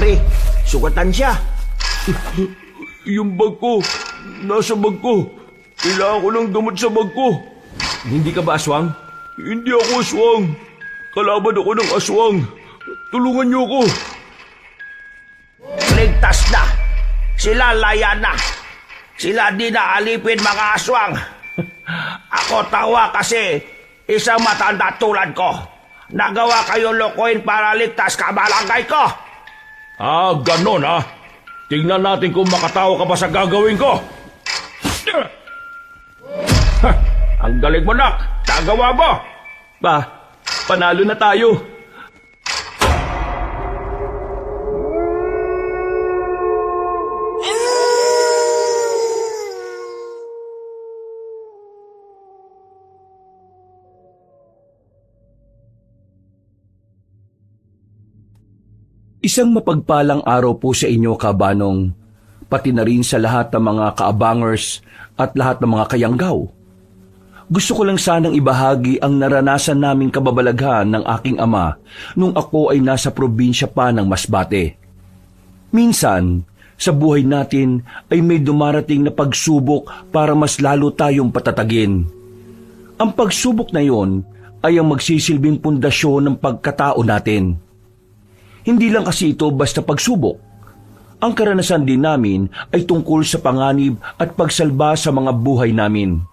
Pre, sugatan siya. Yung bag ko, nasa bag ko. Kailangan ko ng gamot sa bag ko. Hindi ka ba aswang? Hindi ako aswang. Kalaban ako ng aswang. Tulungan niyo ako. Ligtas na. Sila laya na. Sila di na alipin mga aswang. Ako tawa kasi isang matanda tulad ko. Nagawa kayong lokohin para ligtas ka barangay ko. Ganon ha. Tingnan natin kung makatawa ka pa sa gagawin ko. Ang galing mo, nak. Nagawa mo. Pa, panalo na tayo. Isang mapagpalang araw po sa inyo, kabanong, pati na rin sa lahat ng mga kaabangers at lahat ng mga kayanggaw. Gusto ko lang sanang ibahagi ang naranasan naming kababalaghan ng aking ama nung ako ay nasa probinsya pa ng Masbate. Minsan, sa buhay natin ay may dumarating na pagsubok para mas lalo tayong patatagin. Ang pagsubok na yon ay ang magsisilbing pundasyon ng pagkatao natin. Hindi lang kasi ito basta pagsubok. Ang karanasan din namin ay tungkol sa panganib at pagsalba sa mga buhay namin.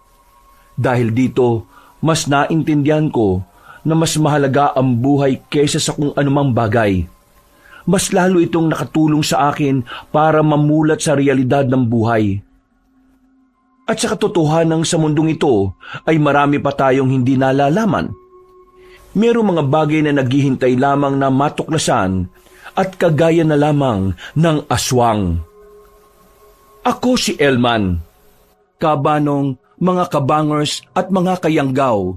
Dahil dito, mas naintindihan ko na mas mahalaga ang buhay kaysa sa kung anumang bagay. Mas lalo itong nakatulong sa akin para mamulat sa realidad ng buhay. At sa katotohanan sa mundong ito ay marami pa tayong hindi nalalaman. Merong mga bagay na naghihintay lamang na matuklasan at kagaya na lamang ng aswang. Ako si Elman. Kabanong, mga kabangers at mga kayanggaw,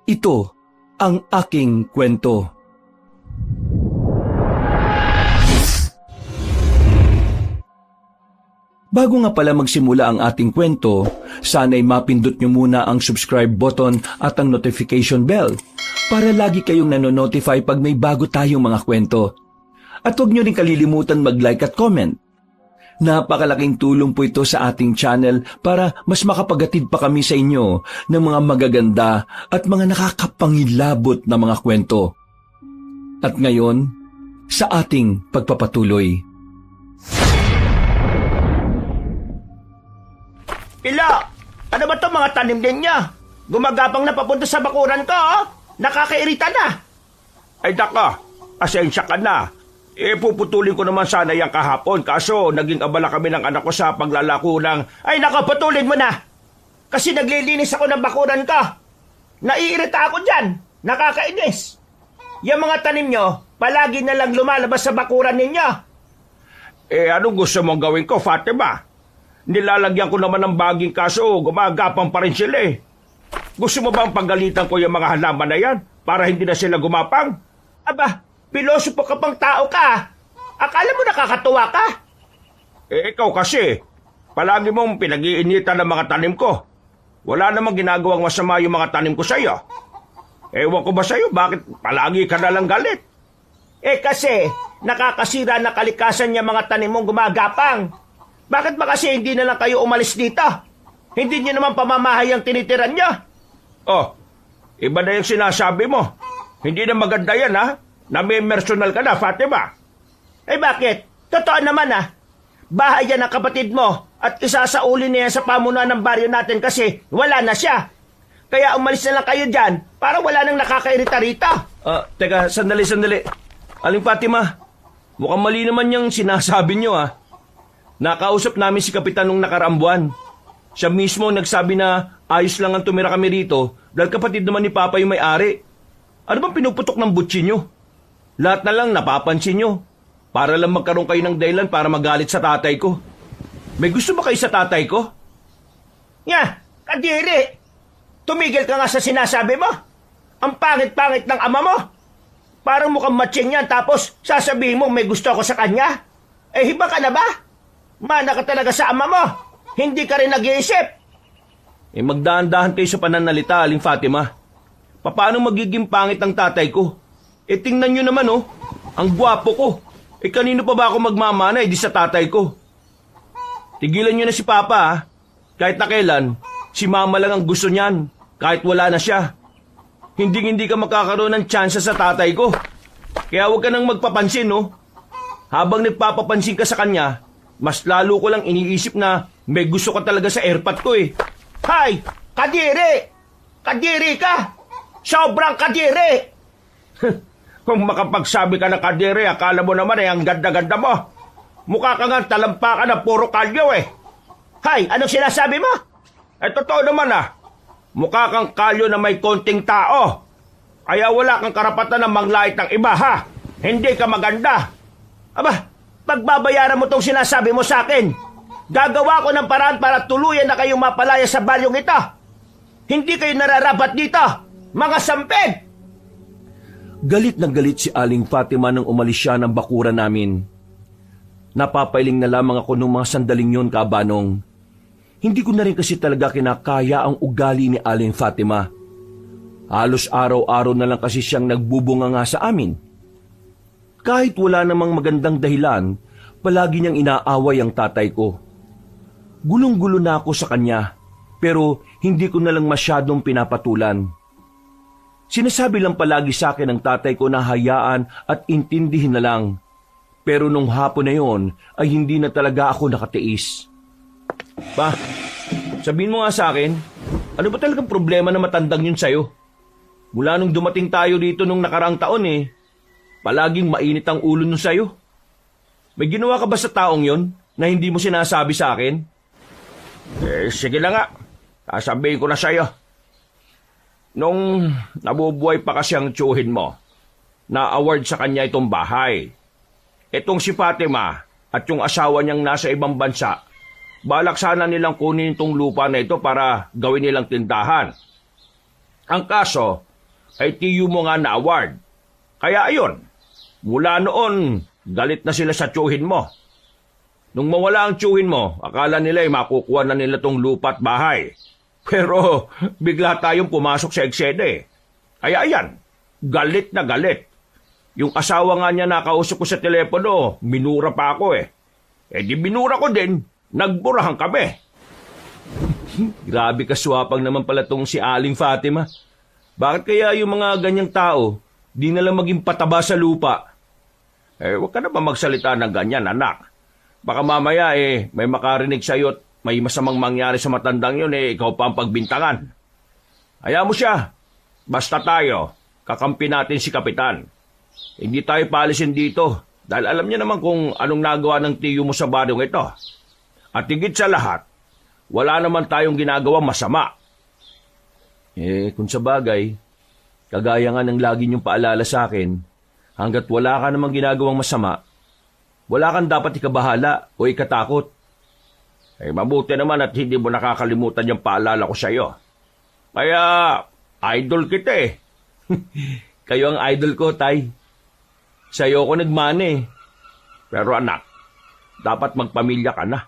ito ang aking kwento. Bago nga pala magsimula ang ating kwento, sana'y mapindot nyo muna ang subscribe button at ang notification bell para lagi kayong nanonotify pag may bago tayong mga kwento. At huwag nyo rin kalilimutan mag-like at comment. Napakalaking tulong po ito sa ating channel para mas makapagatid pa kami sa inyo ng mga magaganda at mga nakakapangilabot na mga kwento. At ngayon, sa ating pagpapatuloy. Ila, ano ba to mga tanim din niya? Gumagapang na papunta sa bakuran ko, oh. Nakakairita na. Ay daka, asensya ka na. Puputulin ko naman sana yung kahapon. Kaso, naging abala kami ng anak ko sa paglalako ng... Ay nako, putulin mo na. Kasi naglilinis ako ng bakuran ko. Naiirita ako dyan. Nakakainis. Yung mga tanim nyo, palagi na lang lumalabas sa bakuran ninyo. Anong gusto mong gawin ko, Fatima? Nilalagyan ko naman ng baging kaso, gumagapang pa rin sila eh. Gusto mo bang pagalitan ko yung mga halaman na yan para hindi na sila gumapang? Aba, pilosopo ka pang tao ka. Akala mo nakakatuwa ka? Ikaw kasi, palagi mong pinag-iinitan ng mga tanim ko. Wala namang ginagawang masama yung mga tanim ko sa'yo. Ewan ko ba sa'yo, bakit palagi ka nalang galit? Kasi, nakakasira na kalikasan niya mga tanim mong gumagapang. Bakit ba kasi hindi na lang kayo umalis dito? Hindi niyo naman pamamahay ang tinitiran niyo. Oh, iba na yung sinasabi mo. Hindi na maganda yan, ha? Nami-personal ka na, Fatima. Bakit? Totoo naman, ha? Bahay yan ng kapatid mo at isasauli niya sa pamunuan ng baryo natin kasi wala na siya. Kaya umalis na lang kayo dyan para wala nang nakakairita rito. Teka, sandali. Aling Fatima, mukhang mali naman yung sinasabi nyo, ha? Nakausap namin si Kapitan nung nakaraang buwan. Siya mismo nagsabi na ayos lang ang tumira kami rito dahil kapatid naman ni Papa yung may-ari. Ano bang pinuputok ng butsi nyo? Lahat na lang napapansin nyo. Para lang magkaroon kayo ng dahilan para magalit sa tatay ko. May gusto ba kayo sa tatay ko? Kadiri! Tumigil ka nga sa sinasabi mo. Ang pangit-pangit ng ama mo. Parang mukhang matching yan tapos sasabihin mo may gusto ako sa kanya. Hiba ka na ba? Mana ka talaga sa ama mo. Hindi ka rin nag-iisip. Magdahan-dahan kayo sa pananalita, Aling Fatima. Paano magiging pangit ang tatay ko? Tingnan nyo naman, ang gwapo ko. Kanino pa ba ako magmamana, di sa tatay ko? Tigilan niyo na si Papa, ha? Kahit na kailan, si Mama lang ang gusto niyan, kahit wala na siya. Hindi ka makakaroon ng tsansa sa tatay ko. Kaya huwag ka nang magpapansin, no? Habang nagpapapansin ka sa kanya, mas lalo ko lang iniisip na may gusto ka talaga sa airpot ko, eh. Hay! Kadiri! Kadiri ka! Sobrang kadiri! Kung makapagsabi ka ng kadiri, akala mo naman ang ganda-ganda mo. Mukha ka nga talampakan na puro kalyo, eh. Hay! Anong sinasabi mo? Totoo naman, Mukha kang kalyo na may konting tao. Kaya wala kang karapatan na manglait ng iba, ha? Hindi ka maganda. Aba, pagbabayaran mo tong sinasabi mo sa akin. Gagawa ko ng paraan para tuluyan na kayong mapalaya sa balyong ito. Hindi kayo nararapat dito, mga sampid! Galit na galit si Aling Fatima nang umalis siya ng bakuran namin. Napapailing na lamang ako nung mga sandaling yon, Kabanong. Hindi ko na rin kasi talaga kinakaya ang ugali ni Aling Fatima. Halos araw-araw na lang kasi siyang nagbubunga nga sa amin. Kahit wala namang magandang dahilan, palagi niyang inaaway ang tatay ko. Gulong-gulo na ako sa kanya, pero hindi ko na lang masyadong pinapatulan. Sinasabi lang palagi sa akin ng tatay ko na hayaan at intindihin na lang. Pero nung hapon na yon ay hindi na talaga ako nakatiis. Pa, sabihin mo nga sa akin, ano ba talagang problema na matandang yun sa'yo? Mula nung dumating tayo dito nung nakaraang taon, palaging mainit ang ulo nun sa'yo. May ginawa ka ba sa taong yon na hindi mo sinasabi sa akin? Sige na nga. Sasabihin ko na sa'yo. Nung nabubuhay pa kasi ang tiyuhin mo, na-award sa kanya itong bahay. Itong si Fatima at yung asawa niyang nasa ibang bansa, balak sana nilang kunin itong lupa na ito para gawin nilang tindahan. Ang kaso ay tiyo mo nga na-award. Kaya ayun, mula noon, galit na sila sa tiyuhin mo. Nung mawala ang tiyuhin mo, akala nila ay makukuha na nila tong lupa at bahay. Pero bigla tayong pumasok sa eksena. Kaya ayan, galit na galit. Yung asawa nga niya nakausap ko sa telepono, minura pa ako . Di minura ko din, nagburahan kami. Grabe kaswapang naman pala tong si Aling Fatima. Bakit kaya yung mga ganyang tao, di na lang maging pataba sa lupa? Huwag ka na ba magsalita ng ganyan, anak? Baka mamaya may makarinig sa'yo at may masamang mangyari sa matandang yun, ikaw pa ang pagbintangan. Hayaan mo siya. Basta tayo, kakampi natin si Kapitan. Hindi tayo palisin dito dahil alam niya naman kung anong nagawa ng tiyo mo sa baryong ito. At higit sa lahat, wala naman tayong ginagawa masama. Kung sa bagay, kagaya nga ng lagi niyong paalala sa akin, hanggat wala ka namang ginagawang masama, wala kang dapat ikabahala o ikatakot. Mabuti naman at hindi mo nakakalimutan yung paalala ko sa iyo. Kaya, idol kita . Kayo ang idol ko, Tay. Sa'yo ako nagmana . Pero anak, dapat magpamilya ka na.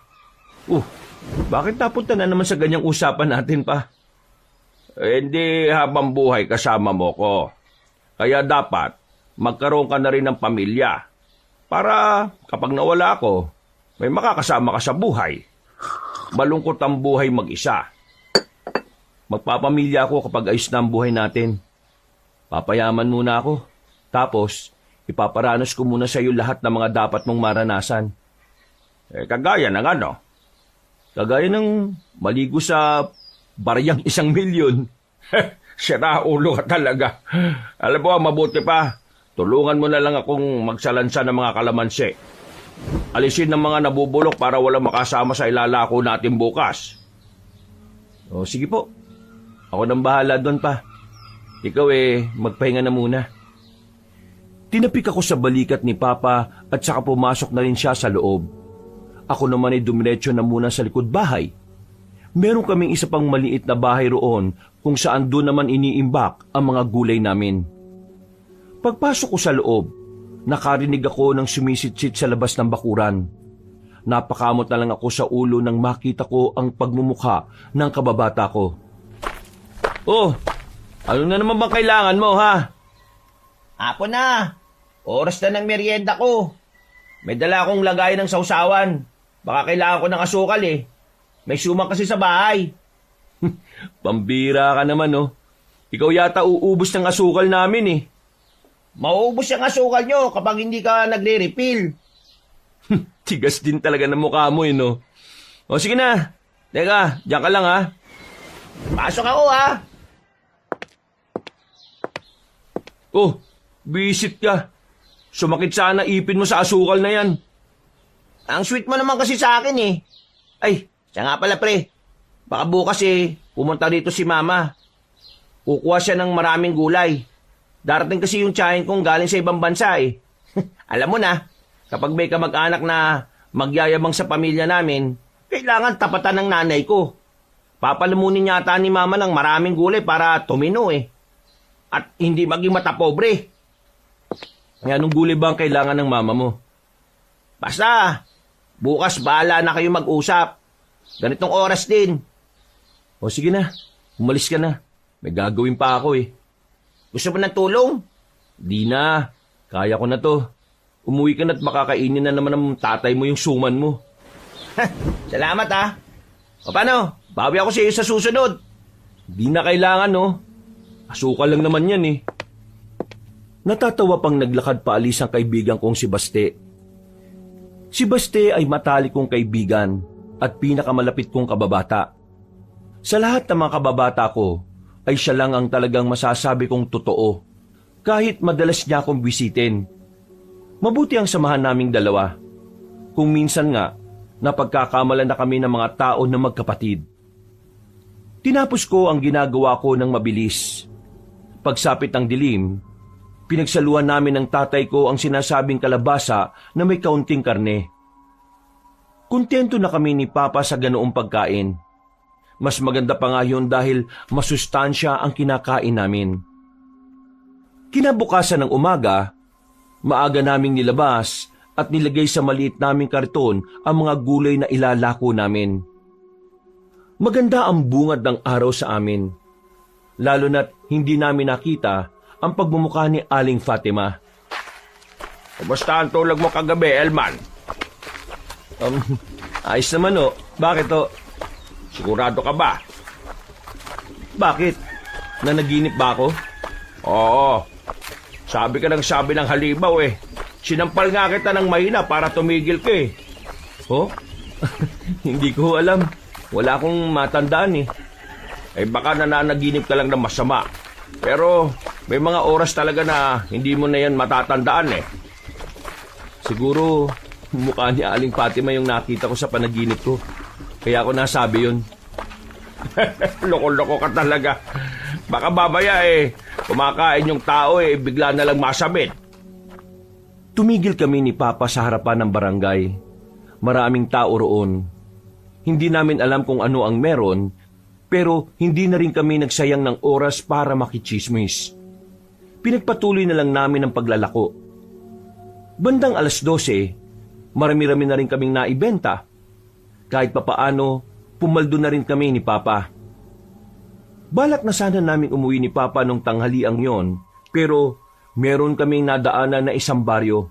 Bakit napunta na naman sa ganyang usapan natin pa? Hindi habang buhay kasama mo ko. Kaya dapat magkaroon ka na rin ng pamilya. Para kapag nawala ako, may makakasama ka sa buhay. Malungkot ang buhay mag-isa. Magpapamilya ako kapag ayos na ang buhay natin. Papayaman muna ako. Tapos, ipaparanas ko muna sa iyo lahat ng mga dapat mong maranasan. Kagaya ng ano? Kagaya ng maligo sa baryang 1,000,000. Sira ulo ka talaga. Alam mo, mabuti pa. Tulungan mo na lang akong magsalansa ng mga kalamansi. Alisin ng mga nabubulok para walang makasama sa ilalako natin bukas. Sige po. Ako nang bahala doon pa. Ikaw magpahinga na muna. Tinapik ako sa balikat ni Papa at saka pumasok na rin siya sa loob. Ako naman ay dumiretso na muna sa likod bahay. Meron kaming isa pang maliit na bahay roon kung saan doon naman iniimbak ang mga gulay namin. Pagpasok ko sa loob, nakarinig ako ng sumisitsit sa labas ng bakuran. Napakamot na lang ako sa ulo nang makita ko ang pagmumukha ng kababata ko. Ano na naman bang kailangan mo, ha? Apo na, oras na ng merienda ko. May dala akong lagay ng sausawan. Baka kailangan ko ng asukal eh. May suman kasi sa bahay. Pambira ka naman, oh. Ikaw yata uubos ng asukal namin, eh. Mauubos yung asukal nyo kapag hindi ka nagre-refill. Tigas din talaga ng mukha mo, eh, no? O, sige na. Teka, diyan ka lang, ha? Pasok ako ha. Oh, bisit ka. Sumakit sana ipin mo sa asukal na yan. Ang sweet mo naman kasi sa akin eh. Ay, siya nga pala pre. Baka bukas eh, pumunta dito si mama. Kukuha siya ng maraming gulay. Darating kasi yung tiyahin kong galing sa ibang bansa eh. Alam mo na, kapag may kamag-anak na magyayabang sa pamilya namin, kailangan tapatan ng nanay ko. Papalamunin yata ni mama ng maraming gulay para tumino eh. At hindi maging matapobre. Anong gulay ba ang kailangan ng mama mo? Basta, bukas bahala na kayo mag-usap. Ganitong oras din. O sige na, umalis ka na. May gagawin pa ako eh. Gusto mo ng tulong? Di na, kaya ko na to. Umuwi ka na't makakainin na naman ng tatay mo yung suman mo. Salamat ha. O paano? Bawi ako sa iyo sa susunod. Di na kailangan, no? Asukal lang naman yan eh. Natatawa pang naglakad paalis ang kaibigan kong si Baste. Si Baste ay matalik kong kaibigan at pinakamalapit kong kababata. Sa lahat ng mga kababata ko, ay siya lang ang talagang masasabi kong totoo, kahit madalas niya akong bisitin. Mabuti ang samahan naming dalawa. Kung minsan nga, napagkakamalan na kami ng mga tao na magkapatid. Tinapos ko ang ginagawa ko ng mabilis. Pagsapit ng dilim, pinagsaluhan namin ng tatay ko ang sinasabing kalabasa na may kaunting karne. Kontento na kami ni Papa sa ganoong pagkain. Mas maganda pa nga yun dahil masustansya ang kinakain namin. Kinabukasan ng umaga, maaga naming nilabas at nilagay sa maliit naming karton ang mga gulay na ilalako namin. Maganda ang bungad ng araw sa amin, lalo na't hindi namin nakita ang pagmumukha ni Aling Fatima. Kumusta ang tulog mo kagabi, Elman? Ayos naman o. Bakit o? Sigurado ka ba? Bakit? Nanaginip ba ako? Oo. Sabi ka ng halimaw eh. Sinampal nga kita ng mahina para tumigil ka eh. Oh? Hindi ko alam. Wala akong matandaan eh. Eh baka nananaginip ka lang ng masama. Pero may mga oras talaga na hindi mo na yan matatandaan eh. Siguro mukha ni Aling Fatima yung nakita ko sa panaginip ko. Kaya ako nasabi yun. Loko-loko ka talaga. Baka babaya eh, kumakain yung tao eh, bigla na lang masabit. Tumigil kami ni Papa sa harapan ng barangay. Maraming tao roon. Hindi namin alam kung ano ang meron, pero hindi na rin kami nagsayang ng oras para makichismis. Pinagpatuloy na lang namin ang paglalako. Bandang 12:00, marami-rami na rin kaming naibenta. Kahit papaano, pumaldo na rin kami ni Papa. Balak na sana namin umuwi ni Papa nung tanghaliang yon, pero meron kaming nadaanan na isang baryo.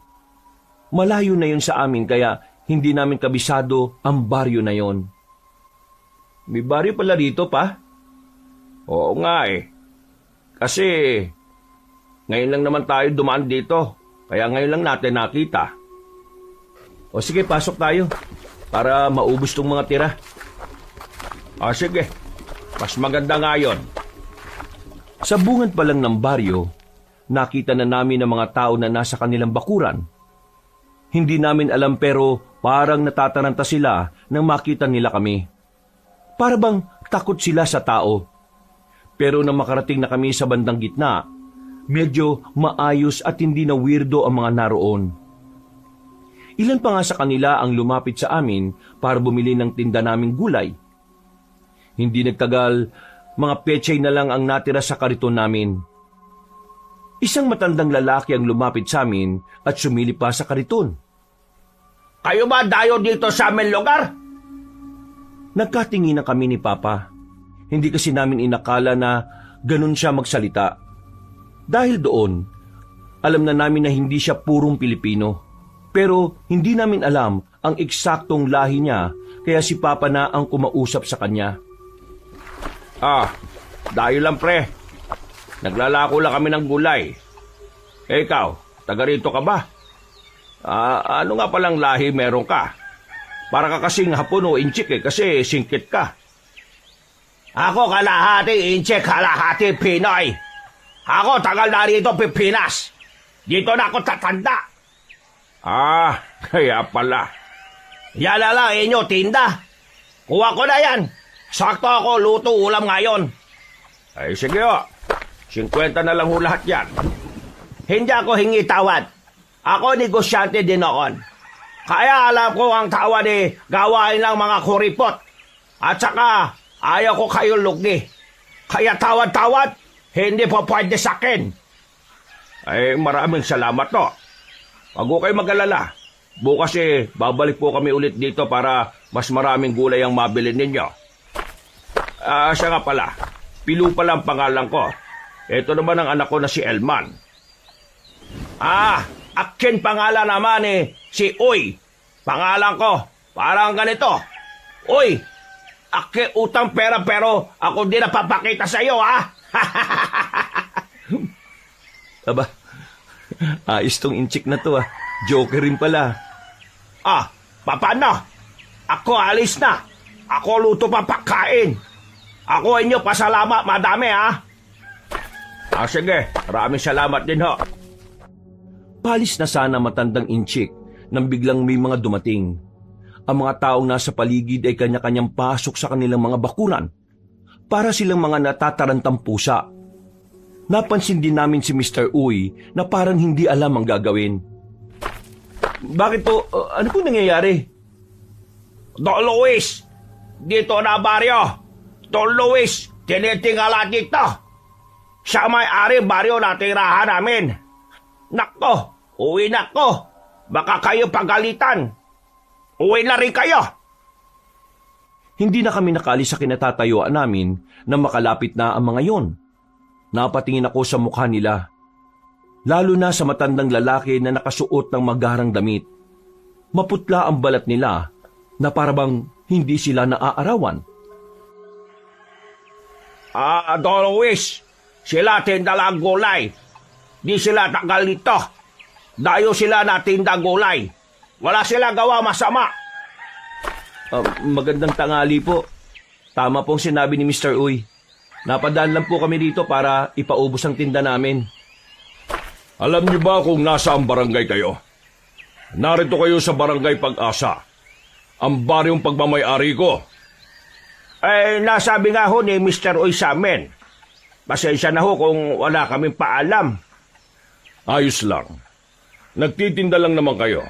Malayo na yun sa amin kaya hindi namin kabisado ang baryo na yon. May baryo pala dito pa? Oo nga eh. Kasi ngayon lang naman tayo dumaan dito, kaya ngayon lang natin nakita. O sige, pasok tayo para maubos tong mga tira. O sige, mas maganda nga yun. Sa bungad pa lang ng baryo, nakita na namin ang mga tao na nasa kanilang bakuran. Hindi namin alam pero parang natataranta sila nang makita nila kami. Para bang takot sila sa tao. Pero nang makarating na kami sa bandang gitna, medyo maayos at hindi na weirdo ang mga naroon. Ilan pa nga sa kanila ang lumapit sa amin para bumili ng tinda naming gulay. Hindi nagtagal, mga pechay na lang ang natira sa kariton namin. Isang matandang lalaki ang lumapit sa amin at sumili pa sa kariton. Kayo ba dayo dito sa aming lugar? Nagkatinginan kami ni Papa. Hindi kasi namin inakala na ganun siya magsalita. Dahil doon, alam na namin na hindi siya purong Pilipino. Pero hindi namin alam ang eksaktong lahi niya, kaya si Papa na ang kumausap sa kanya. Dahil lang pre. Naglalako lang kami ng gulay. Ikaw, taga rito ka ba? Ano nga palang lahi meron ka? Para ka kasing Hapon o Inchik kasi singkit ka. Ako kalahati Inche, kalahati Pinoy. Ako tagal na rito Pilipinas. Dito na ako tatanda. Kaya pala. Yan na lang inyo tinda. Kuha ko na yan. Sakto ako luto ulam ngayon. Ay sige o. 50 na lang ho lahat yan. Hindi ako hingi tawad. Ako negosyante din noon. Kaya alam ko ang tawad gawain lang mga kuripot. At saka ayaw ko kayo lugni. Kaya tawad-tawad, hindi po pwede sa akin. Ay maraming salamat no. Huwag ko kayo mag-alala. Bukas babalik po kami ulit dito para mas maraming gulay ang mabili ninyo. Siya nga pala. Pilu pala ang pangalan ko. Ito naman ang anak ko na si Elman. Akin pangalan naman si Uy. Pangalan ko, parang ganito. Uy, akin utang pera pero ako di napapakita sa iyo, ha? Aba, ayos tong Inchik na to Joker rin pala. Paano? Ako alis na. Ako luto pa pagkain. Ako inyo pasalamat madami, ha? Sige, maraming salamat din ho. Palis na sana matandang Inchik nang biglang may mga dumating. Ang mga taong nasa paligid ay kanya-kanyang pasok sa kanilang mga bakuran para silang mga natatarantang pusa. Napansin din namin si Mr. Uy na parang hindi alam ang gagawin. Bakit po? Ano po nangyayari? Don Luis, dito na baryo. Don Luis, tinitingala dito. Siya may-ari baryo na tirahan namin. Nako, uwi na ko. Baka kayo pagalitan. Uwi na rin kayo. Hindi na kami nakalis sa kinatatayuan namin na makalapit na ang mga yon. Napatingin ako sa mukha nila. Lalo na sa matandang lalaki na nakasuot ng magarang damit. Maputla ang balat nila na parabang hindi sila naaarawan. Don Luis, sila tindalang gulay. Di sila tagal nito. Dayo sila na tinda gulay. Wala sila gawa masama. Magandang tangali po. Tama pong sinabi ni Mr. Uy. Napadaan lang po kami dito para ipaubos ang tinda namin. Alam niyo ba kung nasa ang barangay kayo? Narito kayo sa Barangay Pag-asa. Ang baryong pagmamay-ari ko. Nasabi nga ho ni Mr. Uy sa amin. Pasensya na ho kung wala kaming paalam. Ayos lang. Nagtitinda lang naman kayo.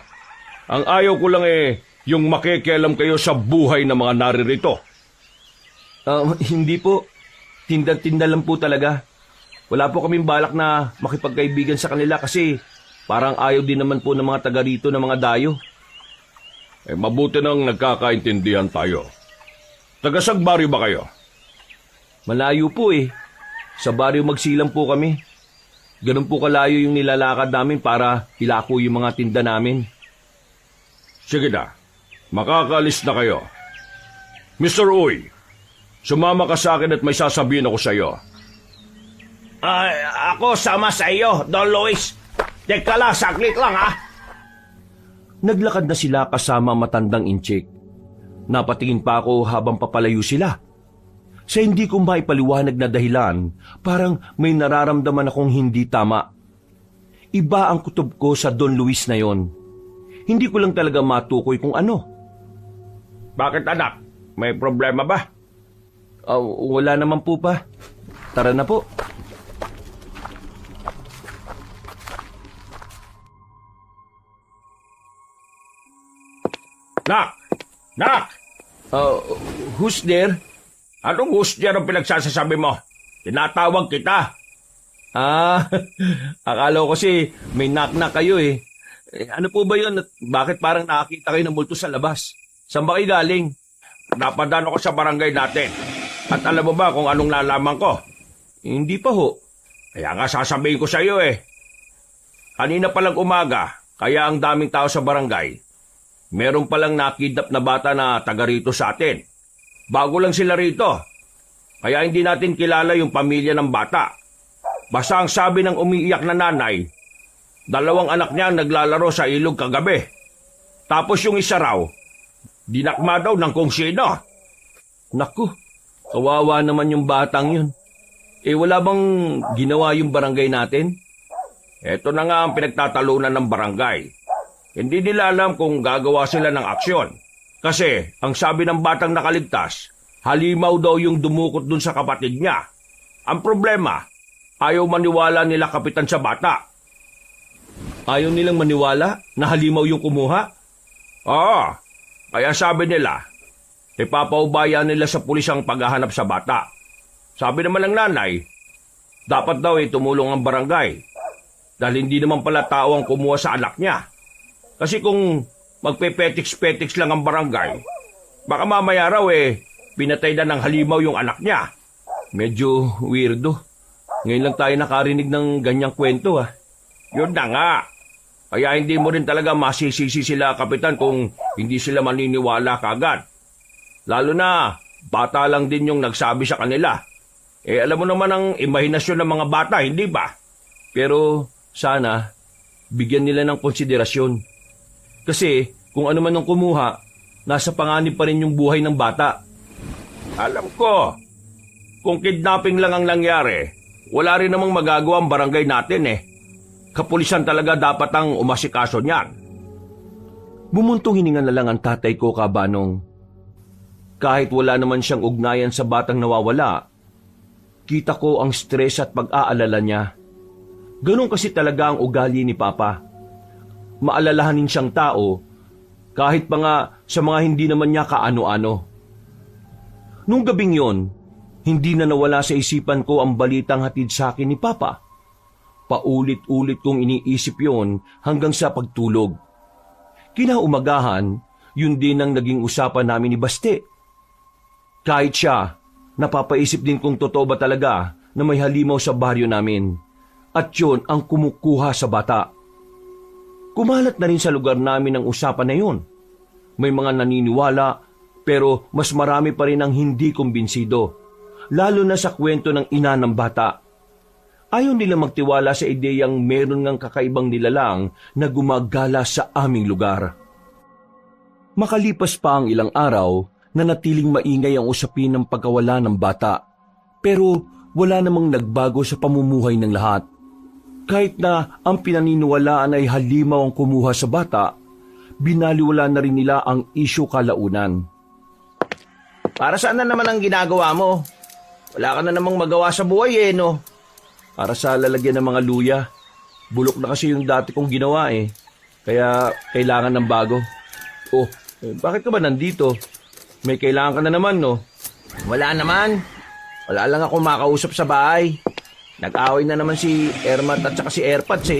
Ang ayaw ko lang yung makikialam kayo sa buhay ng mga naririto. Hindi po. Tinda-tinda lang po talaga. Wala po kaming balak na makipagkaibigan sa kanila kasi parang ayaw din naman po ng mga taga rito ng mga dayo. Mabuti nang nagkakaintindihan tayo. Tagasag baryo ba kayo? Malayo po Sa baryo Magsilang po kami. Ganun po kalayo yung nilalakad namin para ilako yung mga tinda namin. Sige na, makakaalis na kayo. Mr. Uy, sumama ka sa akin at may sasabihin ako sa iyo. Ako sama sa iyo, Don Luis. Teka lang, saglit lang ha. Naglakad na sila kasama matandang Inchik. Napatingin pa ako habang papalayo sila. Sa hindi ko maipaliwanag na dahilan, parang may nararamdaman akong hindi tama. Iba ang kutob ko sa Don Luis na yon. Hindi ko lang talaga matukoy kung ano. Bakit anak? May problema ba? Wala naman po pa. Tara na po. Nak! Who's there? Anong husdyan ang pinagsasasabi mo? Tinatawag kita. Akala ko kasi may knock-knock kayo ano po ba yun? At bakit parang nakakita kayo ng multo sa labas? Saan ba kayo galing? Napadaan ako sa barangay natin. At alam mo ba kung anong nalaman ko? Hindi pa ho. Kaya nga sasabihin ko sa iyo Kanina palang umaga, Kaya ang daming tao sa barangay, meron palang nakidnap na bata na taga rito sa atin. Bago lang sila rito. Kaya hindi natin kilala yung pamilya ng bata. Basta ang sabi ng umiiyak na nanay, 2 anak niya ang naglalaro sa ilog kagabi. Tapos yung isa raw, dinakma daw ng kung sino. Naku, kawawa naman yung batang yun. Wala bang ginawa yung barangay natin? Ito na nga ang pinagtatalunan ng barangay. Hindi nila alam kung gagawa sila ng aksyon. Kasi ang sabi ng batang nakaligtas, halimaw daw yung dumukot dun sa kapatid niya. Ang problema, ayaw maniwala nila kapitan sa bata. Ayaw nilang maniwala na halimaw yung kumuha? Oo, kaya sabi nila, ipapaubaya nila sa pulis ang paghahanap sa bata. Sabi naman ng nanay, dapat daw tumulong ang barangay. Dahil hindi naman pala tao ang kumuha sa anak niya. Kasi kung magpe-petiks-petiks lang ang barangay, baka mamaya raw pinatay na ng halimaw yung anak niya. Medyo weirdo. Ngayon lang tayo nakarinig ng ganyang kwento Yun na nga. Kaya hindi mo rin talaga masisisi sila, kapitan, kung hindi sila maniniwala kagad. Lalo na, bata lang din yung nagsabi sa kanila. Alam mo naman ang imahinasyon ng mga bata, hindi ba? Pero sana, bigyan nila ng konsiderasyon. Kasi kung ano man ang kumuha, nasa panganib pa rin yung buhay ng bata. Alam ko, kung kidnapping lang ang nangyari, wala rin namang magagawa ang barangay natin Kapulisan talaga dapat ang umasikaso niyan. Bumuntong hininga na lang ang tatay ko, Kabanong. Kahit wala naman siyang ugnayan sa batang nawawala, kita ko ang stress at pag-aalala niya. Ganun kasi talaga ang ugali ni Papa. Maalalahanin siyang tao, kahit pa nga sa mga hindi naman niya kaano-ano. Nung gabing yon, hindi na nawala sa isipan ko ang balitang hatid sa akin ni Papa. Paulit-ulit kong iniisip yon hanggang sa pagtulog. Kinaumagahan, yun din ang naging usapan namin ni Baste. Kahit siya, napapaisip din kung totoo ba talaga na may halimaw sa baryo namin. At yun ang kumukuha sa bata. Kumalat na rin sa lugar namin ang usapan na yun. May mga naniniwala, pero mas marami pa rin ang hindi kumbinsido. Lalo na sa kwento ng ina ng bata. Ayaw nila magtiwala sa ideyang meron ngang kakaibang nilalang na gumagala sa aming lugar. Makalipas pa ang ilang araw, nanatiling maingay ang usapin ng pagkawala ng bata. Pero wala namang nagbago sa pamumuhay ng lahat. Kahit na ang pinaniniwalaan ay halimaw ang kumuha sa bata, binaliwala na rin nila ang isyu kalaunan. Para saan na naman ang ginagawa mo? Wala ka na namang magawa sa buhay no? Para sa lalagyan ng mga luya. Bulok na kasi yung dati kong ginawa Kaya kailangan ng bago. Bakit ka ba nandito? May kailangan ka na naman, no? Wala naman. Wala lang ako makausap sa bahay. Nag-away na naman si Ermat at saka si Airpods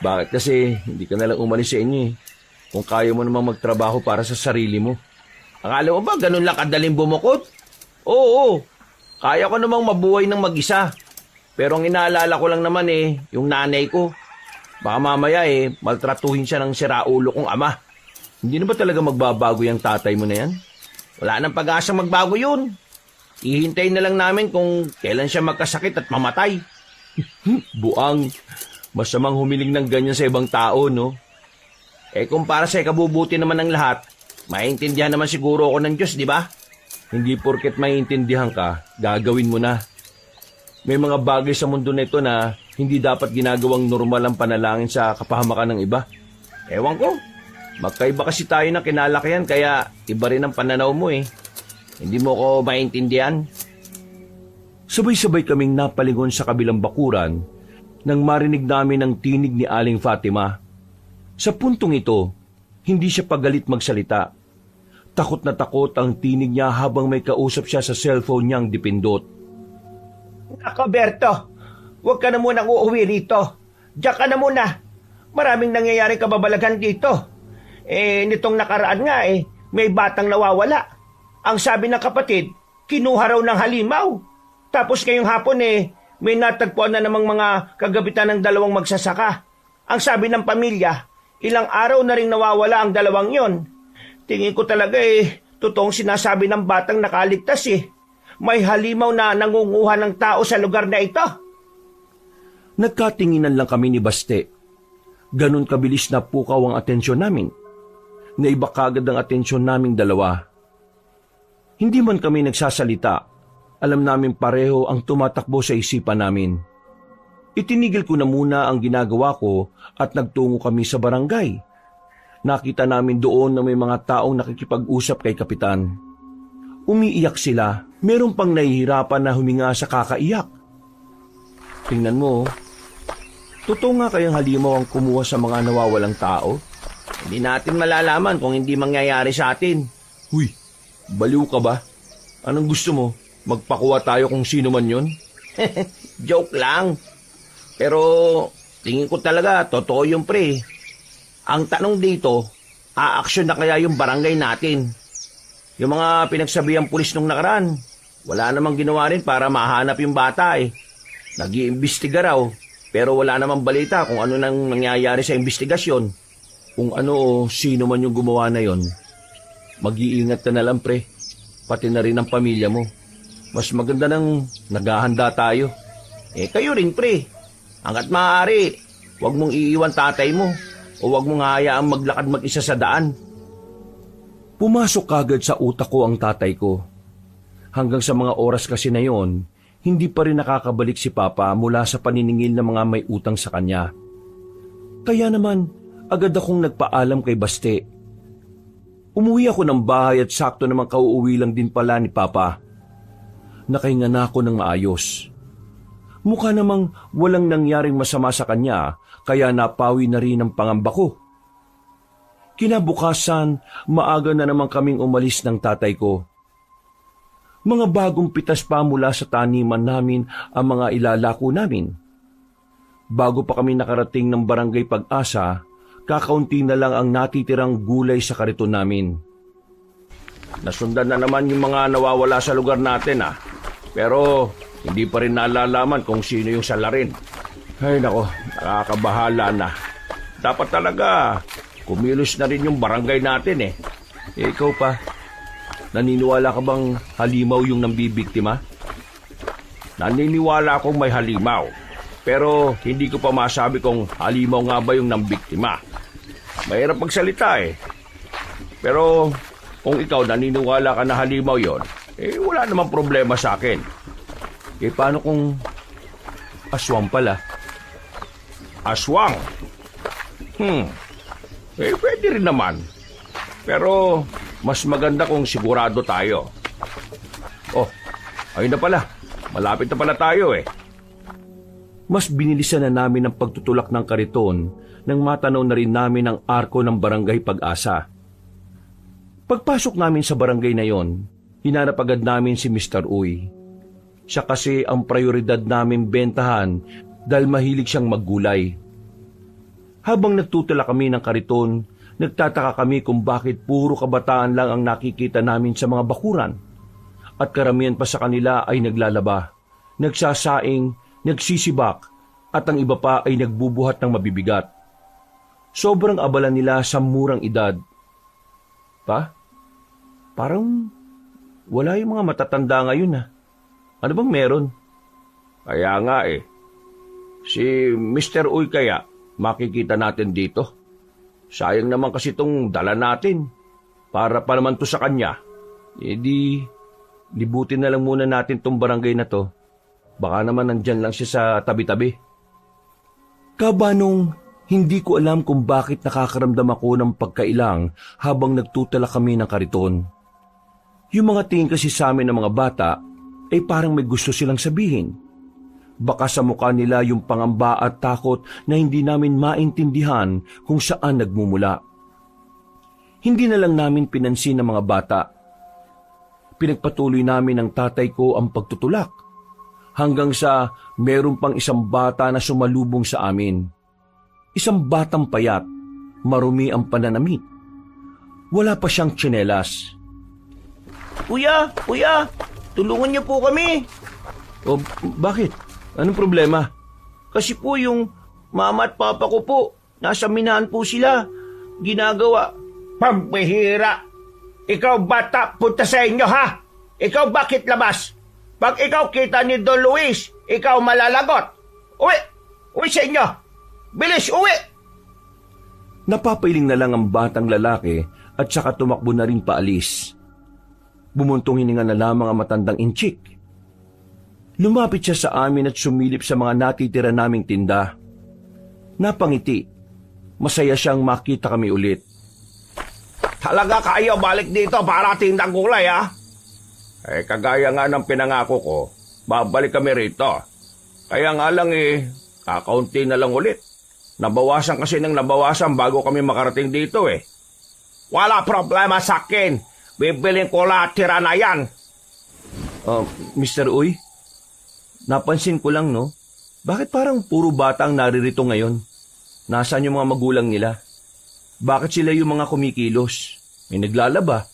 Bakit kasi hindi ka nalang umalis sa inyo Kung kaya mo namang magtrabaho para sa sarili mo. Akala mo ba ganun lang kadaling bumukod? Oo. Kaya ko namang mabuhay ng mag-isa. Pero ang inaalala ko lang naman yung nanay ko. Baka mamaya maltratuhin siya ng siraulo kong ama. Hindi na ba talaga magbabago yung tatay mo na yan? Wala nang pag-asang magbago yun. Ihintayin na lang namin kung kailan siya magkasakit at mamatay. Buang, masamang humiling ng ganyan sa ibang tao, no? Kung para sa ikabubuti naman ng lahat, maintindihan naman siguro ako ng Diyos, di ba? Hindi porket maiintindihan ka, gagawin mo na. May mga bagay sa mundo nito na hindi dapat ginagawang normal ang panalangin sa kapahamakan ng iba. Ewan ko. Magkaiba kasi tayo ng kinalakihan kaya iba rin ang pananaw mo Hindi mo ko maintindihan. Sabay-sabay kaming napalingon sa kabilang bakuran nang marinig namin ang tinig ni Aling Fatima. Sa puntong ito, hindi siya pagalit magsalita. Takot na takot ang tinig niya habang may kausap siya sa cellphone niyang dipindot. Ako, Berto, huwag ka na munang uuwi rito. Diyan ka na muna. Maraming nangyayari kababalagan dito. Nitong nakaraan nga may batang nawawala. Ang sabi ng kapatid, kinuha raw ng halimaw. Tapos ngayong hapon may natagpuan na namang mga kagabitan ng 2 magsasaka. Ang sabi ng pamilya, ilang araw na rin nawawala ang dalawang yon. Tingin ko talaga totoong sinasabi ng batang nakaligtas May halimaw na nangunguha ng tao sa lugar na ito. Nagkatinginan lang kami ni Baste. Ganon kabilis na pukaw ang atensyon namin. Naiba kagad ang atensyon naming dalawa. Hindi man kami nagsasalita, alam namin pareho ang tumatakbo sa isipan namin. Itinigil ko na muna ang ginagawa ko at nagtungo kami sa barangay. Nakita namin doon na may mga taong nakikipag-usap kay Kapitan. Umiiyak sila, meron pang nahihirapan na huminga sa kakaiyak. Tingnan mo, totoo nga kayang halimaw ang kumuha sa mga nawawalang tao? Hindi natin malalaman kung hindi mangyayari sa atin. Huy, baliw ka ba? Anong gusto mo? Magpakuha tayo kung sino man yon? Joke lang. Pero tingin ko talaga, totoo yung pre. Ang tanong dito, aaksyon na kaya yung barangay natin? Yung mga pinagsabihan pulis nung nakaraan, wala namang ginawa rin para mahanap yung bata Nag-iimbestiga raw, pero wala namang balita kung ano nang nangyayari sa investigasyon. Kung ano o sino man yung gumawa na yon, mag-iingat ka na lang pre, pati na rin ang pamilya mo. Mas maganda nang naghahanda tayo. Kayo rin pre. Hanggat maaari, huwag mong iiwan tatay mo o huwag mong hayaang maglakad mag-isa sa daan. Pumasok kagad sa utak ko ang tatay ko. Hanggang sa mga oras kasi na yon, hindi pa rin nakakabalik si Papa mula sa paniningil ng mga may utang sa kanya. Kaya naman, agad akong nagpaalam kay Baste. Umuwi ako ng bahay at sakto namang kauuwi lang din pala ni Papa. Nakahinga na ako ng maayos. Mukha namang walang nangyaring masama sa kanya, kaya napawi na rin ang pangamba ko. Kinabukasan, maaga na naman kaming umalis ng tatay ko. Mga bagong pitas pa mula sa taniman namin ang mga ilalako namin. Bago pa kami nakarating ng Barangay Pag-asa, kakaunti na lang ang natitirang gulay sa kariton namin. Nasundan na naman yung mga nawawala sa lugar natin Pero hindi pa rin nalalaman kung sino yung salarin. Ay nako, nakakabahala na. Dapat talaga, kumilos na rin yung barangay natin Ikaw pa, naniniwala ka bang halimaw yung nambibiktima? Naniniwala akong may halimaw. Pero hindi ko pa masabi kung halimaw nga ba yung nambiktima. Mahirap magsalita Pero kung ikaw naniniwala ka na halimaw yon, wala namang problema sa akin. Paano kung aswang pala? Aswang? Pwede rin naman. Pero mas maganda kung sigurado tayo. Oh, ayun na pala. Malapit na pala tayo Mas binilisan na namin ang pagtutulak ng kariton nang matanaw na rin namin ang arko ng Barangay Pag-asa. Pagpasok namin sa barangay na yon, hinanap agad namin si Mr. Uy. Siya kasi ang prioridad namin bentahan dahil mahilig siyang maggulay. Habang nagtutula kami ng kariton, nagtataka kami kung bakit puro kabataan lang ang nakikita namin sa mga bakuran. At karamihan pa sa kanila ay naglalaba, nagsasaing, nagsisibak, at ang iba pa ay nagbubuhat ng mabibigat. Sobrang abala nila sa murang edad. Parang wala yung mga matatanda ngayon Ano bang meron? Kaya nga Si Mr. Uy kaya makikita natin dito. Sayang naman kasi itong dala natin. Para pa naman to sa kanya. Libutin na lang muna natin tong barangay na to. Baka naman nandyan lang siya sa tabi-tabi. Kabanong, hindi ko alam kung bakit nakakaramdam ako ng pagkailang habang nagtutala kami ng kariton. Yung mga tingin kasi sa amin ng mga bata, parang may gusto silang sabihin. Baka sa mukha nila yung pangamba at takot na hindi namin maintindihan kung saan nagmumula. Hindi na lang namin pinansin ng mga bata. Pinagpatuloy namin ng tatay ko ang pagtutulak hanggang sa meron pang isang bata na sumalubong sa amin. Isang batang payat, marumi ang pananamit. Wala pa siyang tsinelas. Kuya! Tulungan niyo po kami. Bakit? Anong problema? Kasi po yung mama at papa ko po, Nasa minahan po sila. Ginagawa. Pambihira! Ikaw bata, punta sa inyo ha? Ikaw bakit labas? Pag ikaw kita ni Don Luis, ikaw malalagot. Uwi! Uwi sa inyo! Bilis, uwi! Napapailing na lang ang batang lalaki at saka tumakbo na rin paalis. Bumuntong hininga na lamang ang matandang inchik. Lumapit siya sa amin at sumilip sa mga natitira naming tinda. Napangiti. Masaya siyang makita kami ulit. Talaga kayo balik dito para tindang gulay, ha? Eh, kagaya nga ng pinangako ko, babalik kami rito. Kaya nga lang kakaunti na lang ulit. Nabawasan kasi ng nabawasan bago kami makarating dito eh. Wala problema sa akin. Bibiling ko lahat tira na yan. Mr. Uy, napansin ko lang, no? Bakit parang puro bata ang naririto ngayon? Nasaan yung mga magulang nila? Bakit sila yung mga kumikilos? May naglalaba,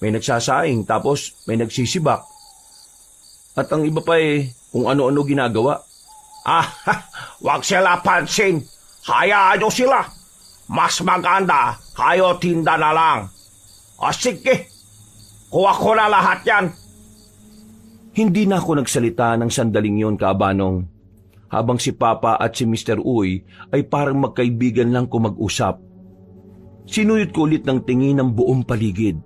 may nagsasaing, tapos may nagsisibak. At ang iba pa kung ano-ano ginagawa. Wag sila pansin. Hayaan nyo sila. Mas maganda, kayo tinda na lang. Sige, kuha ko na lahat yan. Hindi na ako nagsalita ng sandaling yon, Kaabanong. Habang si Papa at si Mr. Uy ay parang magkaibigan lang kung mag-usap. Sinuyod ko ulit ng tingin ng buong paligid.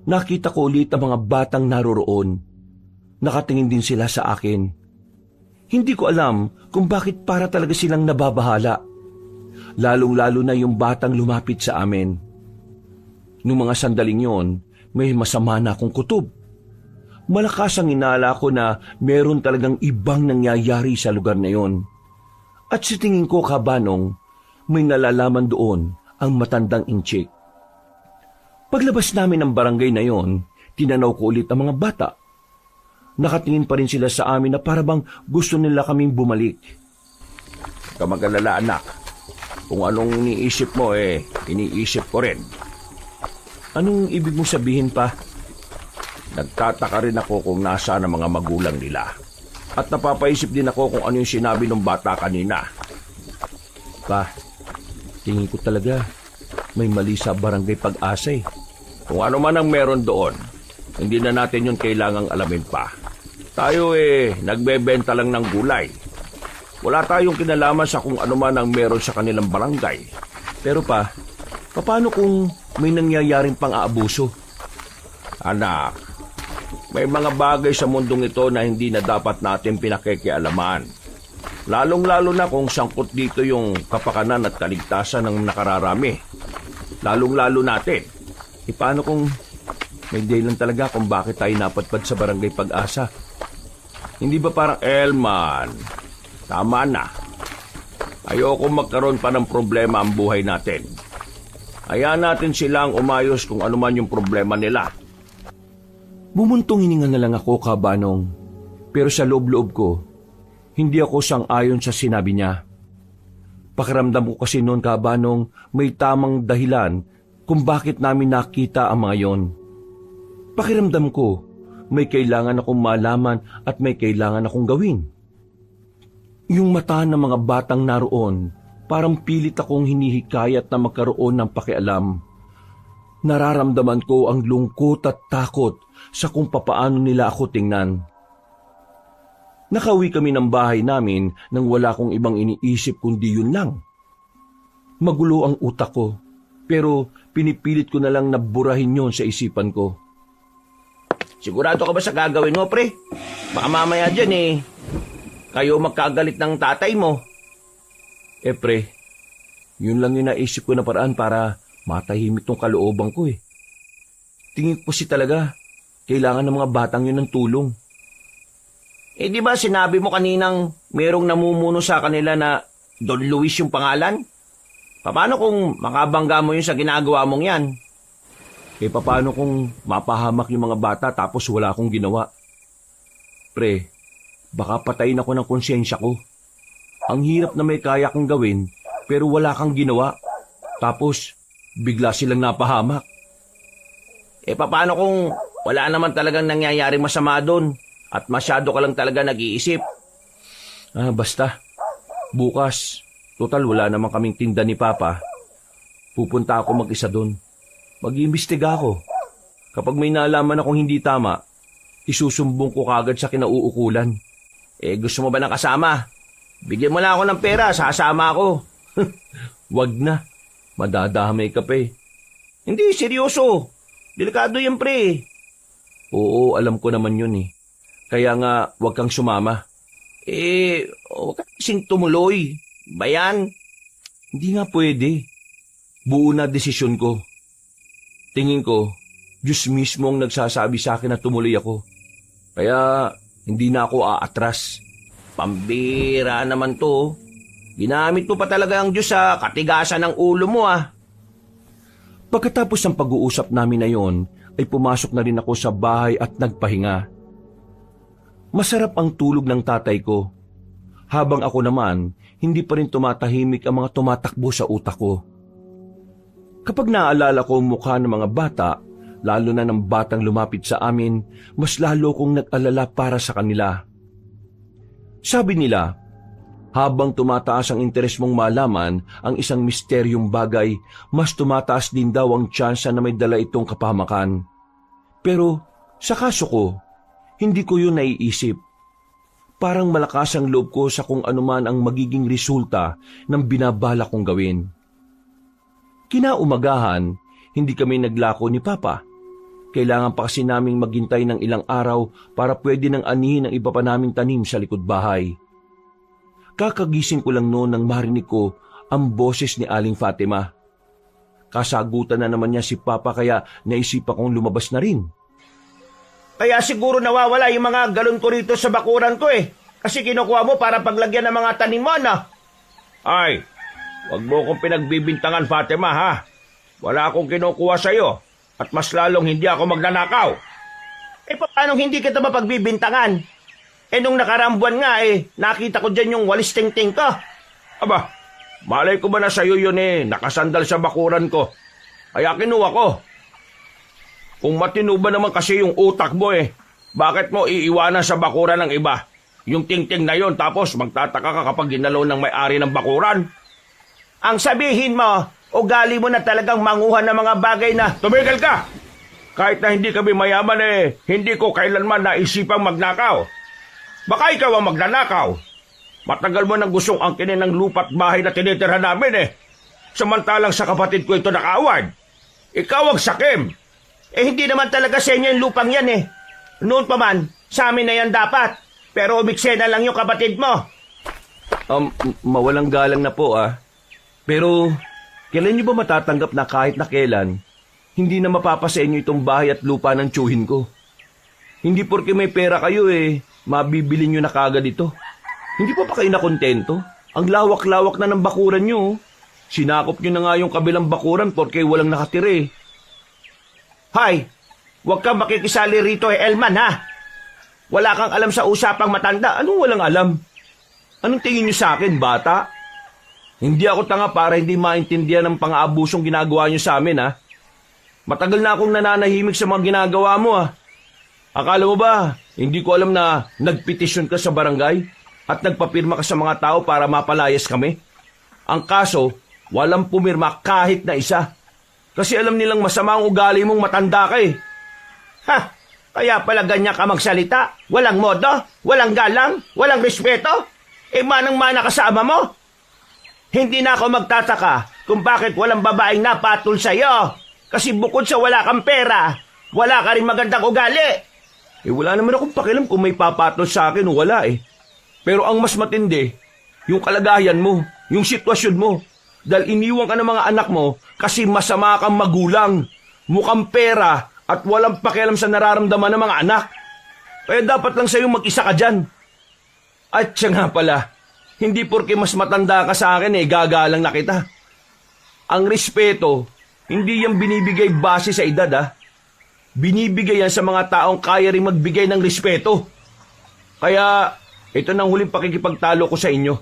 Nakita ko ulit ang mga batang naroroon. Nakatingin din sila sa akin. Hindi ko alam kung bakit para talaga silang nababahala. Lalong-lalo na yung batang lumapit sa amin. Noong mga sandaling yon, may masama na akong kutob. Malakas ang inala ko na meron talagang ibang nangyayari sa lugar na yon. At sa tingin ko, Kaabanong, may nalalaman doon ang matandang inchik. Paglabas namin ng barangay na yon, tinanaw ko ulit ang mga bata. Nakatingin pa rin sila sa amin na parabang gusto nila kaming bumalik. Kamagalala anak, kung anong iniisip mo iniisip ko rin. Anong ibig mong sabihin pa? Nagtataka rin ako kung nasaan ang mga magulang nila. At napapaisip din ako kung ano yung sinabi ng bata kanina. Pa, tingin ko talaga may mali sa barangay Pag-asa. Kung ano man ang meron doon, hindi na natin yun kailangang alamin pa. Tayo nagbebenta lang ng gulay. Wala tayong kinalaman sa kung ano man ang meron sa kanilang barangay. Pero pa, paano kung may nangyayaring pang-aabuso? Anak, may mga bagay sa mundong ito na hindi na dapat natin pinakikialaman. Lalong-lalo na kung sangkot dito yung kapakanan at kaligtasan ng nakararami. Lalong-lalo natin. Paano kung may dahilan talaga kung bakit tayo napadpad sa barangay Pag-asa? Hindi ba parang Elman? Tama na. Ayoko magkaroon pa ng problema ang buhay natin. Hayaan natin silang umayos kung ano man yung problema nila. Bumuntong hininga na lang ako, Kaabanong. Pero sa loob-loob ko, hindi ako sang-ayon sa sinabi niya. Pakiramdam ko kasi noon, Kaabanong, may tamang dahilan kung bakit namin nakita ang mga yon. Pakiramdam ko, may kailangan akong malaman at may kailangan akong gawin. Yung mata ng mga batang naroon, parang pilit akong hinihikayat na magkaroon ng pakialam. Nararamdaman ko ang lungkot at takot sa kung papaano nila ako tingnan. Nakauwi kami ng bahay namin nang wala kong ibang iniisip kundi yun lang. Magulo ang utak ko, pero pinipilit ko na lang na burahin yon sa isipan ko. Sigurado ka ba sa gagawin mo, pre? Baka mamaya dyan kayo magkagalit ng tatay mo. Pre, yun lang yung naisip ko na paraan para matahimik tong kalooban ko Tingin ko si talaga, kailangan ng mga batang yun ng tulong. Di ba sinabi mo kaninang merong namumuno sa kanila na Don Luis yung pangalan? Paano kung makabangga mo yun sa ginagawa mong yan? Paano kung mapahamak yung mga bata tapos wala akong ginawa? Pre, baka patayin ako ng konsyensya ko. Ang hirap na may kaya kang gawin pero wala kang ginawa. Tapos bigla silang napahamak. Paano kung wala naman talagang nangyayaring masama doon at masyado ka lang talaga nag-iisip? Basta, bukas Total, wala naman kaming tinda ni Papa. Pupunta ako mag-isa doon. Mag-iimbestiga ako. Kapag may nalaman akong hindi tama, isusumbong ko kagad sa kinauukulan. Gusto mo ba ng kasama? Bigyan mo lang ako ng pera, sasama ako. Wag na. Madadamay ka pa eh. Hindi, seryoso. Delikado yan, pre. Oo, alam ko naman yun eh. Kaya nga, wag kang sumama. Huwag ka kasing tumuloy. Bayan. Hindi nga pwede. Buo na desisyon ko. Tingin ko, Diyos mismo ang nagsasabi sa akin na tumuloy ako. Kaya, hindi na ako aatras. Pambira naman to. Ginamit mo pa talaga ang Diyos sa katigasan ng ulo mo, ah. Pagkatapos ng pag-uusap namin na yon, ay pumasok na rin ako sa bahay at nagpahinga. Masarap ang tulog ng tatay ko. Habang ako naman, hindi pa rin tumatahimik ang mga tumatakbo sa utak ko. Kapag naaalala ko ang mukha ng mga bata, lalo na ng batang lumapit sa amin, mas lalo kong nag-alala para sa kanila. Sabi nila, habang tumataas ang interes mong malaman ang isang misteryong bagay, mas tumataas din daw ang tsansa na may dala itong kapahamakan. Pero sa kaso ko, hindi ko yun naiisip. Parang malakas ang loob ko sa kung anuman ang magiging resulta ng binabala kong gawin. Kinaumagahan, hindi kami naglako ni Papa. Kailangan pa kasi naming maghintay ng ilang araw para pwede nang anihin ang iba pa naming tanim sa likod bahay. Kakagising ko lang noon nang marinig ko ang boses ni Aling Fatima. Kasagutan na naman niya si Papa kaya naisipan kong lumabas na rin. Kaya siguro nawawala yung mga galon ko rito sa bakuran ko eh. Kasi kinukuha mo para paglagyan ng mga tanim mo, no? Ay, wag mo akong pinagbibintangan, Fatima, ha? Wala akong kinukuha sa'yo at mas lalong hindi ako magnanakaw. Paano hindi kita mapagbibintangan? Nung nakarambuan nga nakita ko dyan yung walis ting-ting ko. Aba, malay ko ba na sa'yo yun nakasandal sa bakuran ko. Kaya kinuha ko. Kung matino ba naman kasi yung utak mo bakit mo iiwanan sa bakuran ng iba? Yung ting-ting na yon tapos magtataka ka kapag ginalaw ng may-ari ng bakuran. Ang sabihin mo, ugali mo na talagang manguha ng mga bagay na... Tumigil ka! Kahit na hindi kami mayaman hindi ko kailanman naisipang magnakaw. Baka ikaw ang magnanakaw. Matagal mo nang gustong angkinin ng lupa't bahay na tinitirhan namin Samantalang sa kapatid ko ito nakaaward. Ikaw ang sakim. Hindi naman talaga sa inyo yung lupang yan Noon pa man, sa amin na yan dapat. Pero umikse na lang yung kapatid mo. Mawalang galang na po Pero, kailan niyo ba matatanggap na kahit na kailan, hindi na mapapasa inyo itong bahay at lupa ng tiyuhin ko? Hindi porke may pera kayo mabibili nyo na kagad ito. Hindi pa kayo nakontento? Ang lawak-lawak na ng bakuran nyo. Sinakop nyo na nga yung kabilang bakuran porke walang nakatira Hay, huwag kang makikisali rito Elman ha. Wala kang alam sa usapang matanda. Anong walang alam? Anong tingin nyo sa akin, bata? Hindi ako tanga para hindi maintindihan ng pang-aabusong ginagawa nyo sa amin Matagal na akong nananahimik sa mga ginagawa mo Akala mo ba, hindi ko alam na nagpetisyon ka sa barangay at nagpapirma ka sa mga tao para mapalayas kami? Ang kaso, walang pumirma kahit na isa. Kasi alam nilang masama ang ugali mong matanda ka Ha? Kaya pala ganyan ka magsalita? Walang modo? Walang galang? Walang respeto? Manang-mana kasama mo? Hindi na ako magtataka kung bakit walang babaeng napatol sa'yo. Kasi bukod sa wala kang pera, wala ka rin magandang ugali. Wala naman akong pakialam kung may papatol sa akin o wala Pero ang mas matindi, yung kalagayan mo, yung sitwasyon mo. Dahil iniwan ka ng mga anak mo kasi masama kang magulang, mukhang pera at walang pakialam sa nararamdaman ng mga anak. Kaya dapat lang sa'yo mag-isa ka dyan. At siya nga pala, hindi porke mas matanda ka sa akin gagalang na kita. Ang respeto, hindi yan binibigay base sa edad Binibigay yan sa mga taong kaya rin magbigay ng respeto. Kaya, ito nang huling pakikipagtalo ko sa inyo.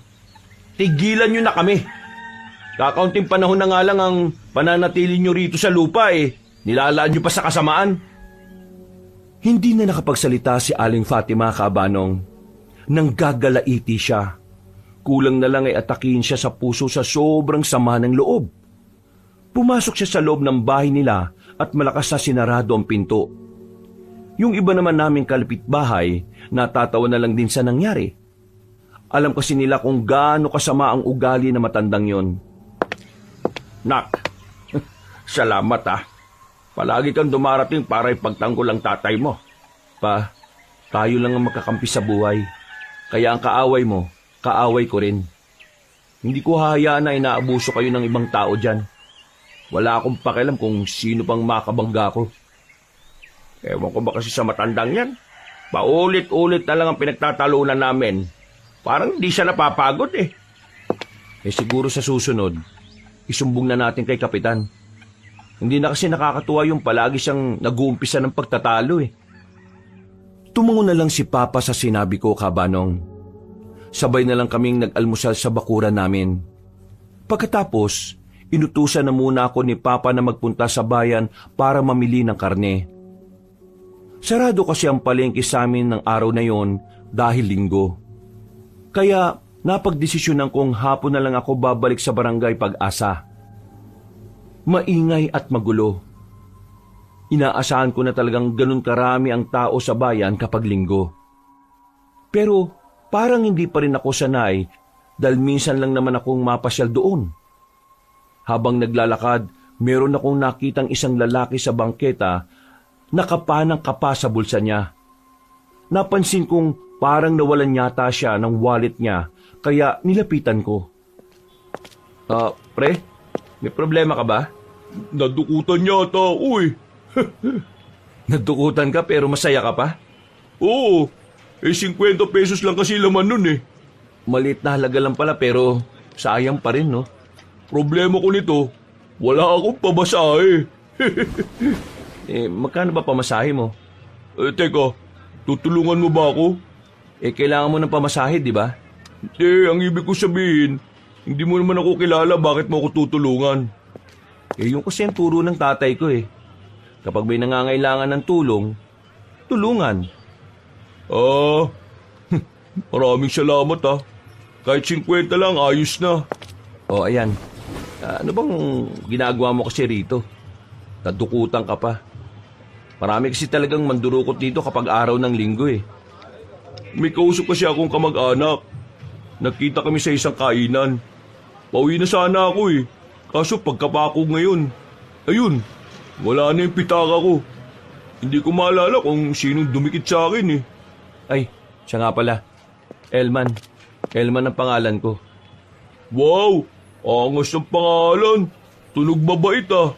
Tigilan nyo na kami. Kakaunting panahon na nga lang ang pananatili nyo rito sa lupa nilalaan nyo pa sa kasamaan. Hindi na nakapagsalita si Aling Fatima Kabanong. Nang gagalaiti siya. Kulang na lang ay atakin siya sa puso sa sobrang sama ng loob. Pumasok siya sa loob ng bahay nila at malakas na sinarado ang pinto. Yung iba naman naming kalapitbahay, natatawa na lang din sa nangyari. Alam kasi nila kung gaano kasama ang ugali na matandang yon. Nak, salamat ah. Palagi kang dumarating para ipagtanggol ang tatay mo. Pa, tayo lang ang magkakampi sa buhay. Kaya ang kaaway mo, kaaway ko rin. Hindi ko hahayaan na inaabuso kayo ng ibang tao dyan. Wala akong pakialam kung sino pang makabangga ko. Ewan ko ba kasi sa matandang yan. Paulit-ulit na lang ang pinagtatalunan namin. Parang hindi siya napapagod eh. Siguro sa susunod, isumbong na natin kay Kapitan. Hindi na kasi nakakatuwa yung palagi siyang nag-uumpisa ng pagtatalo eh. Tumungo na lang si Papa sa sinabi ko, Kabanong. Sabay na lang kaming nag-almusal sa bakuran namin. Pagkatapos, inutusan na muna ako ni Papa na magpunta sa bayan para mamili ng karne. Sarado kasi ang palengke sa amin ng araw na yon dahil linggo. Kaya napagdesisyonan kong hapon na lang ako babalik sa barangay Pag-asa. Maingay at magulo. Inaasahan ko na talagang ganun karami ang tao sa bayan kapag linggo. Pero parang hindi pa rin ako sanay dahil minsan lang naman akong mapasyal doon. Habang naglalakad, meron akong nakitang isang lalaki sa bangketa, nakapanang-kapa sa bulsa niya. Napansin kong parang nawalan yata siya ng wallet niya, kaya nilapitan ko. Pre, may problema ka ba? Nadukutan yata, uy. Nadukutan ka pero masaya ka pa? Oo, 50 pesos lang kasi laman nun eh. Maliit na halaga lang pala pero sayang pa rin, no? Problema ko nito, wala akong pamasahe. Magkano ba pamasahe mo? Teka, tutulungan mo ba ako? Kailangan mo ng pamasahe, di ba? Ang ibig ko sabihin, hindi mo naman ako kilala, bakit mo ako tutulungan? Yung kasi ang turo ng tatay ko eh. Kapag may nangangailangan ng tulong, tulungan. Maraming salamat ah. Kahit 50 lang, ayos na. Ayan. Ano bang ginagawa mo kasi rito? Nadukutan ka pa. Marami kasi talagang mandurukot dito kapag araw ng linggo eh. May kausap kasi akong kamag-anak. Nakita kami sa isang kainan. Pauwi na sana ako eh. Kaso pagkapako ngayon, ayun, wala na yung pitaka ko. Hindi ko maalala kung sinong dumikit sa akin eh. Ay, siya nga pala. Elman. Elman ang pangalan ko. Wow! Angas ng pangalan. Tunog mabait ah.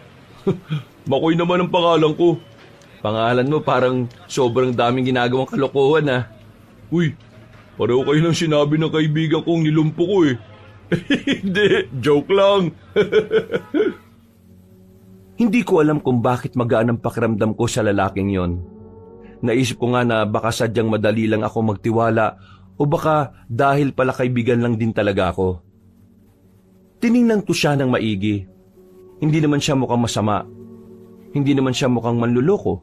Makoy naman ang pangalan ko. Pangalan mo parang sobrang daming ginagawang kalokohan ah. Uy, pareho kayo lang sinabi ng kaibigan kong nilumpo ko eh. Hindi, joke lang. Hindi ko alam kung bakit magaan ang pakiramdam ko sa lalaking yon. Naisip ko nga na baka sadyang madali lang ako magtiwala o baka dahil pala kaibigan lang din talaga ako. Tiningnan ko siya ng maigi. Hindi naman siya mukhang masama. Hindi naman siya mukhang manluloko.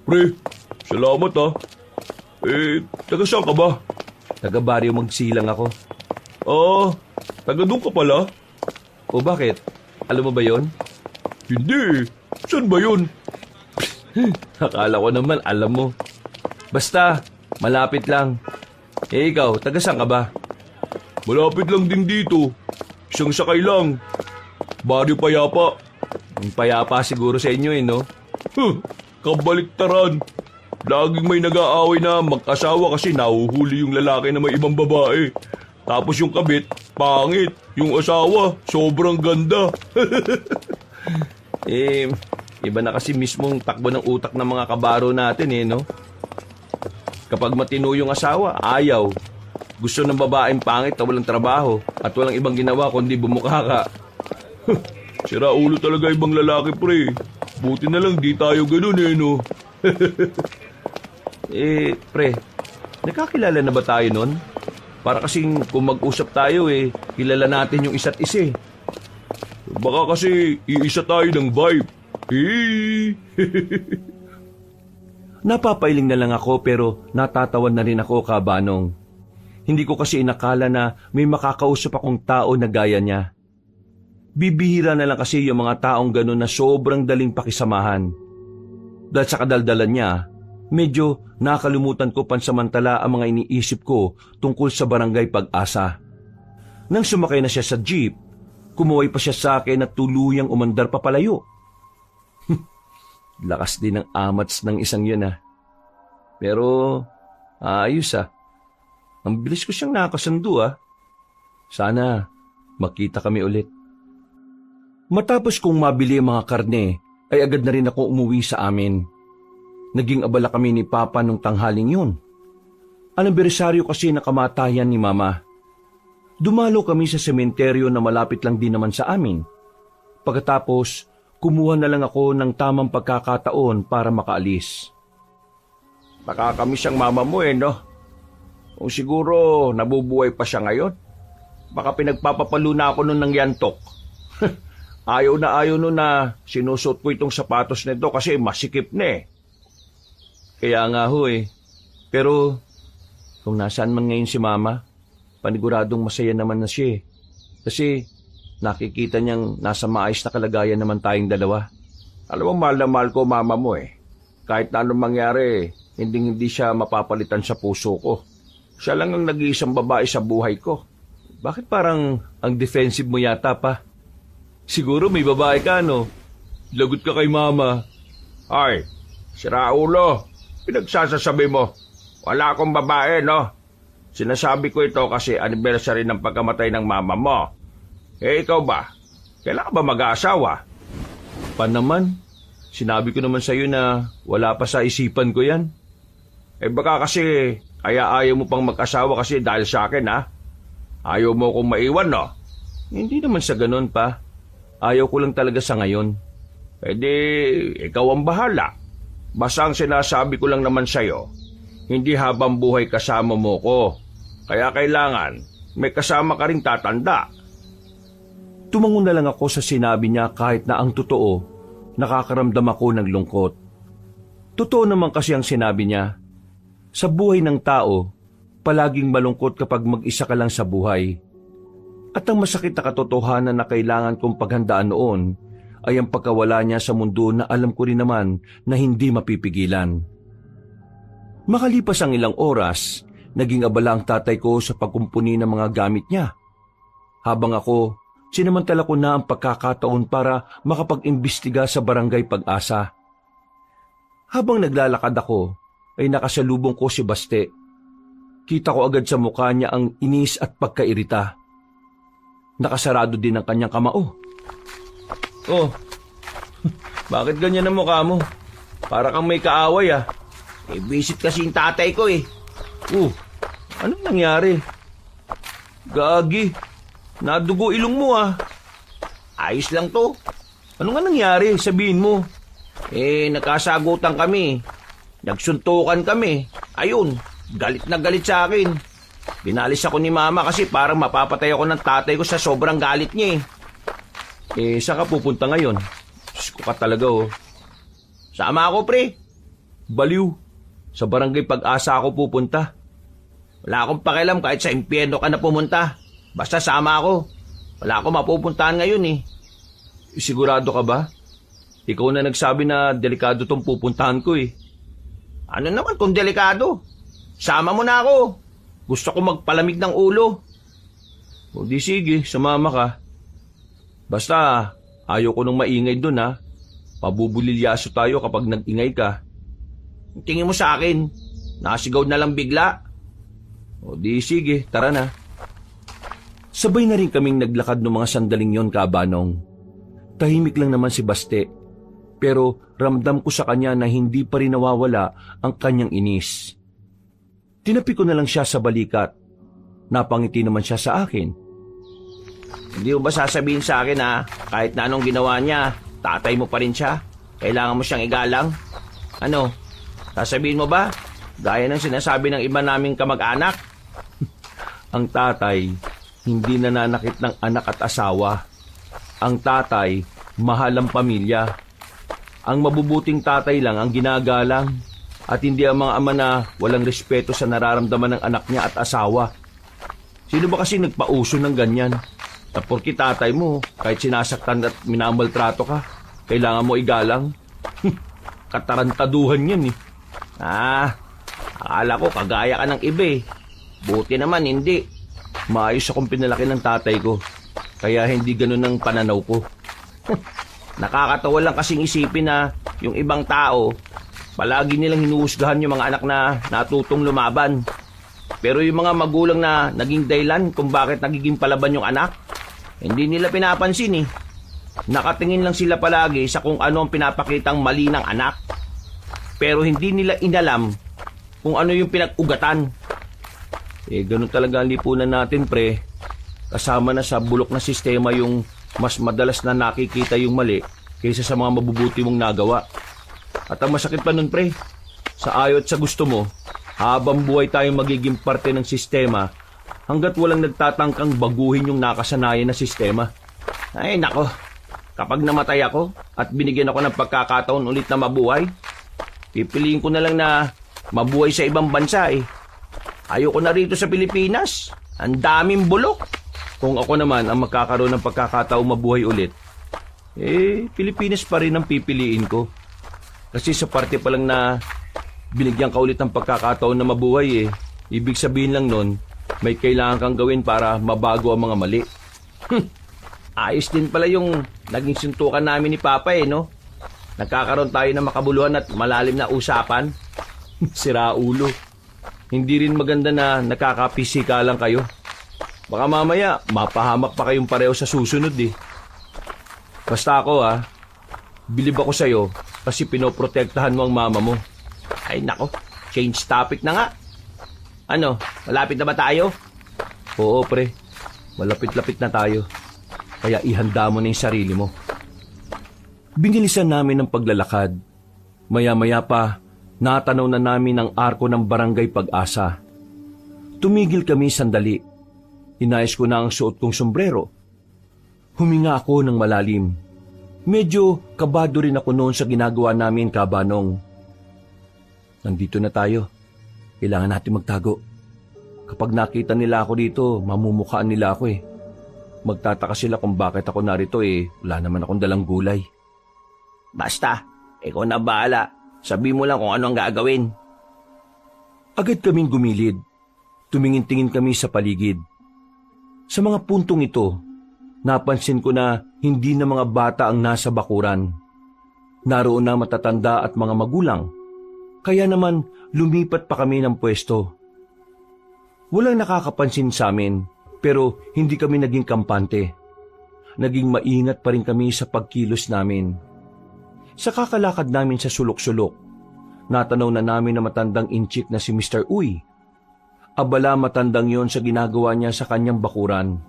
Pre, salamat ah. Taga saan ka ba? Taga Baryo Magsilang ako. Taga doon ka pala? O bakit? Alam mo ba yon? Hindi. Saan ba yun? Akala ko naman alam mo. Basta, malapit lang. Ikaw, taga saan ka ba? Malapit lang din dito. Isang sakay lang. Baryo Payapa. Ang payapa siguro sa inyo no? Kabaliktaran. Laging may nag-aaway na mag-asawa kasi nahuhuli yung lalaki na may ibang babae. Tapos yung kabit, pangit. Yung asawa, sobrang ganda. Iba na kasi mismong takbo ng utak ng mga kabaro natin no? Kapag matino yung asawa, ayaw. Gusto ng babaeng pangit na walang trabaho at walang ibang ginawa kundi bumukha ka. Sira ulo talaga ibang lalaki, pre. Buti na lang di tayo ganun no? Pre, nakakilala na ba tayo nun? Para kasing kung mag-usap tayo kilala natin yung isa't isa. Baka kasi iisa tayo ng vibe. Napapailing na lang ako pero natatawan na rin ako, Kabanong. Hindi ko kasi inakala na may makakausap akong tao na gaya niya. Bibihira na lang kasi yung mga taong gano'n na sobrang daling pakisamahan. Dahil sa kadaldalan niya, medyo nakalimutan ko pansamantala ang mga iniisip ko tungkol sa Barangay Pag-asa. Nang sumakay na siya sa jeep, kumuway pa siya sa akin at tuluyang umandar papalayo. Lakas din ng amats ng isang yun Pero ayos Ang bilis ko siyang nakasundo Sana makita kami ulit. Matapos kong mabili ang mga karne, ay agad na rin ako umuwi sa amin. Naging abala kami ni Papa nung tanghaling yun. Anibersaryo kasi na kamatayan ni Mama. Dumalo kami sa sementeryo na malapit lang din naman sa amin. Pagkatapos, kumuha na lang ako ng tamang pagkakataon para makaalis. Nakakamiss ang mama mo no? Kung siguro nabubuhay pa siya ngayon, baka pinagpapapalo na ako nun ng yantok. Ayaw nun na sinusuot ko itong sapatos nito kasi masikip na Kaya nga ho Pero kung nasaan man ngayon si Mama, paniguradong masaya naman na siya Kasi nakikita niyang nasa maayos na kalagayan naman tayong dalawa. Alam mo, mahal na mahal ko mama mo Kahit na anong mangyari, hindi siya mapapalitan sa puso ko. Siya lang ang nag-iisang babae sa buhay ko. Bakit parang ang defensive mo yata pa? Siguro may babae ka, no? Lagot ka kay Mama. Ay, sira ulo. Pinagsasasabi mo. Wala akong babae, no? Sinasabi ko ito kasi anniversary ng pagkamatay ng mama mo. Ikaw ba? Kailan ka ba mag-aasawa? Pa naman? Sinabi ko naman sa'yo na wala pa sa isipan ko yan. Baka kasi ayaw mo pang mag-asawa kasi dahil sa akin, Ayaw mo akong maiwan, no? Hindi naman sa ganun pa. Ayaw ko lang talaga sa ngayon. Ikaw ang bahala. Basta ang sinasabi ko lang naman sa'yo, hindi habang buhay kasama mo ko. Kaya kailangan may kasama ka ring tatanda. Tumangon na lang ako sa sinabi niya kahit na ang totoo, nakakaramdam ako ng lungkot. Totoo naman kasi ang sinabi niya. Sa buhay ng tao, palaging malungkot kapag mag-isa ka lang sa buhay. At ang masakit na katotohanan na kailangan kong paghandaan noon ay ang pagkawala niya sa mundo na alam ko rin naman na hindi mapipigilan. Makalipas ang ilang oras, naging abala ang tatay ko sa pagkumpuni ng mga gamit niya. Habang ako, sinamantala ko na ang pagkakataon para makapag-imbestiga sa Barangay Pag-asa. Habang naglalakad ako, ay nakasalubong ko si Baste. Kita ko agad sa mukha niya ang inis at pagkairita. Nakasarado din ang kanyang kamao. Oh, bakit ganyan ang mukha mo? Para kang may kaaway Visit kasi yung tatay ko Anong nangyari? Gagi, nadugo ilong mo Ayos lang to. Ano nga nangyari? Sabihin mo. Nagkasagutan kami. Nagsuntukan kami. Ayun, galit na galit sa akin. Binalis ako ni Mama kasi parang mapapatay ako ng tatay ko sa sobrang galit niya Saan ka pupunta ngayon? Diyos ko ka talaga Sama ako, pre. Baliw. Sa Barangay Pag-asa ako pupunta. Wala akong pakialam kahit sa impyerno ka na pumunta. Basta sama ako. Wala akong mapupuntahan ngayon Sigurado ka ba? Ikaw na nagsabi na delikado tong pupuntahan ko Ano naman kung delikado? Sama mo na ako. Gusto ko magpalamig ng ulo. O di sige, sumama ka. Basta, ayaw ko nung maingay dun Pabubulilyaso tayo kapag nag-ingay ka. Tingin mo sa akin, nasigaw na lang bigla. O di sige, tara na. Sabay na rin kaming naglakad ng mga sandaling yon, Kabanong. Tahimik lang naman si Baste, pero ramdam ko sa kanya na hindi pa rin nawawala ang kanyang inis. Tinapi ko na lang siya sa balikat. Napangiti naman siya sa akin. Hindi mo ba sasabihin sa akin kahit na anong ginawa niya, tatay mo pa rin siya? Kailangan mo siyang igalang? Ano? Sasabihin mo ba? Gaya ng sinasabi ng iba naming kamag-anak? Ang tatay, hindi nananakit ng anak at asawa. Ang tatay, mahal ang pamilya. Ang mabubuting tatay lang ang ginagalang at hindi ang mga ama na walang respeto sa nararamdaman ng anak niya at asawa. Sino ba kasi nagpauso ng ganyan? Na porki tatay mo, kahit sinasaktan at minamaltrato ka, kailangan mo igalang? Katarantaduhan yan eh. Akala ko kagaya ka ng iba eh. Buti naman hindi. Maayos akong pinalaki ng tatay ko, kaya hindi ganun ang pananaw ko. Nakakatawa lang kasing isipin na yung ibang tao, palagi nilang hinuhusgahan yung mga anak na natutong lumaban. Pero yung mga magulang na naging dahilan kung bakit nagiging palaban yung anak, hindi nila pinapansin eh. Nakatingin lang sila palagi sa kung ano ang pinapakitang mali ng anak. Pero hindi nila inalam kung ano yung pinag-ugatan. Ganun talaga ang lipunan natin, pre. Kasama na sa bulok na sistema yung mas madalas na nakikita yung mali kaysa sa mga mabubuti mong nagawa. At ang masakit pa nun, pre, sa ayaw at sa gusto mo, habang buhay tayong magiging parte ng sistema hanggat walang nagtatangkang baguhin yung nakasanayan na sistema. Ay nako, kapag namatay ako at binigyan ako ng pagkakataon ulit na mabuhay, pipiliin ko na lang na mabuhay sa ibang bansa eh. Ayoko na rito sa Pilipinas. Ang daming bulok. Kung ako naman ang magkakaroon ng pagkakataong mabuhay ulit, Pilipinas pa rin ang pipiliin ko. Kasi sa parte pa lang na binigyan ka ulit ng pagkakataon na mabuhay ibig sabihin lang nun, may kailangan kang gawin para mabago ang mga mali. Ayos din pala yung naging suntukan namin ni Papa no? Nagkakaroon tayo ng makabuluhan at malalim na usapan. Sira ulo. Hindi rin maganda na nakakapisika lang kayo. Baka mamaya, mapahamak pa kayong pareho sa susunod eh. Basta ako bilib ako sa'yo kasi pinoprotektahan mo ang mama mo. Ay nako, change topic na nga. Ano, malapit na ba tayo? Oo pre, malapit-lapit na tayo. Kaya ihanda mo na yung sarili mo. Binilisan namin ang paglalakad. Maya-maya pa, natanaw na namin ang arko ng Barangay Pag-asa. Tumigil kami sandali. Inayos ko na ang suot kong sombrero. Huminga ako ng malalim. Medyo kabado rin ako noon sa ginagawa namin, Kabanong. Nandito na tayo. Kailangan natin magtago. Kapag nakita nila ako dito, mamumukhaan nila ako Magtataka sila kung bakit ako narito wala naman akong dalang gulay. Basta, ikaw na bahala. Sabi mo lang kung ano ang gagawin. Agad kaming gumilid. Tumingin-tingin kami sa paligid. Sa mga puntong ito, napansin ko na hindi na mga bata ang nasa bakuran. Naroon na matatanda at mga magulang. Kaya naman lumipat pa kami ng pwesto. Walang nakakapansin sa amin, pero hindi kami naging kampante. Naging maingat pa rin kami sa pagkilos namin. Sa kakalakad namin sa sulok-sulok, natanaw na namin na matandang inchik na si Mr. Uy. Abala matandang yon sa ginagawa niya sa kanyang bakuran.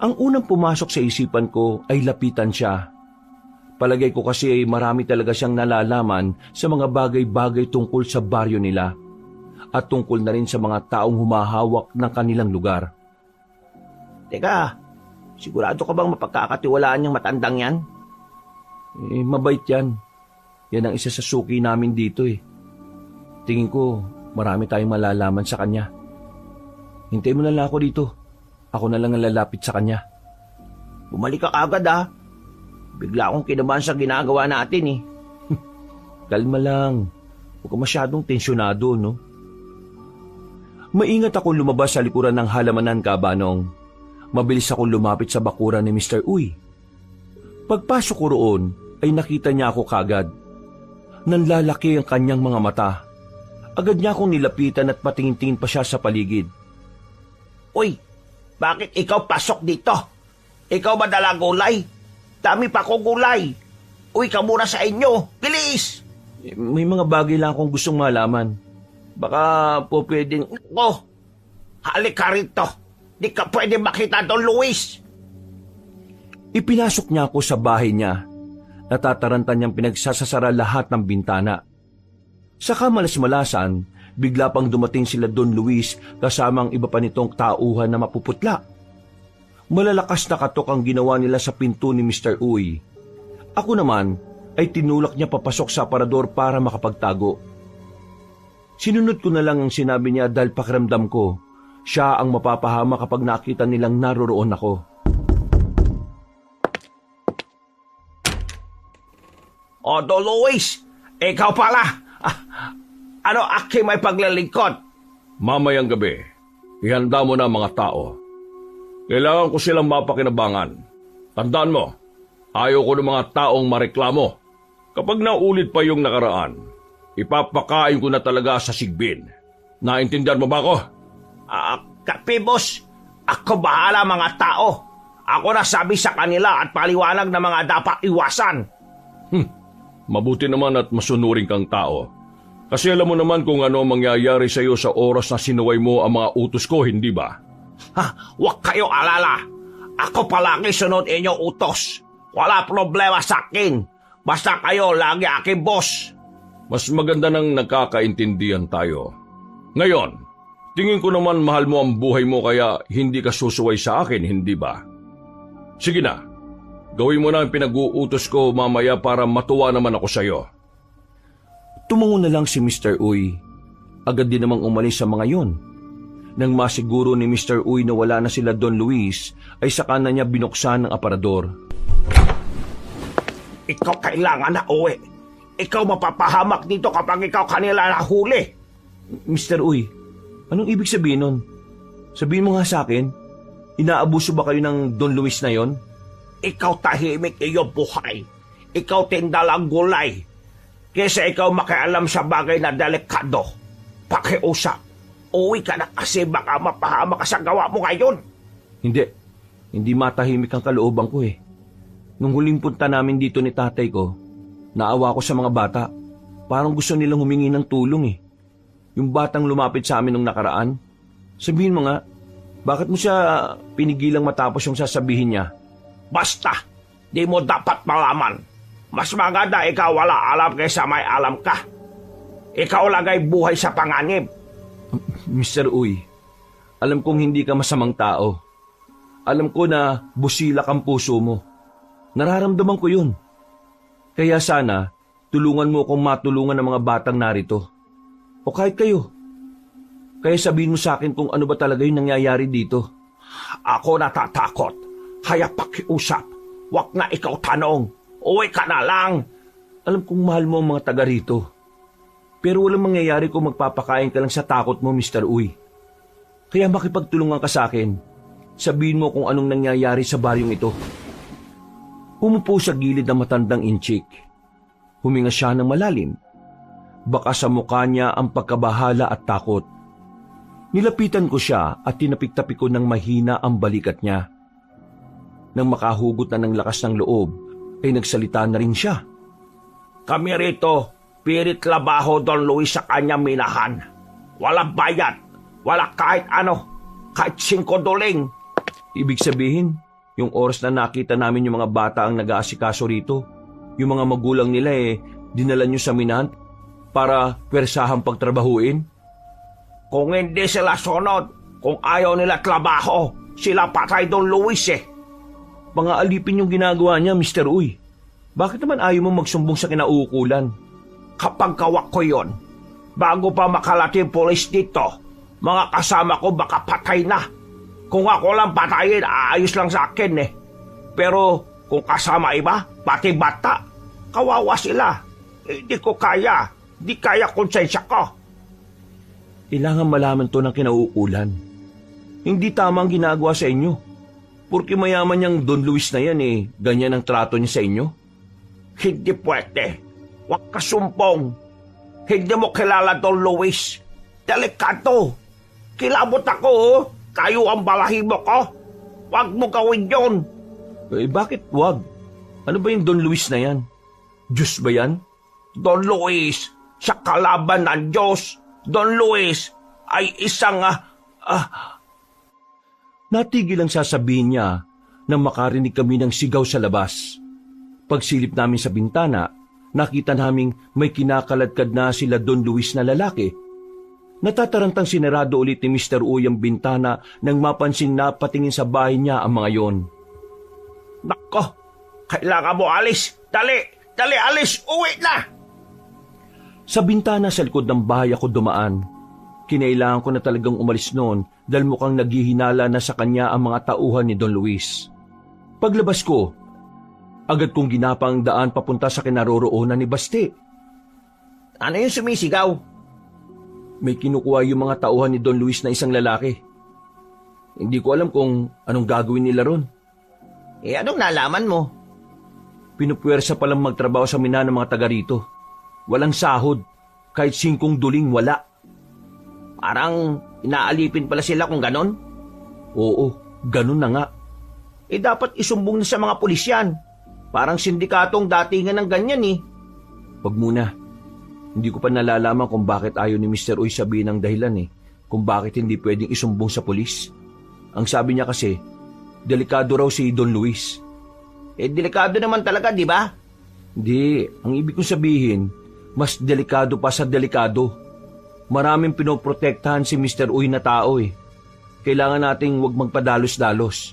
Ang unang pumasok sa isipan ko ay lapitan siya. Palagay ko kasi marami talaga siyang nalalaman sa mga bagay-bagay tungkol sa baryo nila at tungkol na rin sa mga taong humahawak ng kanilang lugar. Teka, sigurado ka bang mapagkakatiwalaan niyang matandang yan? Mabait yan. Yan ang isa sa suki namin dito Tingin ko, marami tayong malalaman sa kanya. Hintayin mo na lang ako dito. Ako na lang ang lalapit sa kanya. Bumalik ka agad Bigla akong kinabahan sa ginagawa natin Kalma lang. Huwag ka masyadong tensyonado, no? Maingat akong lumabas sa likuran ng halamanan, Kabanong. Mabilis akong lumapit sa bakuran ni Mr. Uy. Pagpasok ko roon, ay nakita niya ako kagad. Nanlalaki ang kanyang mga mata. Agad niya akong nilapitan at patingin-tingin pa siya sa paligid. Uy, bakit ikaw pasok dito? Ikaw ba dala gulay? Dami pa kong gulay. Uy, kamura sa inyo. Bilis! May mga bagay lang akong gustong malaman. Baka po pwedeng... Halik ka rito. Di ka pwede makita doon, Luis. Ipinasok niya ako sa bahay niya. Natataranta niyang pinagsasasara lahat ng bintana. Sa kamalas-malasan, bigla pang dumating sila Don Luis kasamang iba pa nitong tauhan na mapuputla. Malalakas na katok ang ginawa nila sa pinto ni Mr. Uy. Ako naman ay tinulak niya papasok sa aparador para makapagtago. Sinunod ko na lang ang sinabi niya dahil pakiramdam ko, Siya ang mapapahama kapag nakita nilang naroroon ako. O, Don Luis, ikaw pala. Ano aki may paglilingkod? Mamayang gabi, ihanda mo na ang mga tao. Kailangan ko silang mapakinabangan. Tandaan mo, ayaw ko ng mga taong mareklamo. Kapag naulit pa yung nakaraan, ipapakain ko na talaga sa sigbin. Naintindihan mo ba ako? Kapibos, ako bahala mga tao. Ako na sabi sa kanila at paliwanag na mga dapat iwasan. Mabuti naman at masunurin kang tao. Kasi alam mo naman kung ano mangyayari sa iyo sa oras na sinuway mo ang mga utos ko, hindi ba? Huwag kayo alala. Ako palagi sunod inyong utos. Wala problema sa akin. Basta kayo lagi aking boss. Mas maganda nang nagkakaintindihan tayo. Ngayon, tingin ko naman mahal mo ang buhay mo kaya hindi ka susuway sa akin, hindi ba? Sige na, gawin mo na ang pinag-uutos ko mamaya para matuwa naman ako sa iyo. Tumungo na lang si Mr. Uy. Agad din namang umalis sa mga yon. Nang masiguro ni Mr. Uy na wala na sila Don Luis, ay saka na niya binuksan ang aparador. Ikaw kailangan na uwi. Ikaw mapapahamak dito kapag ikaw kanila nahuli. Mr. Uy, anong ibig sabihin nun? Sabihin mo nga sa akin, inaabuso ba kayo ng Don Luis na yon? Ikaw tahimik iyong buhay. Ikaw tindalang gulay. Kesa ikaw makialam sa bagay na delikado. Pakiusap. Uwi ka na kasi baka mapahama ka sa gawa mo ngayon. Hindi matahimik ang kalooban ko eh. Nung huling punta namin dito ni tatay ko, naawa ko sa mga bata. Parang gusto nilang humingi ng tulong eh. Yung batang lumapit sa amin nung nakaraan. Sabihin mo nga, bakit mo siya pinigilang matapos yung sasabihin niya? Basta, di mo dapat malaman. Mas maganda ikaw wala alam kaysa may alam ka. Ikaw lagay buhay sa panganib. Mr. Uy, alam kong hindi ka masamang tao. Alam ko na busilak ang puso mo. Nararamdaman ko yun. Kaya sana, tulungan mo akong matulungan ng mga batang narito. O kahit kayo. Kaya sabihin mo sa akin kung ano ba talaga yung nangyayari dito. Ako natatakot. Kaya pakiusap. Wag na ikaw tanong. Uwi ka na lang. Alam kong mahal mo ang mga taga rito. Pero walang mangyayari kung magpapakain ka lang sa takot mo, Mr. Uy. Kaya makipagtulungan ka sa akin. Sabihin mo kung anong nangyayari sa baryong ito. Umupo sa gilid ng matandang inchik. Huminga siya ng malalim. Baka sa mukha niya ang pagkabahala at takot. Nilapitan ko siya at tinapik-tapik ko ng mahina ang balikat niya. Nang makahugot na ng lakas ng loob, ay nagsalita na rin siya. Kami rito, pirit labaho Don Luis sa kanya minahan. Walang bayad, wala kahit ano, kahit 5 doling. Ibig sabihin, yung oras na nakita namin yung mga bata ang nag-aasikaso rito, yung mga magulang nila dinala nyo sa minahan para pwersahang pagtrabahuin? Kung hindi sila sunod, kung ayaw nila trabaho, sila patay Don Luis Pangaalipin yung ginagawa niya, Mr. Uy. Bakit naman ayaw mo magsumbong sa kinauukulan? Kapag kawak ko yon, bago pa makalating polis dito, mga kasama ko baka patay na. Kung ako lang patayin, aayos lang sa akin Pero kung kasama iba, pati bata, kawawa sila. Hindi ko kaya, di kaya konsensya ko. Kailangan malaman to ng kinauukulan. Hindi tama ang ginagawa sa inyo. Porque mayaman niyang Don Luis na yan ganyan ang trato niya sa inyo? Hindi pwede. Huwag ka sumpong. Hindi mo kilala Don Luis. Delikado. Kilabot ako Kayo ang balahibo ko. Huwag mo gawin yun. Bakit wag? Ano ba yung Don Luis na yan? Diyos ba yan? Don Luis, sa kalaban ng Diyos, Don Luis ay isang Natigil ang sasabihin niya nang makarinig kami ng sigaw sa labas. Pagsilip namin sa bintana, nakita naming may kinakaladkad na sila Don Luis na lalaki. Natatarantang sinarado ulit ni Mr. Uy ang bintana nang mapansin na patingin sa bahay niya ang mga yon. Nako, kailangan mo alis. Dali, alis, uwi na! Sa bintana sa likod ng bahay ako dumaan. Kinailangan ko na talagang umalis noon dahil mukhang naghihinala na sa kanya ang mga tauhan ni Don Luis. Paglabas ko, agad kong ginapang daan papunta sa kinaroroonan ni Baste. Ano yung sumisigaw? May kinukuha yung mga tauhan ni Don Luis na isang lalaki. Hindi ko alam kung anong gagawin nila ron. Anong nalaman mo? Pinupuwersa palang magtrabaho sa mina ng mga taga rito. Walang sahod, kahit 5 duling wala. Parang inaalipin pala sila kung ganon. Oo, ganun na nga. Dapat isumbong na sa mga pulis yan. Parang sindikatong datingan ng ganyan eh. Wag muna. Hindi ko pa nalalaman kung bakit ayaw ni Mr. Uy sabihin ang dahilan kung bakit hindi pwedeng isumbong sa pulis. Ang sabi niya kasi, delikado raw si Don Luis. Delikado naman talaga, di ba? Hindi, ang ibig kong sabihin, mas delikado pa sa delikado. Maraming pinoprotektahan si Mr. Uy na tao Kailangan nating wag magpadalos-dalos.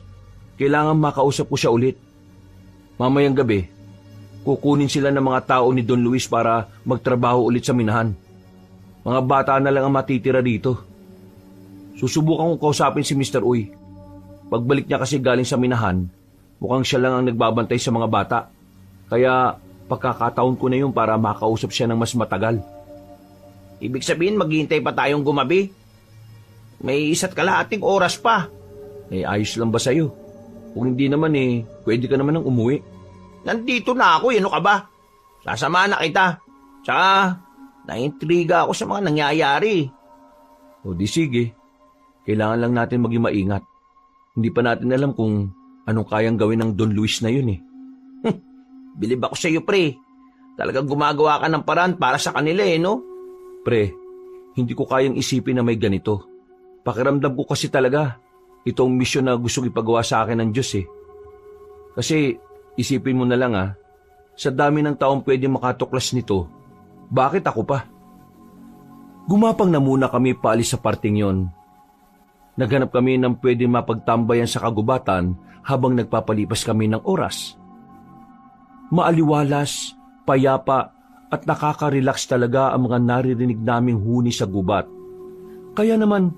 Kailangan makausap ko siya ulit. Mamayang gabi, kukunin sila ng mga tao ni Don Luis para magtrabaho ulit sa minahan. Mga bata na lang ang matitira dito. Susubukan kong kausapin si Mr. Uy. Pagbalik niya kasi galing sa minahan, mukhang siya lang ang nagbabantay sa mga bata. Kaya pagkakataon ko na yun para makausap siya ng mas matagal. Ibig sabihin maghihintay pa tayong gumabi? May 1 kalahating oras pa. Ayos lang ba sa'yo? Kung hindi naman pwede ka naman nang umuwi. Nandito na ako, ano ka ba? Sasama na kita. Tsaka, naintriga ako sa mga nangyayari. O di sige. Kailangan lang natin maging maingat. Hindi pa natin alam kung anong kayang gawin ng Don Luis na yun Bilib ako sa iyo, pre. Talagang gumagawa ka ng paraan para sa kanila no? Pre, hindi ko kayang isipin na may ganito. Pakiramdam ko kasi talaga itong misyon na gustong ipagawa sa akin ng Diyos Kasi isipin mo na lang sa dami ng taong pwede makatuklas nito, bakit ako pa? Gumapang na muna kami paalis sa parting yon. Naghanap kami ng pwede mapagtambayan sa kagubatan habang nagpapalipas kami ng oras. Maaliwalas, payapa at nakaka-relax talaga ang mga naririnig naming huni sa gubat. Kaya naman,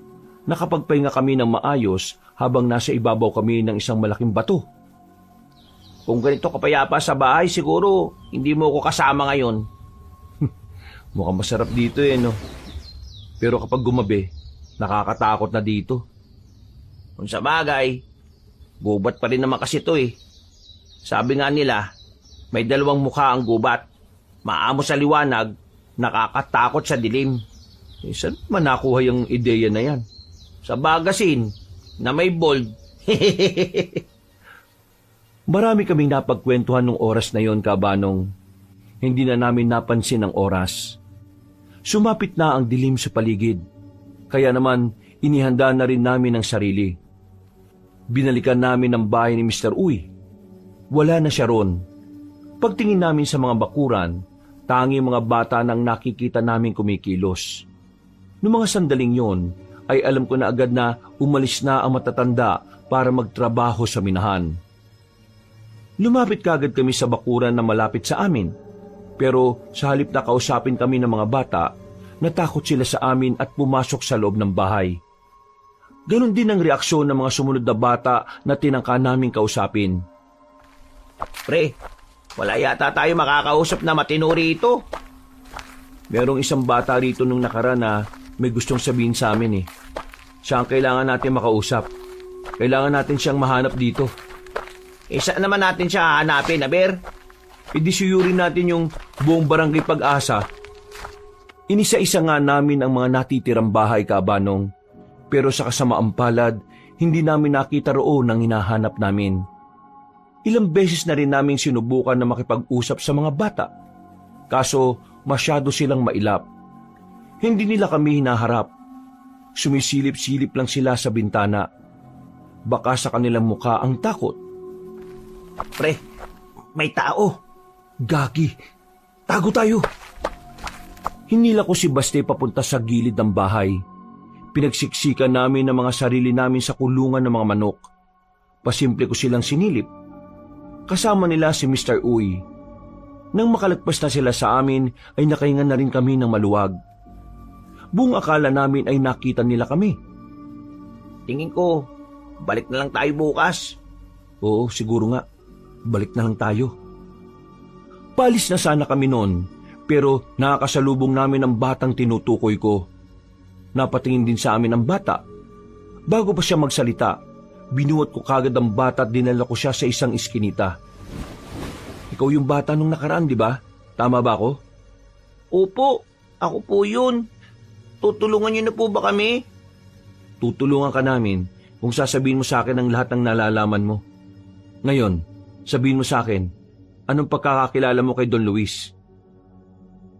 nakapagpahinga kami ng maayos habang nasa ibabaw kami ng isang malaking bato. Kung ganito kapayapa sa bahay, siguro hindi mo ko kasama ngayon. Mukhang masarap dito no? Pero kapag gumabi, nakakatakot na dito. Kung sa bagay, gubat pa rin naman kasi ito Sabi nga nila, may 2 mukha ang gubat. Maamo sa liwanag, nakakatakot sa dilim. Saan man nakuha yung ideya na yan? Sa bagasin, na may bold. Marami kaming napagkwentuhan nung oras na yon, Kabanong. Hindi na namin napansin ang oras. Sumapit na ang dilim sa paligid. Kaya naman, inihanda na rin namin ang sarili. Binalikan namin ang bahay ni Mr. Uy. Wala na siya ron. Pagtingin namin sa mga bakuran, tanging mga bata nang nakikita namin kumikilos. Noong mga sandaling yon, ay alam ko na agad na umalis na ang matatanda para magtrabaho sa minahan. Lumapit kagad kami sa bakuran na malapit sa amin. Pero sa halip na kausapin kami ng mga bata, natakot sila sa amin at pumasok sa loob ng bahay. Ganon din ang reaksyon ng mga sumunod na bata na tinangka naming kausapin. Pre, wala yata tayo makakausap na matino rito. Merong isang bata rito nung nakaraan na may gustong sabihin sa amin Siya ang kailangan natin makausap. Kailangan natin siyang mahanap dito. Saan naman natin siya hahanapin, Aber? Idisuyurin natin yung buong barangay Pag-asa. Inisa-isa nga namin ang mga natitirang bahay, Kabanong. Pero sa kasamaang palad, hindi namin nakita roon ang hinahanap namin. Ilang beses na rin namin sinubukan na makipag-usap sa mga bata. Kaso masyado silang mailap. Hindi nila kami hinaharap. Sumisilip-silip lang sila sa bintana. Baka sa kanilang mukha ang takot. Pre, may tao. Gagi, tago tayo. Hinila ko si Baste papunta sa gilid ng bahay. Pinagsiksikan namin ang mga sarili namin sa kulungan ng mga manok. Pasimple ko silang sinilip. Kasama nila si Mr. Uy. Nang makalagpas na sila sa amin, ay nakahinga na rin kami ng maluwag. buong akala namin ay nakita nila kami. Tingin ko, balik na lang tayo bukas. Oo, siguro nga. Balik na lang tayo. Palis na sana kami noon, pero nakakasalubong namin ang batang tinutukoy ko. Napatingin din sa amin ang bata. Bago pa siya magsalita, binuhat ko kagad ang bata at dinala ko siya sa isang iskinita. Ikaw yung bata nung nakaraan, di ba? Tama ba ako? Opo, ako po yun. Tutulungan niyo na po ba kami? Tutulungan ka namin kung sasabihin mo sa akin ang lahat ng nalalaman mo. Ngayon, sabihin mo sa akin, anong pagkakakilala mo kay Don Luis?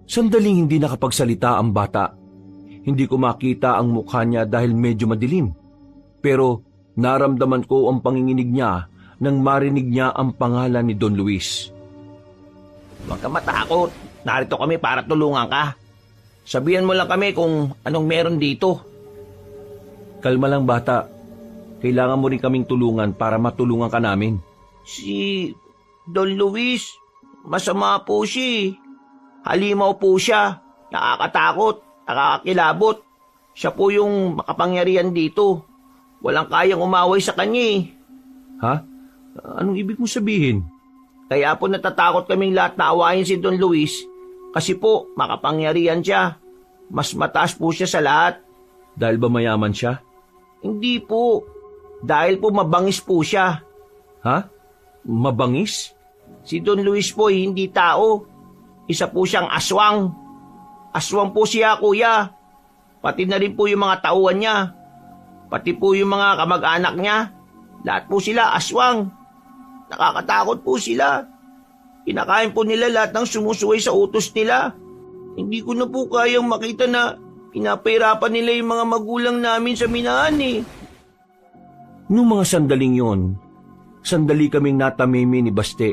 Sandaling hindi nakapagsalita ang bata. Hindi ko makita ang mukha niya dahil medyo madilim. Pero naramdaman ko ang panginginig niya nang marinig niya ang pangalan ni Don Luis. Huwag ka matakot. Narito kami para tulungan ka. Sabihan mo lang kami kung anong meron dito. Kalma lang bata. Kailangan mo rin kaming tulungan para matulungan ka namin. Si Don Luis, masama po siya. Halimaw po siya. Nakakatakot, nakakakilabot. Siya po yung makapangyarihan dito. Walang kayang umaway sa kanya eh. Ha? Anong ibig mo sabihin? Kaya po natatakot kaming lahat na awayin si Don Luis kasi po makapangyarihan siya. Mas mataas po siya sa lahat. Dahil ba mayaman siya? Hindi po. Dahil po mabangis po siya. Ha? Mabangis? Si Don Luis po hindi tao. Isa po siyang aswang. Aswang po siya, kuya. Pati na rin po yung mga tauhan niya. Pati po yung mga kamag-anak niya. Lahat po sila aswang. Nakakatakot po sila. Kinakain po nila lahat ng sumusuway sa utos nila. Hindi ko na po kayang makita na pinapahirapan nila yung mga magulang namin sa minahan eh. Noong mga sandaling yon, sandali kaming natamimi ni Baste.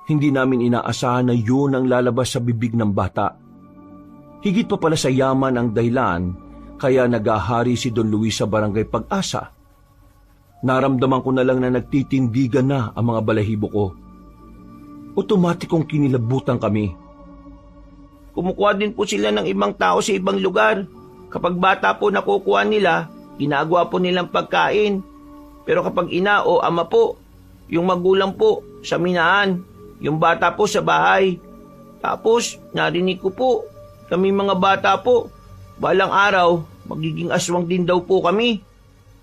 Hindi namin inaasahan na yun ang lalabas sa bibig ng bata. Higit pa pala sa yaman ang dahilan kaya nagahari si Don Luis sa barangay Pag-asa. Naramdaman ko na lang na nagtitindigan na ang mga balahibo ko. Otomatikong kinilabutan kami. Kumukuha din po sila ng ibang tao sa ibang lugar. Kapag bata po nakukuha nila, ginagawa po nilang pagkain. Pero kapag ina o ama po, yung magulang po sa minahan, yung bata po sa bahay. Tapos narinig ko po, kami mga bata po, balang araw, magiging aswang din daw po kami.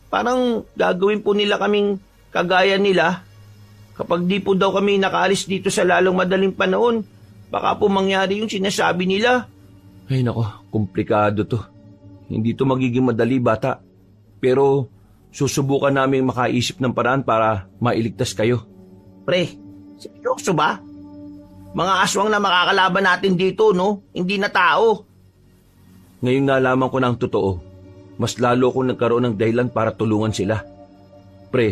Parang gagawin po nila kaming kagaya nila. Kapag di po daw kami nakaalis dito sa lalong madaling panahon, baka po mangyari yung sinasabi nila. Ay nako, komplikado to. Hindi to magiging madali bata. Pero susubukan namin makaisip ng paraan para mailigtas kayo. Pre, seryoso ba? Mga aswang na makakalaban natin dito, no? Hindi na tao. Ngayon nalaman ko na ang totoo. Mas lalo akong nagkaroon ng dahilan para tulungan sila. Pre,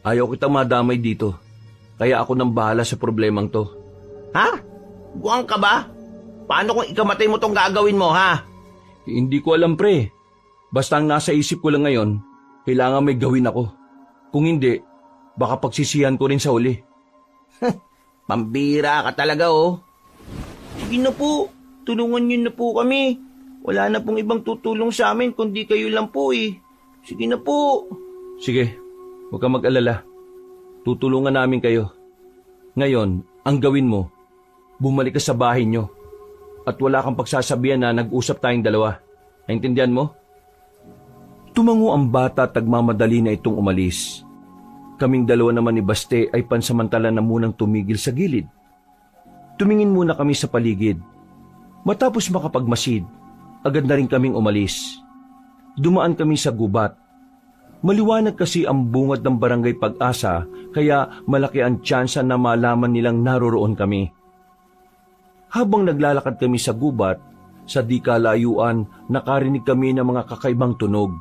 ayaw kitang madamay dito. Kaya ako nang bahala sa problemang to. Ha? Buwang ka ba? Paano kung ikamatay mo tong gagawin mo, ha? Hindi ko alam pre. Basta ang nasa isip ko lang ngayon, kailangan may gawin ako. Kung hindi, baka pagsisihan ko rin sa uli. Pambira ka talaga, oh. Sige na po, tulungan niyo na po kami. Wala na pong ibang tutulong sa amin kundi kayo lang po eh. Sige na po. Sige, huwag kang mag-alala. Tutulungan namin kayo. Ngayon, ang gawin mo, bumalik ka sa bahay nyo. At wala kang pagsasabihan na nag-usap tayong dalawa. Naintindihan mo? Tumango ang bata at nagmamadali na itong umalis. Kaming dalawa naman ni Baste ay pansamantala na munang tumigil sa gilid. Tumingin muna kami sa paligid. Matapos makapagmasid, agad na rin kaming umalis. Dumaan kami sa gubat. Maliwanag kasi ang bungad ng barangay Pag-asa kaya malaki ang tsansa na malaman nilang naroroon kami. Habang naglalakad kami sa gubat, sa di kalayuan nakarinig kami ng mga kakaibang tunog.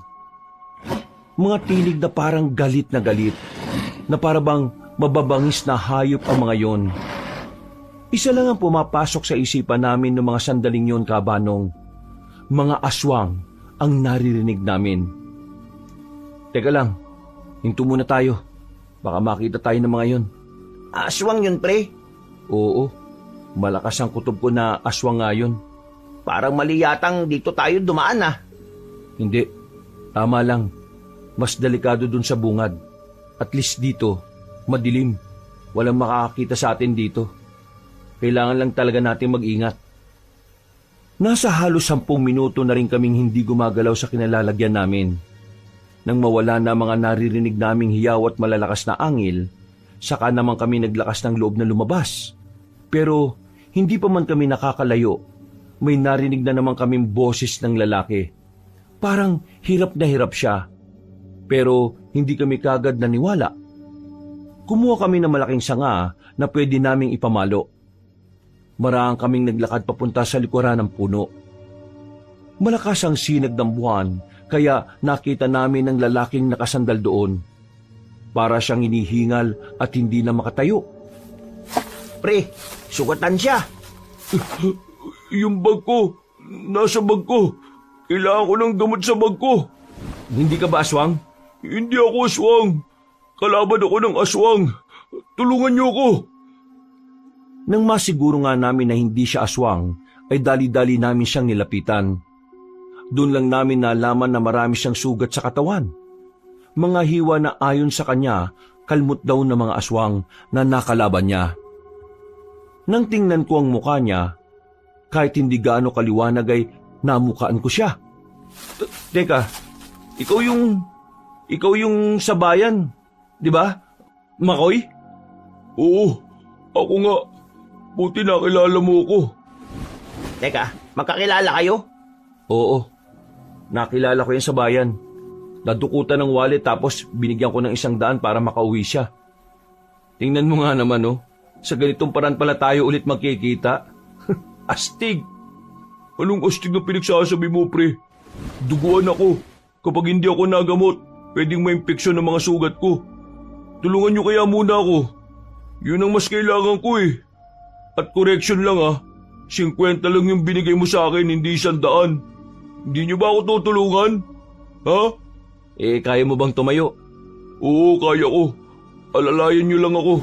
Mga tinig na parang galit, na parabang mababangis na hayop ang mga yon. Isa lang ang pumapasok sa isipan namin ng mga sandaling yon, Kabanong. Mga aswang ang naririnig namin. Teka lang, hinto muna tayo. Baka makita tayo ng mga yon. Aswang yun, pre. Oo, malakas ang kutob ko na aswang nga yun. Parang mali yatang dito tayo dumaan ah. Hindi. Tama lang. Mas delikado dun sa bungad. At least dito, madilim. Walang makakakita sa atin dito. Kailangan lang talaga natin mag-ingat. Nasa halos 10 minuto na rin kaming hindi gumagalaw sa kinalalagyan namin. Nang mawala na mga naririnig naming hiyaw at malalakas na angil, saka naman kami naglakas ng loob na lumabas. Pero hindi pa man kami nakakalayo, may narinig na naman kaming boses ng lalaki. Parang hirap na hirap siya. Pero hindi kami kagad naniwala. Kumuha kami ng malaking sanga na pwede naming ipamalo. Marahang kaming naglakad papunta sa likuran ng puno. Malakas ang sinag ng buwan, kaya nakita namin ang lalaking nakasandal doon. Para siyang inihingal at hindi na makatayo. Pre, sugatan siya. Yung bag ko, nasa bag ko. Kailangan ko ng gamot sa bag ko. Hindi ka ba aswang? Hindi ako aswang. Kalaban ako ng aswang. Tulungan niyo ako. Nang masiguro nga namin na hindi siya aswang, ay dali-dali namin siyang nilapitan. Doon lang namin nalaman na marami siyang sugat sa katawan. Mga hiwa na ayon sa kanya, kalmot daw ng mga aswang na nakalaban niya. Nang tingnan ko ang mukha niya, kahit hindi gaano kaliwanag ay namukaan ko siya. Teka, ikaw yung sa bayan, di ba? Makoy? Oo, ako nga. Buti nakilala mo ko. Teka, magkakilala kayo? Oo, nakilala ko yan sa bayan. Nadukutan ng wallet tapos binigyan ko ng 100 para makauwi siya. Tingnan mo nga naman oh, sa ganitong paraan pala tayo ulit magkikita. Astig! Anong astig na pinagsasabi mo, pre? Duguan ako. Kapag hindi ako nagamot, pwedeng may impeksyon ng mga sugat ko. Tulungan niyo kaya muna ako. Yun ang mas kailangan ko eh. At correction lang 50 lang yung binigay mo sa akin, hindi 100. Hindi niyo ba ako tutulungan? Ha? Kaya mo bang tumayo? Oo, kaya ko. Alalayan niyo lang ako.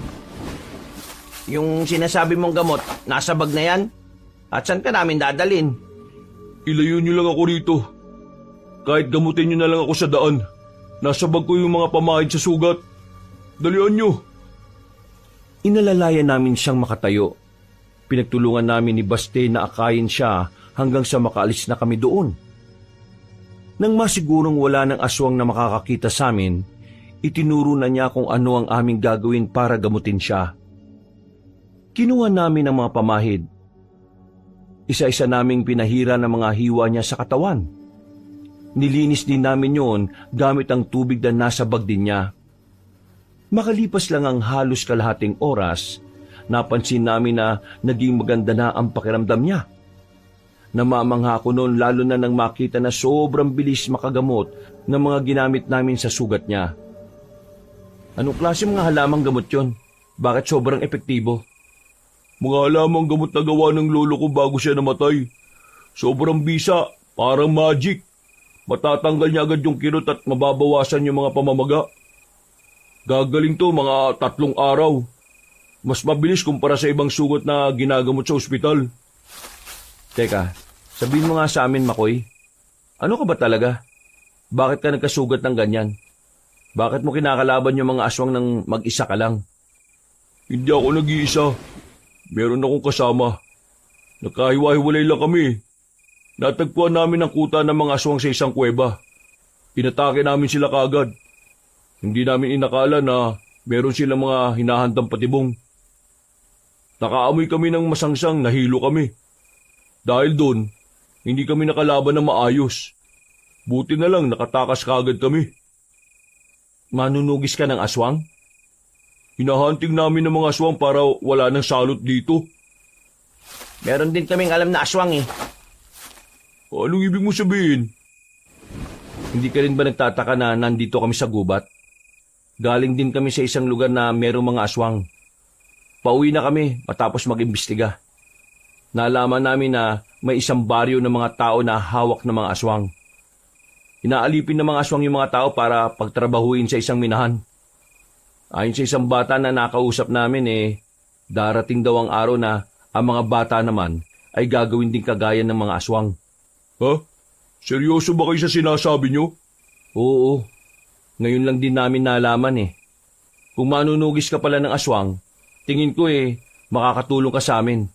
Yung sinasabi mong gamot, nasa bag na yan? At saan ka namin dadalin? Ilayo niyo lang ako rito. Kahit gamutin niyo na lang ako sa daan. Nasa bag ko yung mga pamahid sa sugat. Dalian niyo. Inalalayan namin siyang makatayo. Pinagtulungan namin ni Baste na akayin siya hanggang sa makaalis na kami doon. Nang masigurong wala ng aswang na makakakita sa amin, itinuro na niya kung ano ang aming gagawin para gamutin siya. Kinuha namin ang mga pamahid. Isa-isa naming pinahira ng mga hiwa niya sa katawan. Nilinis din namin yon gamit ang tubig na nasa bag din niya. Makalipas lang ang halos kalahating oras, napansin namin na naging maganda na ang pakiramdam niya. Namamangha ako noon lalo na nang makita na sobrang bilis makagamot ng mga ginamit namin sa sugat niya. Anong klase mga halamang gamot yon? Bakit sobrang epektibo? Mga halamang gamot na gawa ng lolo ko bago siya namatay. Sobrang bisa, parang magic. Matatanggal niya agad yung kirot at mababawasan yung mga pamamaga. Gagaling to mga 3 araw. Mas mabilis kumpara sa ibang sugat na ginagamot sa ospital. Teka, sabihin mo nga sa amin, Makoy. Ano ka ba talaga? Bakit ka nagkasugat ng ganyan? Bakit mo kinakalaban yung mga aswang ng mag-isa ka lang? Hindi ako nag-iisa. Meron akong kasama. Nakahiwa-hiwalay lang kami. Natagpuan namin ang kuta ng mga aswang sa isang kuweba. Inatake namin sila kagad. Hindi namin inakala na meron silang mga hinahandang patibong. Nakaamoy kami ng masangsang, nahilo kami. Dahil doon, hindi kami nakalaban ng maayos. Buti na lang nakatakas kagad kami. Manunugis ka ng aswang? Hinahunting namin ng mga aswang para wala nang salot dito. Meron din kaming alam na aswang eh. Anong ibig mo sabihin? Hindi ka rin ba nagtataka na nandito kami sa gubat? Galing din kami sa isang lugar na merong mga aswang. Pauwi na kami matapos mag-imbestiga. Nalaman namin na may isang baryo ng mga tao na hawak ng mga aswang. Inaalipin ng mga aswang yung mga tao para pagtrabahuin sa isang minahan. Ayon sa isang bata na nakausap namin darating daw ang araw na ang mga bata naman ay gagawin din kagaya ng mga aswang. Ha? Seryoso ba kayo sa sinasabi nyo? Oo, ngayon lang din namin nalaman eh. Kung manunugis ka pala ng aswang, tingin ko makakatulong ka sa amin.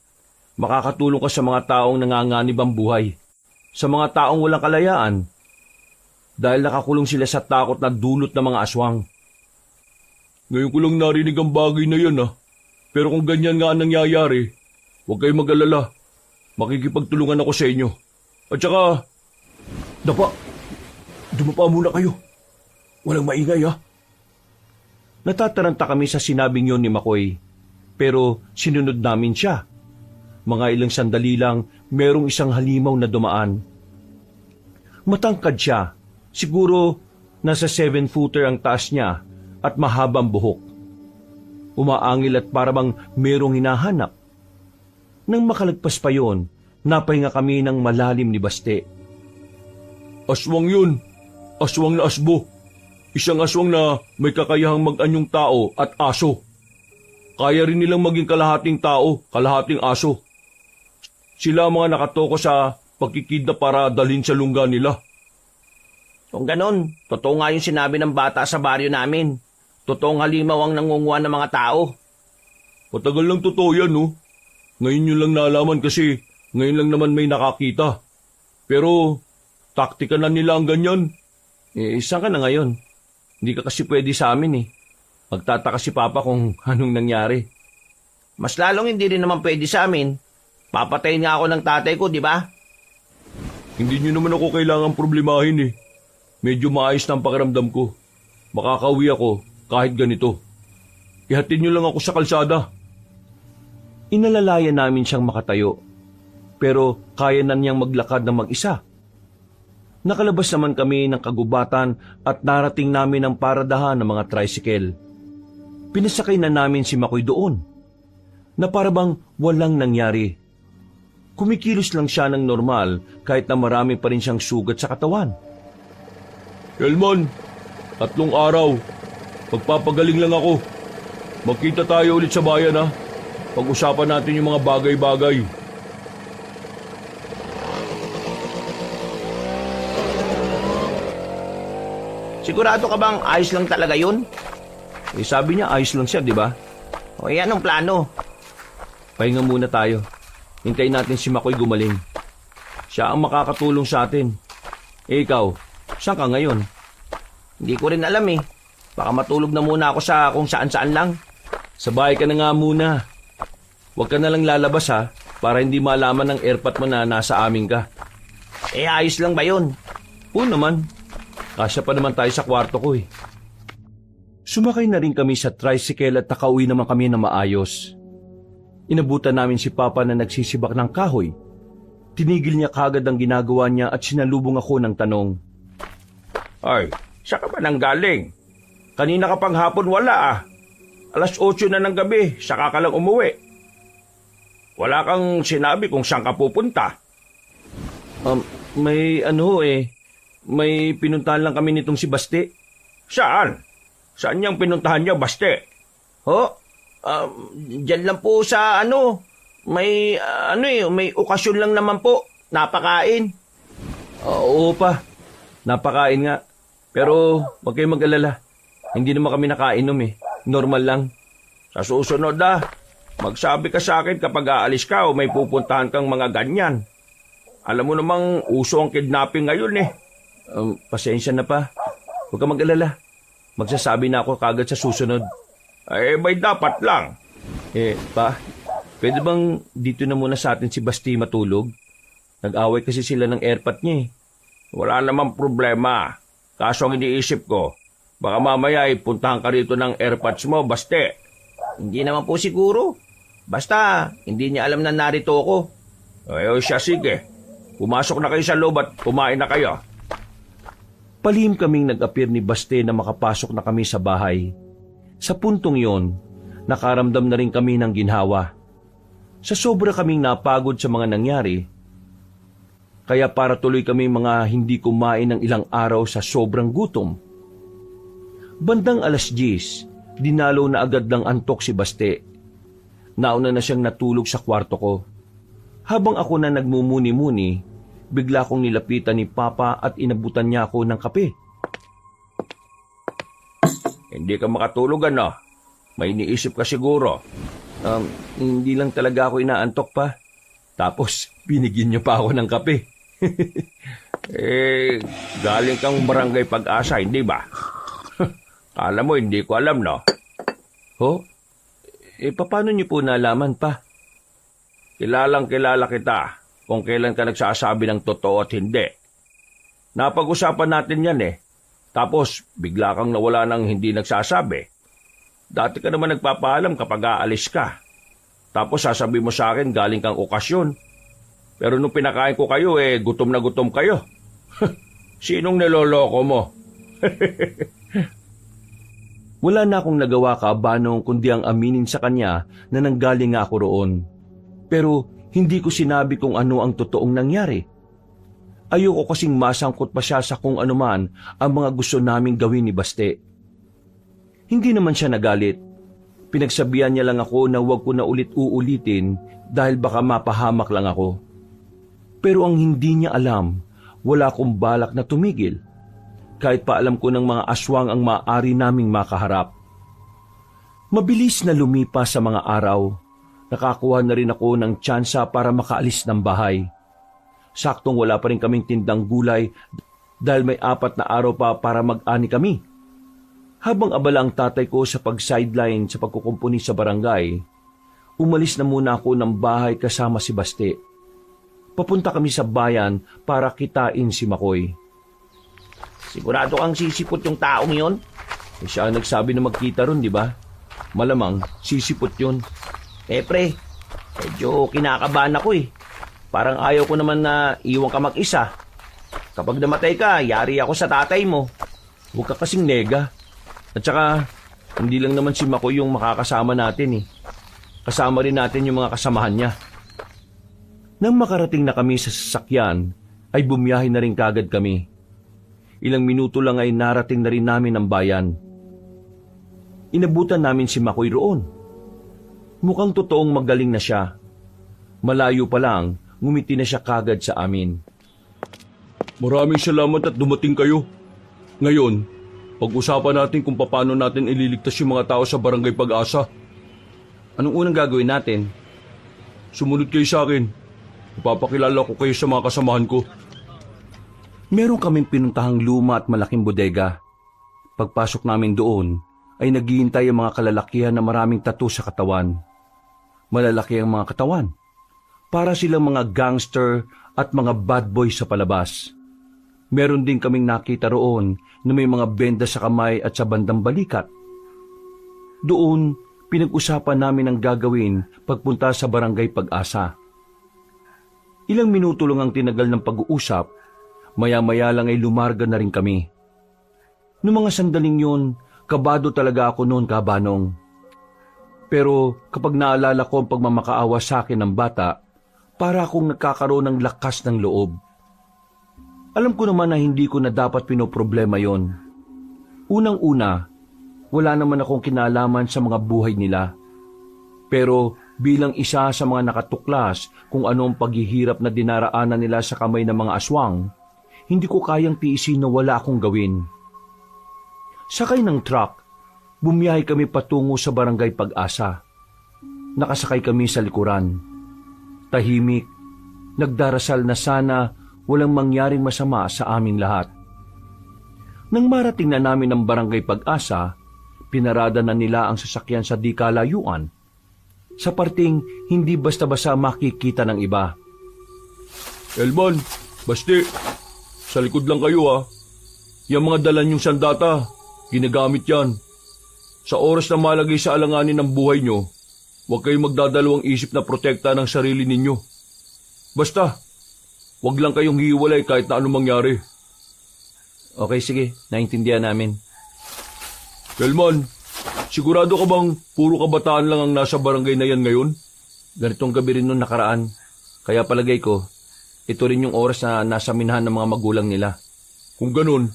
Makakatulong ka sa mga taong nanganganib ang buhay. Sa mga taong walang kalayaan. Dahil nakakulong sila sa takot na dulot ng mga aswang. Ngayon ko lang narinig ang bagay na yan Pero kung ganyan nga ang nangyayari, huwag kayong mag-alala. Makikipagtulungan ako sa inyo. At saka, Dapa, dumapa muna kayo. Walang maingay Natataranta kami sa sinabing yon ni Makoy, pero sinunod namin siya. Mga ilang sandali lang, merong isang halimaw na dumaan. Matangkad siya, siguro nasa 7-footer ang taas niya at mahabang buhok. Umaangil at parabang merong hinahanap. Nang makalagpas pa yon, napahinga kami ng malalim ni Baste. Aswang yun. Aswang na asbo. Isang aswang na may kakayahang mag-anyong tao at aso. Kaya rin nilang maging kalahating tao, kalahating aso. Sila ang mga nakatoko sa pagkikidnap para dalhin sa lungga nila. Kung ganon, totoo nga yung sinabi ng bata sa baryo namin. Totoong halimaw ang nangunguha ng mga tao. Matagal lang totoo yan, Ngayon yun lang nalaman kasi ngayon lang naman may nakakita. Pero taktika na nila ang ganyan. Saan ka na ngayon? Hindi ka kasi pwede sa amin Magtataka si Papa kung anong nangyari. Mas lalong hindi rin naman pwede sa amin. Papatayin nga ako ng tatay ko, di ba? Hindi nyo naman ako kailangang problemahin Medyo maayos na ang pakiramdam ko. Makakauwi ako kahit ganito. Ihatid nyo lang ako sa kalsada. Inalalayan namin siyang makatayo. Pero kaya na niyang maglakad na mag-isa. Nakalabas naman kami ng kagubatan at narating namin ang paradahan ng mga tricycle. Pinasakay na namin si Makoy doon. Na parabang walang nangyari. Kumikilos lang siya ng normal kahit na marami pa rin siyang sugat sa katawan. Elman, 3 araw. Magpapagaling lang ako. Magkita tayo ulit sa bayan Pag-usapan natin yung mga bagay-bagay. Sigurado ka bang ayos lang talaga yun? Sabi niya ayos lang siya, di ba? O yan ang plano. Pahinga muna tayo. Hintayin natin si Makoy gumaling. Siya ang makakatulong sa atin. Ikaw, saan ka ngayon? Hindi ko rin alam Baka matulog na muna ako sa kung saan-saan lang. Sa bahay ka na nga muna. Huwag ka na lang lalabas para hindi malaman ng airpot mo na nasa amin ka. Ayos lang ba yun? Oo naman. Kasya pa naman tayo sa kwarto ko Sumakay na rin kami sa tricycle at nakauwi naman kami na maayos. Inabutan namin si Papa na nagsisibak ng kahoy. Tinigil niya kagad ang ginagawa niya at sinalubong ako ng tanong. Ay, saan ka ba nang galing? Kanina ka pang hapon wala 8:00 na ng gabi, saka ka lang umuwi. Wala kang sinabi kung saan ka pupunta. May may pinuntahan lang kami nitong si Baste. Saan? Saan niyang pinuntahan niya, Baste? Diyan lang po sa may may okasyon lang naman po. Napakain. Oo pa, napakain nga. Pero wag kayong mag-alala. Hindi naman kami nakainom Normal lang. Sa susunod magsabi ka sa akin kapag aalis ka o may pupuntahan kang mga ganyan. Alam mo namang uso ang kidnapping ngayon Pasensya na pa. Huwag ka mag-alala. Magsasabi na ako kagad sa susunod. May dapat lang. Pa, pwede bang dito na muna sa atin si Basti matulog? Nag-away kasi sila ng airpot niya Wala namang problema. Kaso ang iniisip ko, baka mamaya puntahan ka rito ng airpods mo, Baste. Hindi naman po siguro. Basta, hindi niya alam na narito ako. Siya sige. Pumasok na kayo sa loob at kumain na kayo. Palihim kaming nag-appear ni Baste na makapasok na kami sa bahay. Sa puntong yon, nakaramdam na rin kami ng ginhawa. Sa sobra kaming napagod sa mga nangyari, kaya para tuloy kami mga hindi kumain ng ilang araw sa sobrang gutom. Bandang 10:00, dinalo na agad ng antok si Baste. Nauna na siyang natulog sa kwarto ko. Habang ako na nagmumuni-muni, bigla kong nilapitan ni Papa at inabutan niya ako ng kape. Hindi ka makatulog ano? May iniisip ka siguro. Hindi lang talaga ako inaantok pa. Tapos, binigyan niyo pa ako ng kape. Galing kang barangay Pag-asa, hindi ba? Alam mo, hindi ko alam, no? Ho? Paano niyo po nalaman pa? Kilalang kilala kita kung kailan ka nagsasabi ng totoo at hindi. Napag-usapan natin yan eh. Tapos, bigla kang nawala ng hindi nagsasabi. Dati ka naman nagpapaalam kapag aalis ka. Tapos sasabi mo sa akin galing kang okasyon. Pero nung pinakain ko kayo, gutom na gutom kayo. Sinong niloloko mo? Wala na akong nagawa Kabanong kundi ang aminin sa kanya na nanggaling nga ako roon. Pero hindi ko sinabi kung ano ang totoong nangyari. Ayoko kasing masangkot pa siya sa kung anuman ang mga gusto naming gawin ni Baste. Hindi naman siya nagalit. Pinagsabihan niya lang ako na huwag ko na ulit uulitin dahil baka mapahamak lang ako. Pero ang hindi niya alam, wala akong balak na tumigil. Kahit pa alam ko ng mga aswang ang maaari naming makaharap. Mabilis na lumipas sa mga araw. Nakakuha na rin ako ng tsansa para makaalis ng bahay. Saktong wala pa rin kaming tindang gulay dahil may 4 na araw pa para mag-ani kami. Habang abala ang tatay ko sa pag-sideline sa pagkukumpuni sa barangay, umalis na muna ako ng bahay kasama si Baste. Papunta kami sa bayan para kitain si Makoy. Sigurado kang sisipot yung taong yon? Siya ang nagsabi na magkita ron, di ba? Malamang sisipot yun. Pre, medyo kinakabahan ako eh. Parang ayaw ko naman na iwan ka mag-isa. Kapag namatay ka, yari ako sa tatay mo. Huwag ka kasing nega. At saka, hindi lang naman si Makoy yung makakasama natin eh. Kasama rin natin yung mga kasamahan niya. Nang makarating na kami sa sasakyan, ay bumiyahe na rin kagad kami. Ilang minuto lang ay narating na rin namin ang bayan. Inabutan namin si Makoy roon. Mukhang totoong magaling na siya. Malayo pa lang, ngumiti na siya kagad sa amin. Maraming salamat at dumating kayo. Ngayon, pag-usapan natin kung paano natin ililigtas yung mga tao sa barangay Pag-asa. Anong unang gagawin natin? Sumunod kayo sa akin. Ipapakilala ko kayo sa mga kasamahan ko. Meron kaming pinuntahang luma at malaking bodega. Pagpasok namin doon, ay naghihintay ang mga kalalakihan na maraming tattoo sa katawan. Malalaki ang mga katawan. Para silang mga gangster at mga bad boy sa palabas. Meron din kaming nakita roon na may mga benda sa kamay at sa bandang balikat. Doon, pinag-usapan namin ang gagawin pagpunta sa barangay Pag-asa. Ilang minuto lang ang tinagal ng pag-uusap, maya-maya lang ay lumarga na rin kami. Noong mga sandaling yun, kabado talaga ako noon, Kabanong. Pero kapag naalala ko ang pagmamakaawa sa akin ng bata, para akong nagkakaroon ng lakas ng loob. Alam ko naman na hindi ko na dapat pinoproblema yon. Unang-una, wala naman akong kinalaman sa mga buhay nila. Pero bilang isa sa mga nakatuklas kung ano ang paghihirap na dinaraanan nila sa kamay ng mga aswang, hindi ko kayang tiisin na wala akong gawin. Sakay ng truck, bumiyahe kami patungo sa barangay Pag-asa. Nakasakay kami sa likuran. Tahimik, nagdarasal na sana walang mangyaring masama sa aming lahat. Nang marating na namin ang barangay Pag-asa, pinarada na nila ang sasakyan sa di kalayuan. Sa parting hindi basta-basta makikita ng iba. Elman, Basti, sa likod lang kayo ha. Yung mga dala niyong sandata, ginagamit yan. Sa oras na malagay sa alanganin ng buhay nyo, huwag kayong magdadalawang isip na protekta ng sarili ninyo. Basta, huwag lang kayong hiwalay kahit na anong mangyari. Okay, sige. Naintindihan namin. Elman, sigurado ka bang puro kabataan lang ang nasa barangay na yan ngayon? Ganitong gabi rin nung nakaraan. Kaya palagay ko, ito rin yung oras na nasa minahan ng mga magulang nila. Kung ganun,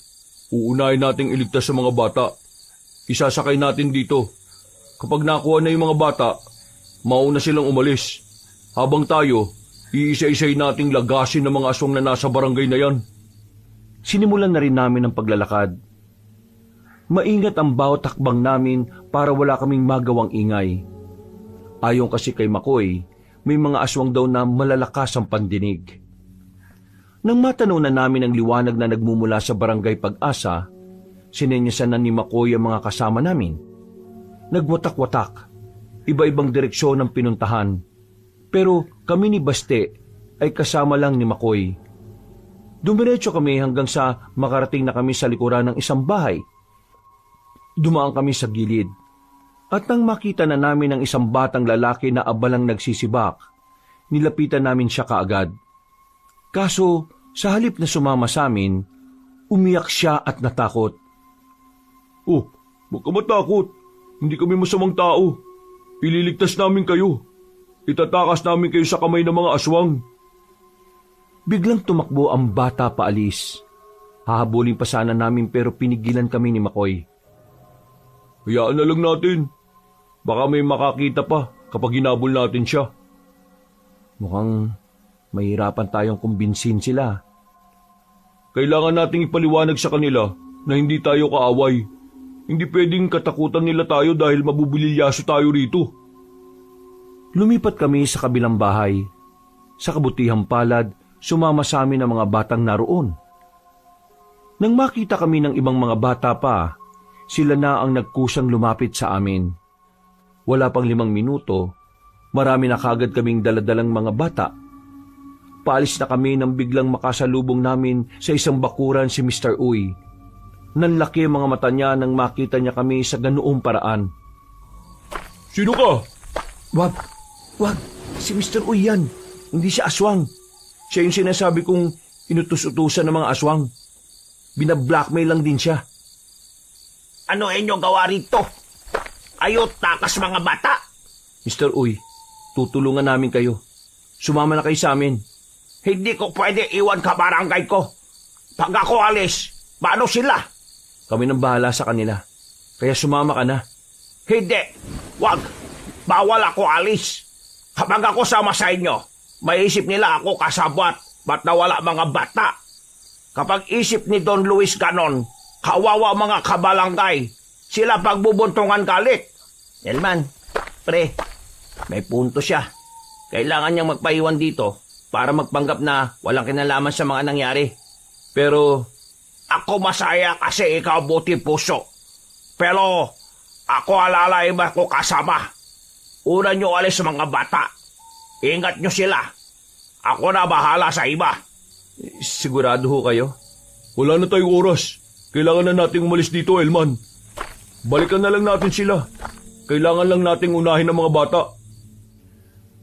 uunahin nating iligtas sa mga bata. Isasakay natin dito. Kapag nakuha na yung mga bata, mauna silang umalis. Habang tayo, Iisa-isay nating lagasin ng mga aswang na nasa barangay na yan. Sinimulan na rin namin ang paglalakad. Maingat ang bawat hakbang namin para wala kaming magawang ingay. Ayon kasi kay Makoy, may mga aswang daw na malalakas ang pandinig. Nang matanaw na namin ang liwanag na nagmumula sa barangay Pag-asa, sinenyasan na ni Makoy ang mga kasama namin. Nagwatak-watak, iba-ibang direksyon ang pinuntahan. Pero kami ni Baste ay kasama lang ni Makoy. Dumiretso kami hanggang sa makarating na kami sa likuran ng isang bahay. Dumaan kami sa gilid. At nang makita na namin ang isang batang lalaki na abalang nagsisibak, nilapitan namin siya kaagad. Kaso, sa halip na sumama sa amin, umiyak siya at natakot. Oh, huwag ka matakot. Hindi kami masamang tao. Ililigtas namin kayo. Itatakas namin kayo sa kamay ng mga aswang. Biglang tumakbo ang bata paalis. Hahabulin pa sana namin pero pinigilan kami ni Makoy. Hayaan na lang natin. Baka may makakita pa kapag hinabol natin siya. Mukhang mahirapan tayong kumbinsin sila. Kailangan nating ipaliwanag sa kanila na hindi tayo kaaway. Hindi pwedeng katakutan nila tayo dahil mabubulilyaso tayo rito. Lumipat kami sa kabilang bahay. Sa kabutihang palad, sumama sa amin ang mga batang naroon. Nang makita kami ng ibang mga bata pa, sila na ang nagkusang lumapit sa amin. Wala pang 5 minuto, marami na kagad kaming daladalang mga bata. Paalis na kami nang biglang makasalubong namin sa isang bakuran si Mr. Uy. Nanlaki ang mga mata niya nang makita niya kami sa ganoong paraan. Sino ka? Wag, si Mr. Uy yan. Hindi siya aswang. Siya yung sinasabi kong inutus-utusan ng mga aswang. Binablackmail lang din siya. Ano inyong gawa rito? Kayo takas mga bata. Mr. Uy, tutulungan namin kayo. Sumama na kayo sa amin. Hindi ko pwede iwan ka barangay ko. Pag ako alis, paano sila? Kami nang bahala sa kanila. Kaya sumama ka na. Hindi. Wag. Bawal ako alis. Kapag ako sama sa inyo, may isip nila ako kasabwat. Ba't nawala mga bata? Kapag isip ni Don Luis ganon, kawawa mga kabalangay. Sila pagbubuntungan galit. Elman, pre, may punto siya. Kailangan niyang magpaiwan dito para magpanggap na walang kinalaman sa mga nangyari. Pero ako masaya kasi ikaw buti puso. Pero ako alalay ba ko kasama? Una niyo alis sa mga bata. Ingat niyo sila. Ako na bahala sa iba. Sigurado ho kayo? Wala na tayong oras. Kailangan na nating umalis dito, Elman. Balikan na lang natin sila. Kailangan lang nating unahin ang mga bata.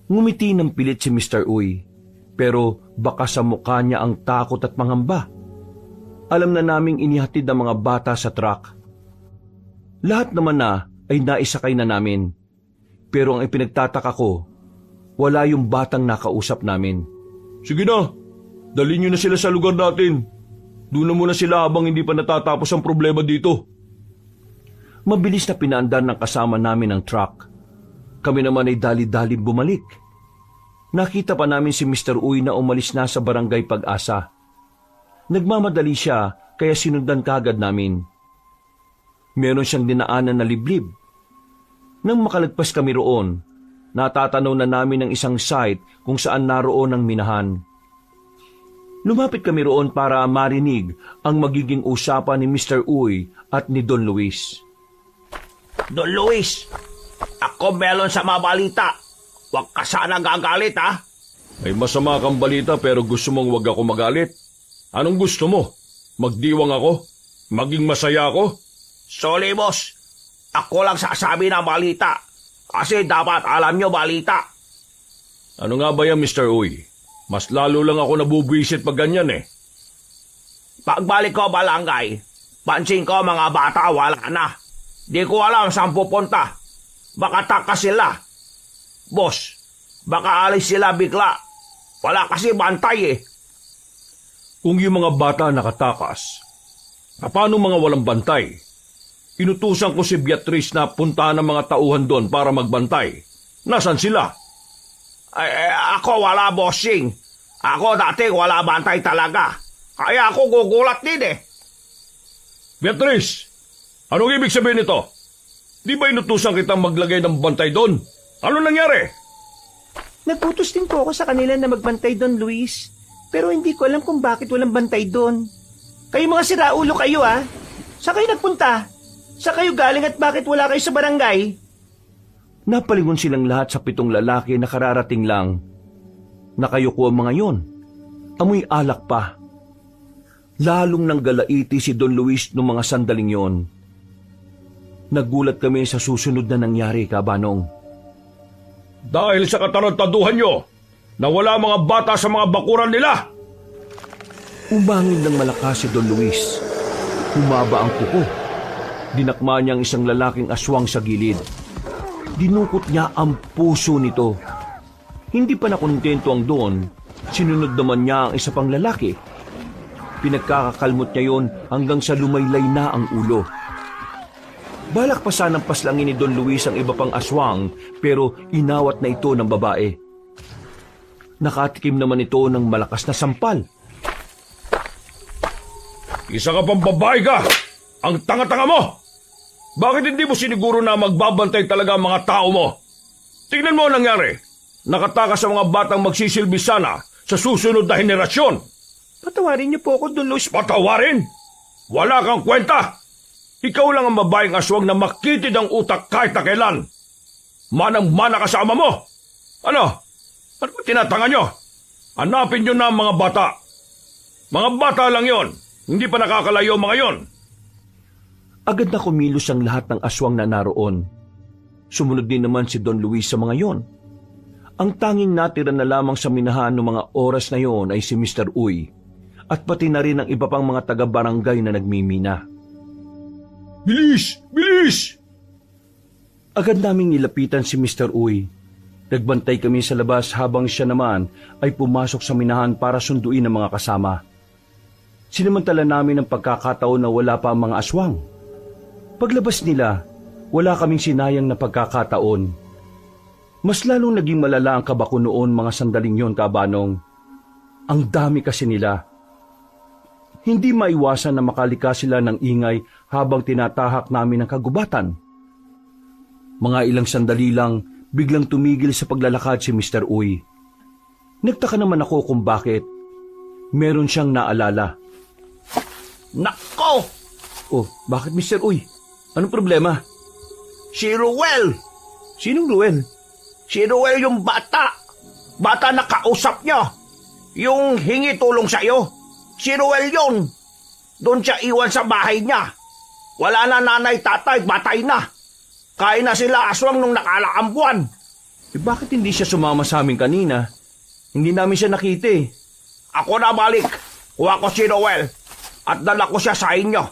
Ngumiti ng pilit si Mr. Uy, pero baka sa mukha niya ang takot at pangamba. Alam na naming inihatid ang mga bata sa truck. Lahat naman na ay naisakay na namin. Pero ang ipinagtataka ko, wala yung batang nakausap namin. Sige na, dalhin niyo na sila sa lugar natin. Doon na muna sila habang hindi pa natatapos ang problema dito. Mabilis na pinaandar ng kasama namin ang truck. Kami naman ay dali-dali bumalik. Nakita pa namin si Mr. Uy na umalis na sa barangay Pag-asa. Nagmamadali siya kaya sinundan kagad namin. Meron siyang dinaanan na liblib. Nang makalagpas kami roon, natatanaw na namin ang isang site kung saan naroon ang minahan. Lumapit kami roon para marinig ang magiging usapan ni Mr. Uy at ni Don Luis. Don Luis, ako melon sa mga balita. Huwag ka sana gagalit, ha? May masama kang balita pero gusto mong wag ako magalit. Anong gusto mo? Magdiwang ako? Maging masaya ako? Sorry, boss. Ako lang sasabi ng balita. Kasi dapat alam nyo balita. Ano nga ba yan, Mr. Uy? Mas lalo lang ako nabubwisit pag ganyan eh. Pagbalik ko balangay, pansin ko mga bata wala na. Di ko alam saan pupunta. Baka takas sila. Boss, baka alis sila bigla. Wala kasi bantay eh. Kung yung mga bata nakatakas, paano mga walang bantay? Inutusan ko si Beatrice na puntahan ng mga tauhan doon para magbantay. Nasaan sila? Ako wala, bossing. Ako dati wala bantay talaga. Kaya ako gugulat din eh. Beatrice, anong ibig sabihin nito? Di ba inutusan kitang maglagay ng bantay doon? Ano nangyari? Nagputos din po ako sa kanila na magbantay doon, Luis. Pero hindi ko alam kung bakit walang bantay doon. Kayo mga siraulo kayo, ah. Saan kayo nagpunta? Saan kayo galing at bakit wala kayo sa barangay? Napalingon silang lahat sa 7 lalaki na kararating lang. Nakayuko ang mga yon. Amoy alak pa. Lalong nang galaiti si Don Luis noong mga sandaling yon. Nagulat kami sa susunod na nangyari, Kabanong. Dahil sa katarantaduhan nyo, nawala mga bata sa mga bakuran nila. Umangin ng malakas si Don Luis. Humaba ang kuko. Dinakma niya ang isang lalaking aswang sa gilid. Dinukot niya ang puso nito. Hindi pa nakontento ang Don, sinunod naman niya ang isa pang lalaki. Pinagkakakalmot niya yon hanggang sa lumaylay na ang ulo. Balak pa sanang paslangin ni Don Luis ang iba pang aswang, pero inawat na ito ng babae. Nakatikim naman ito ng malakas na sampal. Isa ka pang babae ka! Ang tanga-tanga mo! Bakit hindi mo siniguro na magbabantay talaga ang mga tao mo? Tingnan mo ang nangyari. Nakatakas sa mga batang magsisilbi sana sa susunod na henerasyon. Patawarin niyo po ako, Don Luis. Patawarin? Wala kang kwenta! Ikaw lang ang babaeng aswang na makitid ang utak kahit na kailan. Manang-mana ka sa ama mo. Ano? Ano ba tinatanga nyo? Hanapin nyo na ang mga bata. Mga bata lang yon. Hindi pa nakakalayo mga yon. Agad na kumilos ang lahat ng aswang na naroon. Sumunod din naman si Don Luis sa mga yon. Ang tanging natira na lamang sa minahan ng mga oras na yon ay si Mr. Uy at pati na rin ang iba pang mga taga-barangay na nagmimina. Bilis! Bilis! Agad naming nilapitan si Mr. Uy. Nagbantay kami sa labas habang siya naman ay pumasok sa minahan para sunduin ang mga kasama. Sinamantala namin ang pagkakataon na wala pa ang mga aswang. Paglabas nila, wala kaming sinayang na pagkakataon. Mas lalong naging malala ang kabako noon mga sandaling yon, Kabanong. Ang dami kasi nila. Hindi maiwasan na makalika sila ng ingay habang tinatahak namin ang kagubatan. Mga ilang sandali lang, biglang tumigil sa paglalakad si Mr. Uy. Nagtaka naman ako kung bakit. Meron siyang naalala. Nako! Oh, bakit Mr. Uy? Anong problema? Si Ruel! Sinong Ruel? Si Ruel yung bata. Bata na kausap niya. Yung hingi tulong sa'yo. Si Ruel yun. Doon siya iwan sa bahay niya. Wala na nanay, tatay, batay na. Kain na sila aswang nung nakalaang buwan. Eh, bakit hindi siya sumama sa amin kanina? Hindi namin siya nakita eh. Ako na balik. Kuha ko si Ruel. At dala ko siya sa inyo.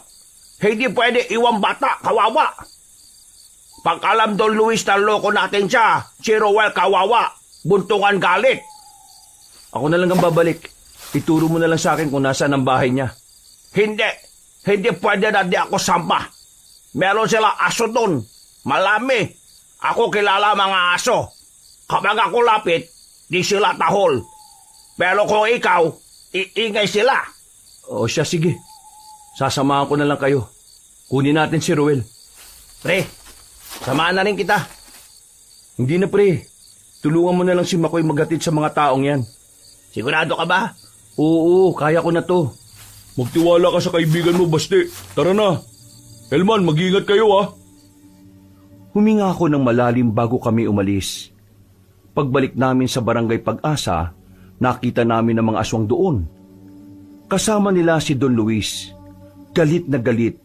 Hindi pwede iwan bata, kawawa. Pagkalam Don Luis na loko natin siya, si Ruel kawawa. Buntungan galit. Ako na lang ang babalik. Ituro mo na lang sa akin kung nasaan ang bahay niya. Hindi. Hindi pwede na di ako samba. Meron sila aso doon. Malami. Ako kilala mga aso. Kapag ako lapit, di sila tahol. Pero kung ikaw, iingay sila. O siya, sige. Sasamahan ko na lang kayo. Kunin natin si Ruel. Pre, samahan na rin kita. Hindi na pre. Tulungan mo na lang si Makoy maghatid sa mga taong yan. Sigurado ka ba? Oo, kaya ko na to. Magtiwala ka sa kaibigan mo, Basti. Tara na. Elman, mag-ingat kayo ah. Huminga ako ng malalim bago kami umalis. Pagbalik namin sa barangay Pag-asa, nakita namin ang mga aswang doon. Kasama nila si Don Luis. Galit na galit.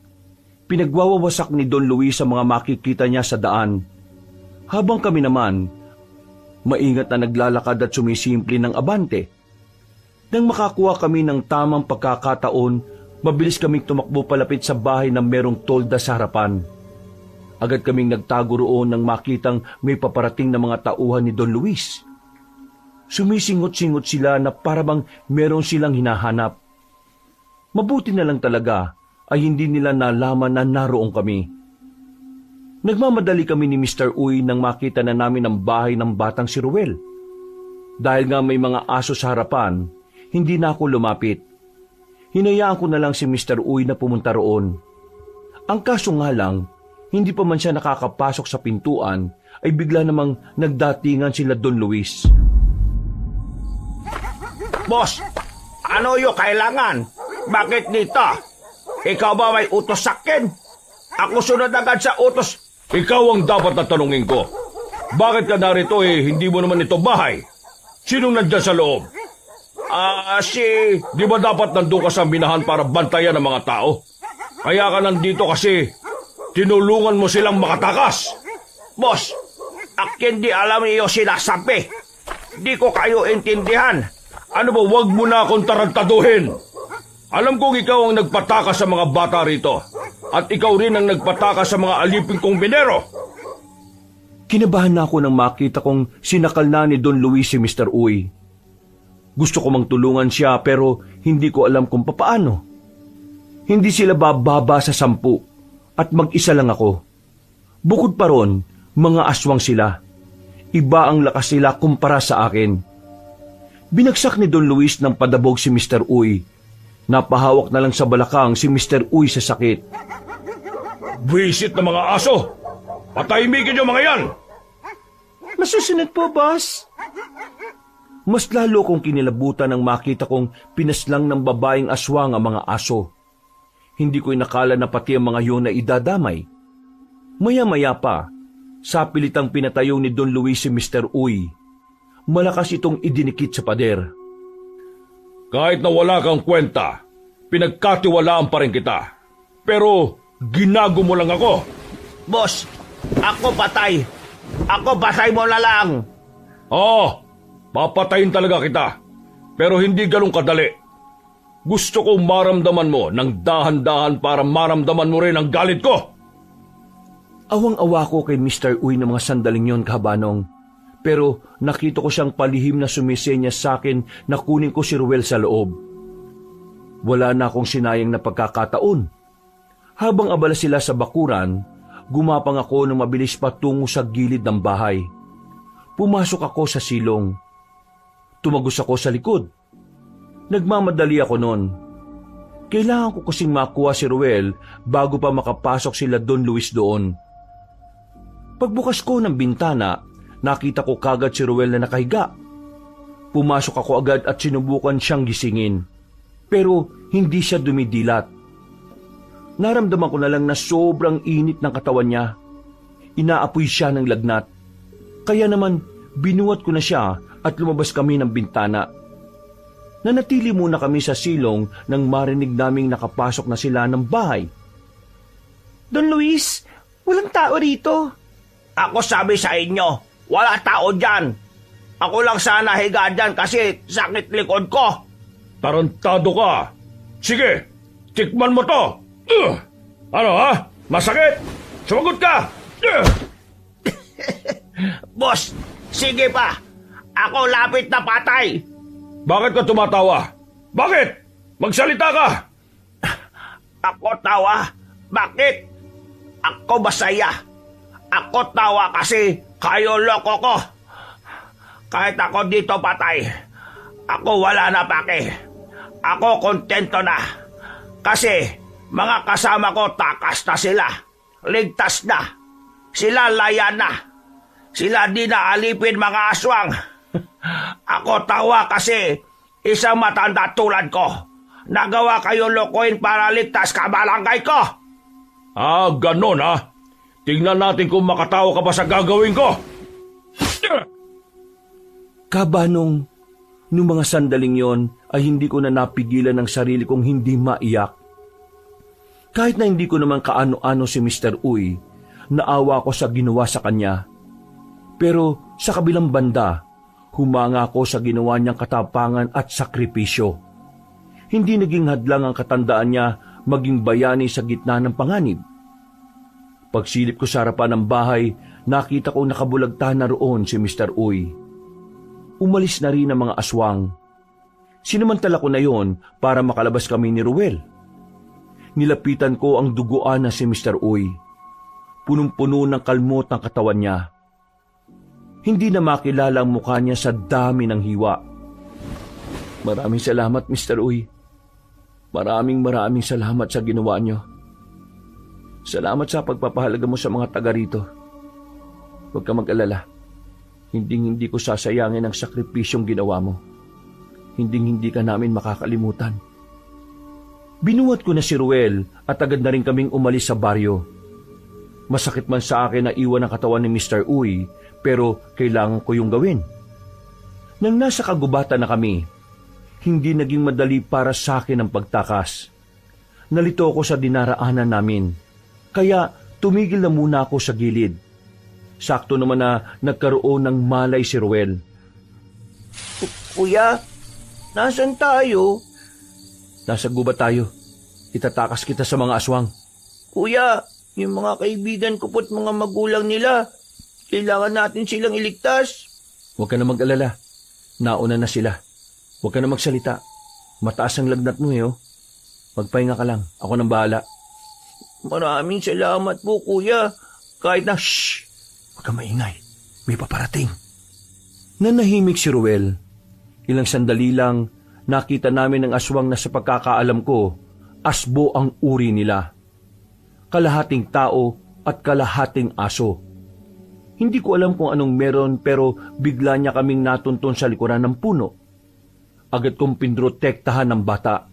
Pinagwawawasak ni Don Luis ang mga makikita niya sa daan. Habang kami naman, maingat na naglalakad at sumisimple ng abante. Nang makakuha kami ng tamang pagkakataon, mabilis kaming tumakbo palapit sa bahay na merong tolda sa harapan. Agad kaming nagtago roon nang makitang may paparating na mga tauhan ni Don Luis. Sumisingot-singot sila na parabang meron silang hinahanap. Mabuti na lang talaga ay hindi nila nalaman na naroon kami. Nagmamadali kami ni Mr. Uy nang makita na namin ang bahay ng batang si Ruel. Dahil nga may mga aso sa harapan, hindi na ako lumapit. Hinayaan ko na lang si Mr. Uy na pumunta roon. Ang kaso nga lang, hindi pa man siya nakakapasok sa pintuan, ay bigla namang nagdatingan sila Don Luis. Boss, ano yung kailangan? Bakit dito? Ikaw ba may utos sa akin? Ako sunod agad sa utos. Ikaw ang dapat na tanungin ko. Bakit ka narito hindi mo naman ito bahay? Sinong nandyan sa loob? Di ba dapat nandun ka sa minahan para bantayan ng mga tao? Kaya ka nandito kasi tinulungan mo silang makatakas. Boss, akin di alam niyo sinasabi. Di ko kayo intindihan. Ano ba, wag mo na akong tarantaduhin. Alam kong ikaw ang nagpatakas sa mga bata rito. At ikaw rin ang nagpatakas sa mga alipin kong minero. Kinabahan na ako nang makita kong sinakal na ni Don Luis si Mr. Uy. Gusto ko mang tulungan siya pero hindi ko alam kung papaano. Hindi sila bababa sa 10 at mag-isa lang ako. Bukod pa ron, mga aswang sila. Iba ang lakas nila kumpara sa akin. Binagsak ni Don Luis ng padabog si Mr. Uy. Napahawak na lang sa balakang si Mr. Uy sa sakit. Visit na mga aso! Patahimikin yung mga yan! Masusunod po, boss. Mas lalo kong kinilabutan nang makita kong pinaslang ng babaeng aswang ang mga aso. Hindi ko inakala na pati ang mga yun ay idadamay. Maya-maya pa, sa pilitang pinatayo ni Don Luis si Mr. Uy, malakas itong idinikit sa pader. Kahit na wala kang kwenta, pinagkatiwalaan pa rin kita. Pero ginago mo lang ako. Boss, ako patay. Ako patay mo na lang. Oo, papatayin talaga kita. Pero hindi ganun kadali. Gusto kong maramdaman mo ng dahan-dahan para maramdaman mo rin ang galit ko. Awang-awa ko kay Mr. Uy ng mga sandaling yon, kabanong. Pero nakita ko siyang palihim na sumisenya sa akin na kunin ko si Ruel sa loob. Wala na akong sinayang na pagkakataon. Habang abala sila sa bakuran, gumapang ako ng mabilis patungo sa gilid ng bahay. Pumasok ako sa silong. Tumagos ako sa likod. Nagmamadali ako noon. Kailangan ko kasing makuha si Ruel bago pa makapasok sila Don Luis doon. Pagbukas ko ng bintana, nakita ko kagad si Ruel na nakahiga. Pumasok ako agad at sinubukan siyang gisingin. Pero hindi siya dumidilat. Naramdaman ko na lang na sobrang init ng katawan niya. Inaapoy siya ng lagnat. Kaya naman binuhat ko na siya at lumabas kami ng bintana. Nanatili muna kami sa silong nang marinig naming nakapasok na sila ng bahay. Don Luis, walang tao rito. Ako sabi sa inyo, wala tao dyan. Ako lang sana higa dyan kasi sakit likod ko. Tarantado ka. Sige, tikman mo to. Ano ha? Masakit? Sumagot ka! Boss, sige pa. Ako lapit na patay. Bakit ka tumatawa? Bakit? Magsalita ka! Ako tawa. Bakit? Ako masaya. Ako tawa kasi kayo loko ko. Kahit ako dito patay, ako wala na pake. Ako kontento na. Kasi mga kasama ko takas na sila. Ligtas na. Sila laya na. Sila di na alipin mga aswang. Ako tawa kasi isang matanda tulad ko. Nagawa kayo lokohin para ligtas ka barangay ko. Ganon ha? Tingnan natin kung makatawa ka ba sa gagawin ko. Kabanong, nung mga sandaling yon ay hindi ko na napigilan ng sarili kong hindi maiyak. Kahit na hindi ko naman kaano-ano si Mr. Uy, naawa ko sa ginawa sa kanya. Pero sa kabilang banda, humanga ako sa ginawa niyang katapangan at sakripisyo. Hindi naging hadlang ang katandaan niya maging bayani sa gitna ng panganib. Pagsilip ko sa harapan ng bahay, nakita ko nakabulagta na roon si Mr. Uy. Umalis na rin ang mga aswang. Sinamantala ko na yon para makalabas kami ni Ruel. Nilapitan ko ang duguan na si Mr. Uy. Punong-puno ng kalmot ng katawan niya. Hindi na makilala ang mukha niya sa dami ng hiwa. Maraming salamat, Mr. Uy. Maraming salamat sa ginawa niyo. Salamat sa pagpapahalaga mo sa mga taga rito. Huwag ka mag-alala. Hindi ko sasayangin ang sakripisyong ginawa mo. Hindi ka namin makakalimutan. Binuhat ko na si Ruel at agad na rin kaming umalis sa baryo. Masakit man sa akin na iwan ang katawan ni Mr. Uy, pero kailangan ko yung gawin. Nang nasa kagubatan na kami, hindi naging madali para sa akin ang pagtakas. Nalito ako sa dinaraanan namin, kaya tumigil na muna ako sa gilid. Sakto naman na nagkaroon ng malay si Ruel. Kuya, nasan tayo? Nasa gubat tayo. Itatakas kita sa mga aswang. Kuya, yung mga kaibigan ko po't mga magulang nila, kailangan natin silang iligtas. Huwag ka na mag-alala. Nauna na sila. Huwag ka na magsalita. Mataas ang lagnat mo oh. Magpahinga ka lang. Ako nang bahala. Maraming salamat po, kuya. Kahit na, Shh! Huwag ka maingay. May paparating. Nanahimik si Ruel. Ilang sandali lang, nakita namin ang aswang na sa pagkakaalam ko, asbo ang uri nila. Kalahating tao at kalahating aso. Hindi ko alam kung anong meron pero bigla niya kaming natuntun sa likuran ng puno. Agad kong pinrotektahan ng bata.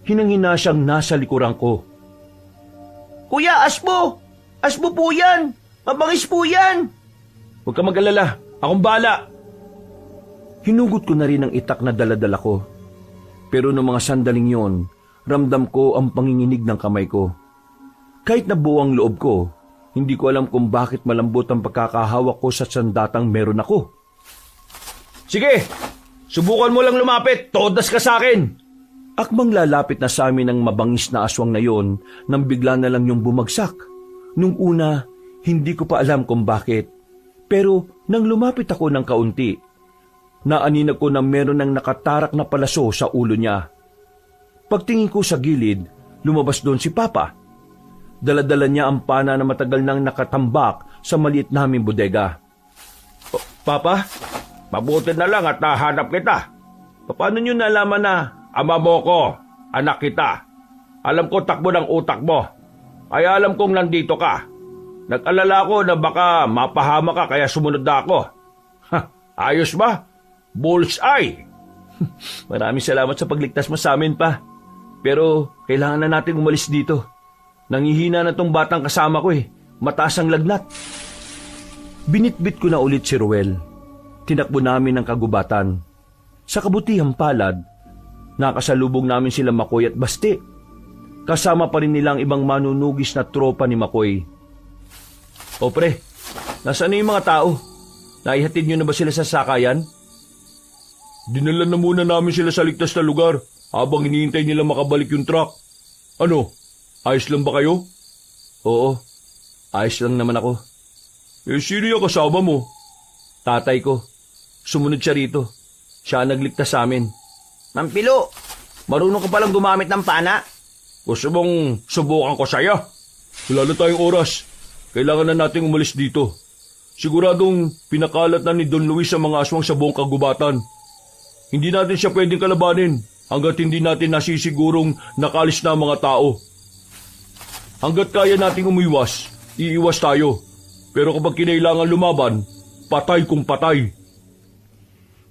Hinang-hina siyang nasa likuran ko. Kuya, asbo! Asbo po yan! Mabangis po yan! Huwag ka mag-alala. Akong bahala. Hinugot ko na rin ang itak na daladala ko. Pero noong mga sandaling yon, ramdam ko ang panginginig ng kamay ko. Kahit na buo ang loob ko, hindi ko alam kung bakit malambot ang pagkakahawak ko sa sandatang meron ako. Sige, subukan mo lang lumapit. Todas ka sa akin. Akmang lalapit na sa amin ang mabangis na aswang na yon nang bigla na lang yung bumagsak. Nung una, hindi ko pa alam kung bakit. Pero nang lumapit ako ng kaunti, naaninag ko na meron ng nakatarak na palaso sa ulo niya. Pagtingin ko sa gilid, lumabas doon si Papa. Daladala niya ang pana na matagal nang nakatambak sa maliit naming bodega. Papa, mabuti na lang at nahanap kita. Paano nyo nalaman na ama mo ko, anak kita? Alam ko takbo ng utak mo. Kaya alam kong nandito ka. Nag-alala ko na baka mapahama ka kaya sumunod na ako. Ayos ba? Bullseye! Maraming salamat sa pagligtas mo sa amin, Pa. Pero kailangan na natin umalis dito. Nangihina na tong batang kasama ko Mataas ang lagnat. Binitbit ko na ulit si Ruel. Tinakbo namin ang kagubatan. Sa kabutihang palad, nakasalubong namin sila Makoy at Basti. Kasama pa rin nilang ibang manunugis na tropa ni Makoy. O pre, nasaan na yung mga tao? Naihatid nyo na ba sila sa sakayan? Dinala na muna namin sila sa ligtas na lugar habang hinihintay nila makabalik yung truck. Ano? Ayos lang ba kayo? Oo, ayos lang naman ako. Sino yung kasama mo? Tatay ko. Sumunod siya rito. Siya nagligtas sa amin. Mampilo, marunong ka palang gumamit ng pana? Gusto mong subukan ko sa'yo? Wala na tayong oras. Kailangan na nating umalis dito. Siguradong pinakalat na ni Don Luis sa mga aswang sa buong kagubatan. Hindi natin siya pwedeng kalabanin hanggat hindi natin nasisigurong nakalis na ang mga tao. Hanggat kaya nating umiwas, iiwas tayo. Pero kapag kinailangan lumaban, patay kung patay.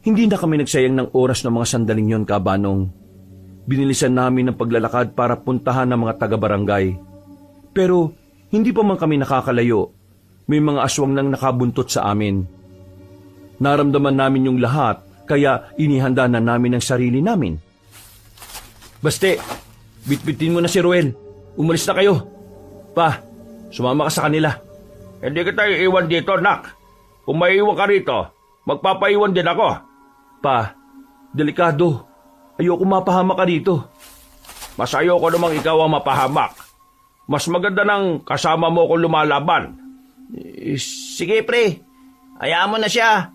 Hindi na kami nagsayang ng oras ng mga sandaling yon, Kabanong. Binilisan namin ang paglalakad para puntahan ng mga taga-barangay. Pero hindi pa man kami nakakalayo. May mga aswang nang nakabuntot sa amin. Naramdaman namin yung lahat, kaya inihanda na namin ang sarili namin. Baste, bitbitin mo na si Ruel. Umalis na kayo. Pa, sumama ka sa kanila. Hindi kita iiwan dito, nak. Kung maiiwan ka rito, magpapaiwan din ako. Pa, delikado. Ayoko mapahama ka dito. Mas ayoko namang ikaw ang mapahamak. Mas maganda nang kasama mo kung lumalaban. Sige pre, hayaan mo na siya.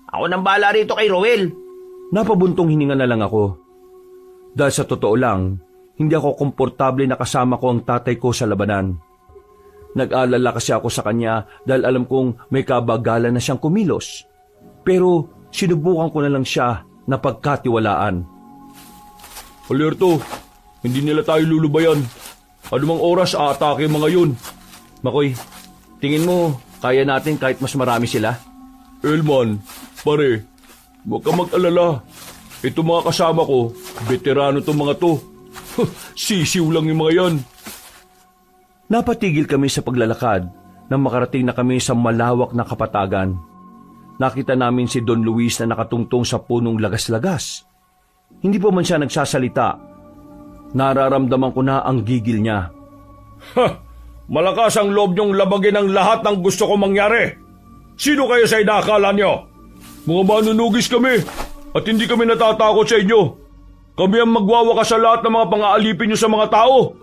Ako nang bahala rito kay Roel. Napabuntong hininga na lang ako. Dahil sa totoo lang, hindi ako komportable na kasama ko ang tatay ko sa labanan. Nag-alala kasi ako sa kanya dahil alam kong may kabagalan na siyang kumilos. Pero sinubukan ko na lang siya na pagkatiwalaan. Alerto, hindi nila tayo lulubayan. Anumang oras aatake mga yun. Makoy, tingin mo kaya natin kahit mas marami sila? Elman, pare, huwag ka mag-alala. Ito mga kasama ko, veterano itong mga to. Sisiw lang yung mga yan. Napatigil kami sa paglalakad nang makarating na kami sa malawak na kapatagan. Nakita namin si Don Luis na nakatungtong sa punong lagas-lagas. Hindi pa man siya nagsasalita. Nararamdaman ko na ang gigil niya. Malakas ang loob niyong labagin ang lahat ng gusto ko mangyari. Sino kayo sa inakala niyo? Mga manunugis kami at hindi kami natatakot sa inyo. Kami ang magwawakas sa lahat ng mga pang-aalipin niyo sa mga tao.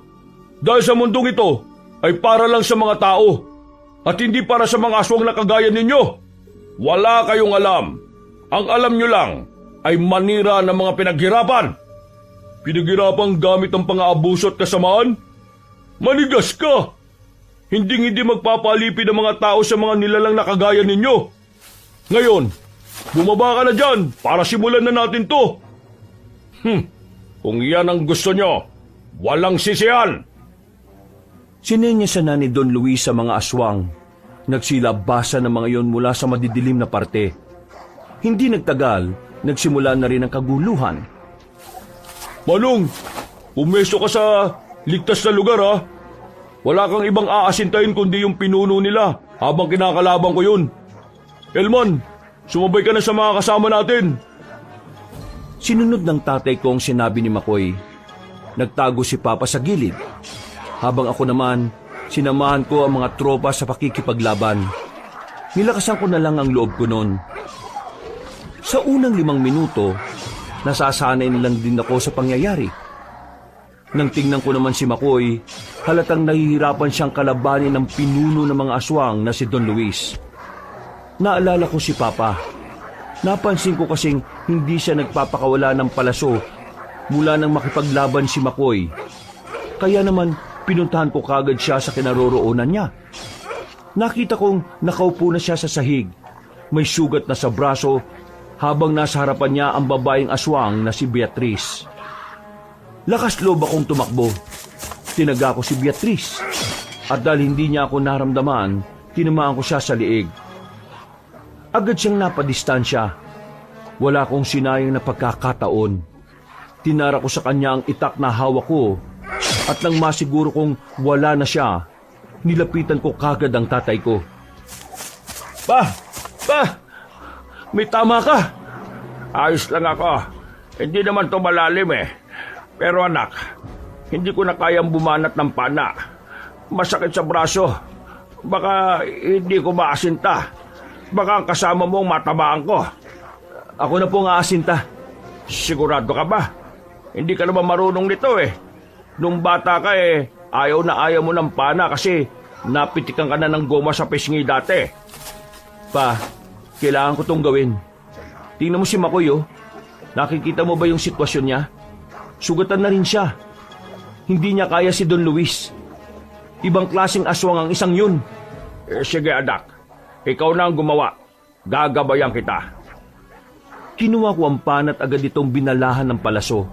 Dahil sa mundong ito ay para lang sa mga tao at hindi para sa mga aswang na kagaya ninyo. Wala kayong alam. Ang alam niyo lang ay manira ng mga pinaghirapan. Pinaghirapan gamit ang pang-aabuso at kasamaan? Manigas ka! Hindi magpapalipid ang mga tao sa mga nilalang na kagaya ninyo. Ngayon, bumaba ka na dyan para simulan na natin to. Kung yan ang gusto nyo, walang sisihan. Sinenyasan na ni Don Luis sa mga aswang. Nagsilabasa ng mga yon mula sa madidilim na parte. Hindi nagtagal, nagsimula na rin ang kaguluhan. Manong, pumesto ka sa ligtas na lugar ha. Wala kang ibang aasintahin kundi yung pinuno nila habang kinakalaban ko yun. Elman, sumabay ka na sa mga kasama natin. Sinunod ng tatay ko ang sinabi ni Makoy. Nagtago si Papa sa gilid. Habang ako naman, sinamahan ko ang mga tropa sa pakikipaglaban. Nilakasan ko na lang ang loob ko noon. Sa unang 5 minuto, nasasanay na lang din ako sa pangyayari. Nang tingnan ko naman si Makoy, halatang nahihirapan siyang kalabanin ng pinuno ng mga aswang na si Don Luis. Naalala ko si Papa. Napansin ko kasing hindi siya nagpapakawala ng palaso mula nang makipaglaban si Makoy. Kaya naman, pinuntahan ko kagad siya sa kinaroroonan niya. Nakita kong nakaupo na siya sa sahig. May sugat na sa braso habang nasa harapan niya ang babaeng aswang na si Beatriz. Lakas loob akong tumakbo. Tinaga ko si Beatriz. At dahil hindi niya ako naramdaman, tinamaan ko siya sa liig. Agad siyang napadistansya. Wala akong sinayang na pagkakataon. Tinara ko sa kanya ang itak na hawak ko. At nang masiguro kong wala na siya, nilapitan ko kagad ang tatay ko. Pa! May tama ka! Ayos lang ako. Hindi naman to malalim eh. Pero anak, hindi ko na kayang bumanat ng pana. Masakit sa braso. Baka hindi ko maasinta. Baka ang kasama mo ang matabaan ko. Ako na po ang aasinta. Sigurado ka ba? Hindi ka naman marunong nito eh. Nung bata ka eh, ayaw na ayaw mo ng pana kasi napitikan ka na ng goma sa pisngi dati. Pa, kailangan ko tong gawin. Tingnan mo si Makoy oh. Nakikita mo ba yung sitwasyon niya? Sugatan na rin siya. Hindi niya kaya si Don Luis. Ibang klaseng aswang ang isang yun. Sige anak, ikaw na ang gumawa. Gagabayan kita. Kinuha ko ang pana at agad itong binalahan ng palaso.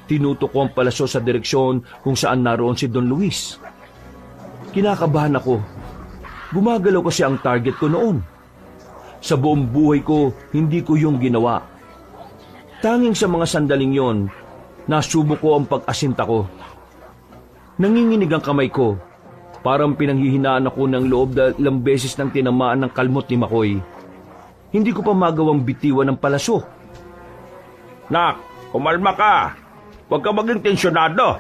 Tinutok ko ang palaso sa direksyon kung saan naroon si Don Luis. Kinakabahan ako. Gumagalaw kasi ang target ko noon. Sa buong buhay ko, hindi ko yung ginawa. Tanging sa mga sandaling yon, nasubo ko ang pag-asinta ko. Nanginginig ang kamay ko. Parang pinanghihinaan ako ng loob dahil ilang beses nang tinamaan ng kalmot ni Makoy. Hindi ko pa magawang bitiwan ng palaso. Nak, kumalma ka. Huwag ka maging tensyonado.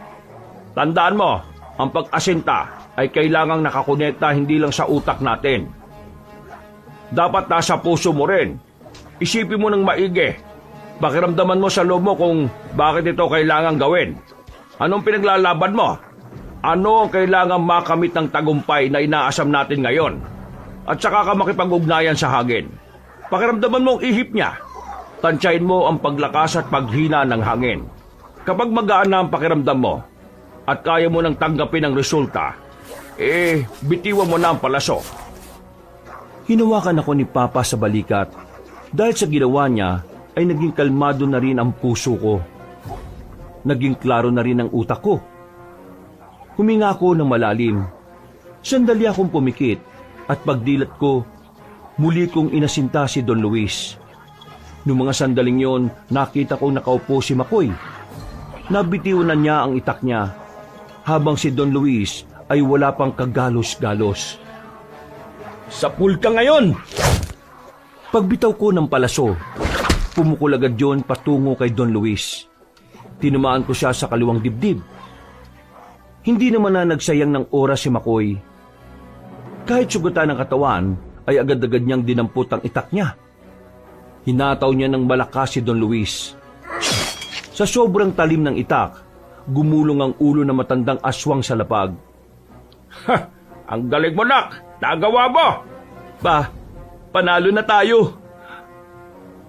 Tandaan mo, ang pag-asinta ay kailangang nakakonekta hindi lang sa utak natin. Dapat nasa puso mo rin. Isipin mo ng maigi. Pakiramdaman mo sa loob mo kung bakit ito kailangang gawin. Anong pinaglalaban mo? Ano ang kailangang makamit ng tagumpay na inaasam natin ngayon? At saka ka makipag-ugnayan sa hangin. Pakiramdaman mo ang ihip niya. Tansyahin mo ang paglakas at paghina ng hangin. Kapag magaan na ang pakiramdam mo at kaya mo nang tanggapin ang resulta, bitiwan mo na ang palaso. Hinawakan ako ni Papa sa balikat. Dahil sa ginawa niya, ay naging kalmado na rin ang puso ko. Naging klaro na rin ang utak ko. Huminga ako ng malalim. Sandali akong pumikit at pagdilat ko, muli kong inasinta si Don Luis. Noong mga sandaling yon, nakita kong nakaupo si Makoy. Nabitiwan na niya ang itak niya, habang si Don Luis ay wala pang kagalos-galos. Sa pool ka ngayon! Pagbitaw ko ng palaso, pumukol agad yon patungo kay Don Luis. Tinamaan ko siya sa kaliwang dibdib. Hindi naman na nagsayang ng oras si Makoy. Kahit sugatan ng katawan, ay agad-agad niyang dinampot ang itak niya. Hinataw niya ng malakas si Don Luis. Sa sobrang talim ng itak, gumulong ang ulo ng matandang aswang sa lapag. Ha! Ang galing mo, nak! Nagawa mo! Pa, panalo na tayo!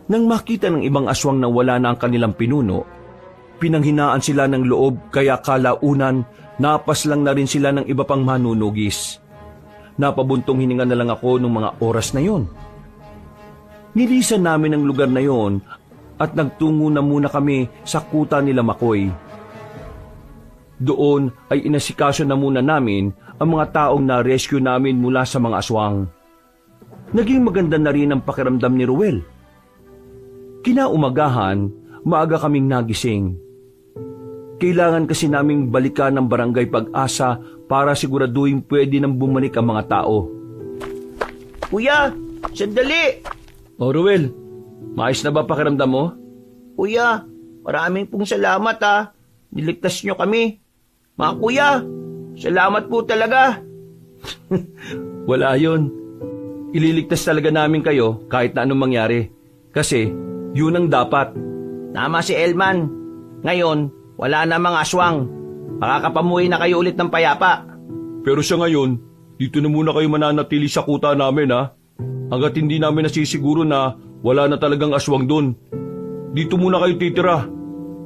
Nang makita ng ibang aswang na wala na ang kanilang pinuno, pinanghinaan sila ng loob kaya kalaunan napas lang na rin sila ng iba pang manunugis. Napabuntong hininga na lang ako nung mga oras na yon. Nilisan namin ang lugar na yon at nagtungo na muna kami sa kuta nila Makoy. Doon ay inasikaso na muna namin ang mga taong na-rescue namin mula sa mga aswang. Naging maganda na rin ang pakiramdam ni Ruel. Kinaumagahan, maaga kaming nagising. Kailangan kasi naming balikan ng Barangay Pag-asa para siguraduhin pwede nang bumalik ang mga tao. Kuya, sandali! O Ruel, maayos na ba pakiramdam mo? Kuya, maraming pong salamat ha. Niligtas nyo kami. Mga kuya, salamat po talaga. Wala yun. Ililigtas talaga namin kayo kahit na anong mangyari. Kasi yun ang dapat. Tama si Elman. Ngayon, wala na mga aswang. Makakapamuhay na kayo ulit ng payapa. Pero sa ngayon, dito na muna kayo mananatili sa kuta namin ha. Hanggat hindi namin nasisiguro na wala na talagang aswang doon. Dito muna kayo titira.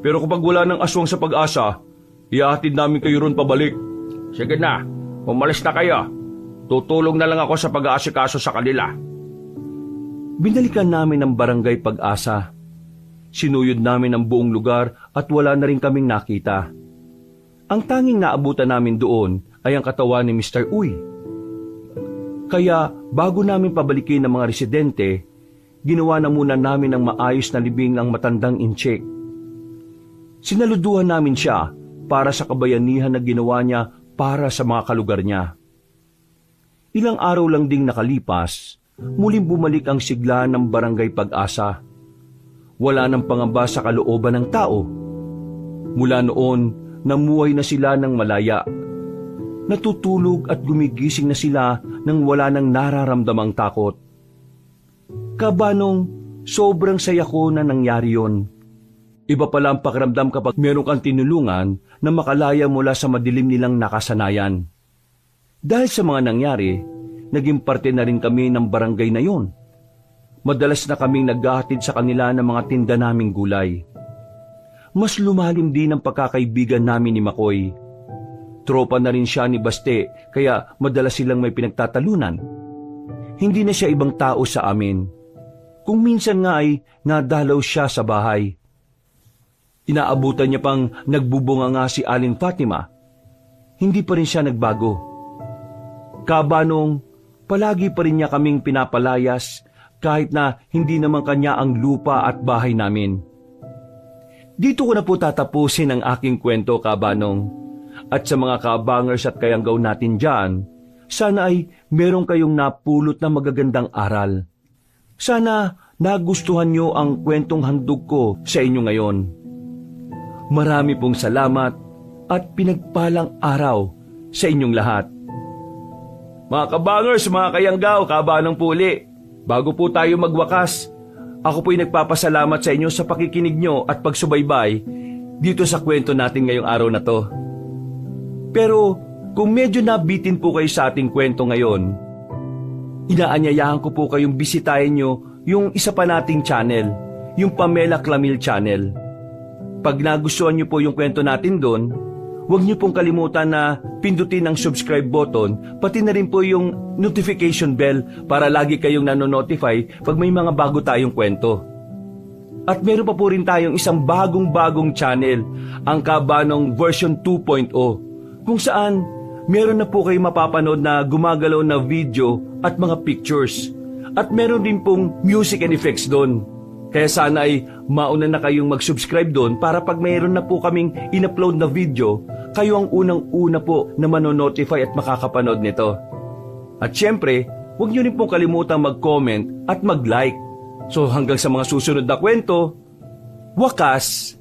Pero kapag wala ng aswang sa Pag-asa, ihahatid namin kayo ron pabalik. Sige na, umalis na kayo. Tutulong na lang ako sa pag-aasikaso sa kanila. Binalikan namin ang Barangay Pag-asa. Sinuyod namin ang buong lugar at wala na rin kaming nakita. Ang tanging naabutan namin doon ay ang katawan ni Mr. Uy. Kaya bago namin pabalikin ang mga residente, ginawa na muna namin ang maayos na libing ng matandang incheck. Sinaluduhan namin siya para sa kabayanihan na ginawa niya para sa mga kalugar niya. Ilang araw lang ding nakalipas, muling bumalik ang sigla ng Barangay Pag-asa. Wala nang pangamba sa kalooban ng tao. Mula noon, namuhay na sila ng malaya. Natutulog at gumigising na sila nang wala nang nararamdamang takot. Kabanong, sobrang saya ko na nangyari yon. Iba pala ang pakiramdam kapag meron kang tinulungan na makalaya mula sa madilim nilang nakasanayan. Dahil sa mga nangyari, naging parte na rin kami ng barangay na yon. Madalas na kaming naghahatid sa kanila ng mga tinda naming gulay. Mas lumalim din ang pagkakaibigan namin ni Makoy. Tropa na rin siya ni Baste, kaya madalas silang may pinagtatalunan. Hindi na siya ibang tao sa amin. Kung minsan nga ay nadalaw siya sa bahay. Inaabutan niya pang nagbubunga nga si Aling Fatima. Hindi pa rin siya nagbago. Kabanong, palagi pa rin niya kaming pinapalayas kahit na hindi naman kanya ang lupa at bahay namin. Dito ko na po tatapusin ang aking kwento, Kabanong. At sa mga kabangers at kayanggaw natin dyan, sana ay meron kayong napulot na magagandang aral. Sana nagustuhan nyo ang kwentong handog ko sa inyo ngayon. Marami pong salamat at pinagpalang araw sa inyong lahat. Mga kabangers, mga kayanggaw, kabanang puli, bago po tayo magwakas, ako po'y nagpapasalamat sa inyo sa pakikinig nyo at pagsubaybay dito sa kwento natin ngayong araw na to. Pero kung medyo nabitin po kayo sa ating kwento ngayon, inaanyayahan ko po kayong bisitahin nyo yung isa pa nating channel, yung Pamela Clamil Channel. Pag nagustuhan nyo po yung kwento natin doon, huwag niyo pong kalimutan na pindutin ang subscribe button, pati na rin po yung notification bell para lagi kayong nanonotify pag may mga bago tayong kwento. At meron pa po rin tayong isang bagong channel, ang Kabanong version 2.0, kung saan meron na po kayo mapapanood na gumagalaw na video at mga pictures. At meron din pong music and effects doon. Kaya sana ay mauna na kayong mag-subscribe doon para pag mayroon na po kaming in-upload na video, kayo ang unang-una po na manonotify at makakapanood nito. At syempre, huwag niyo rin pong kalimutang mag-comment at mag-like. So hanggang sa mga susunod na kwento, wakas,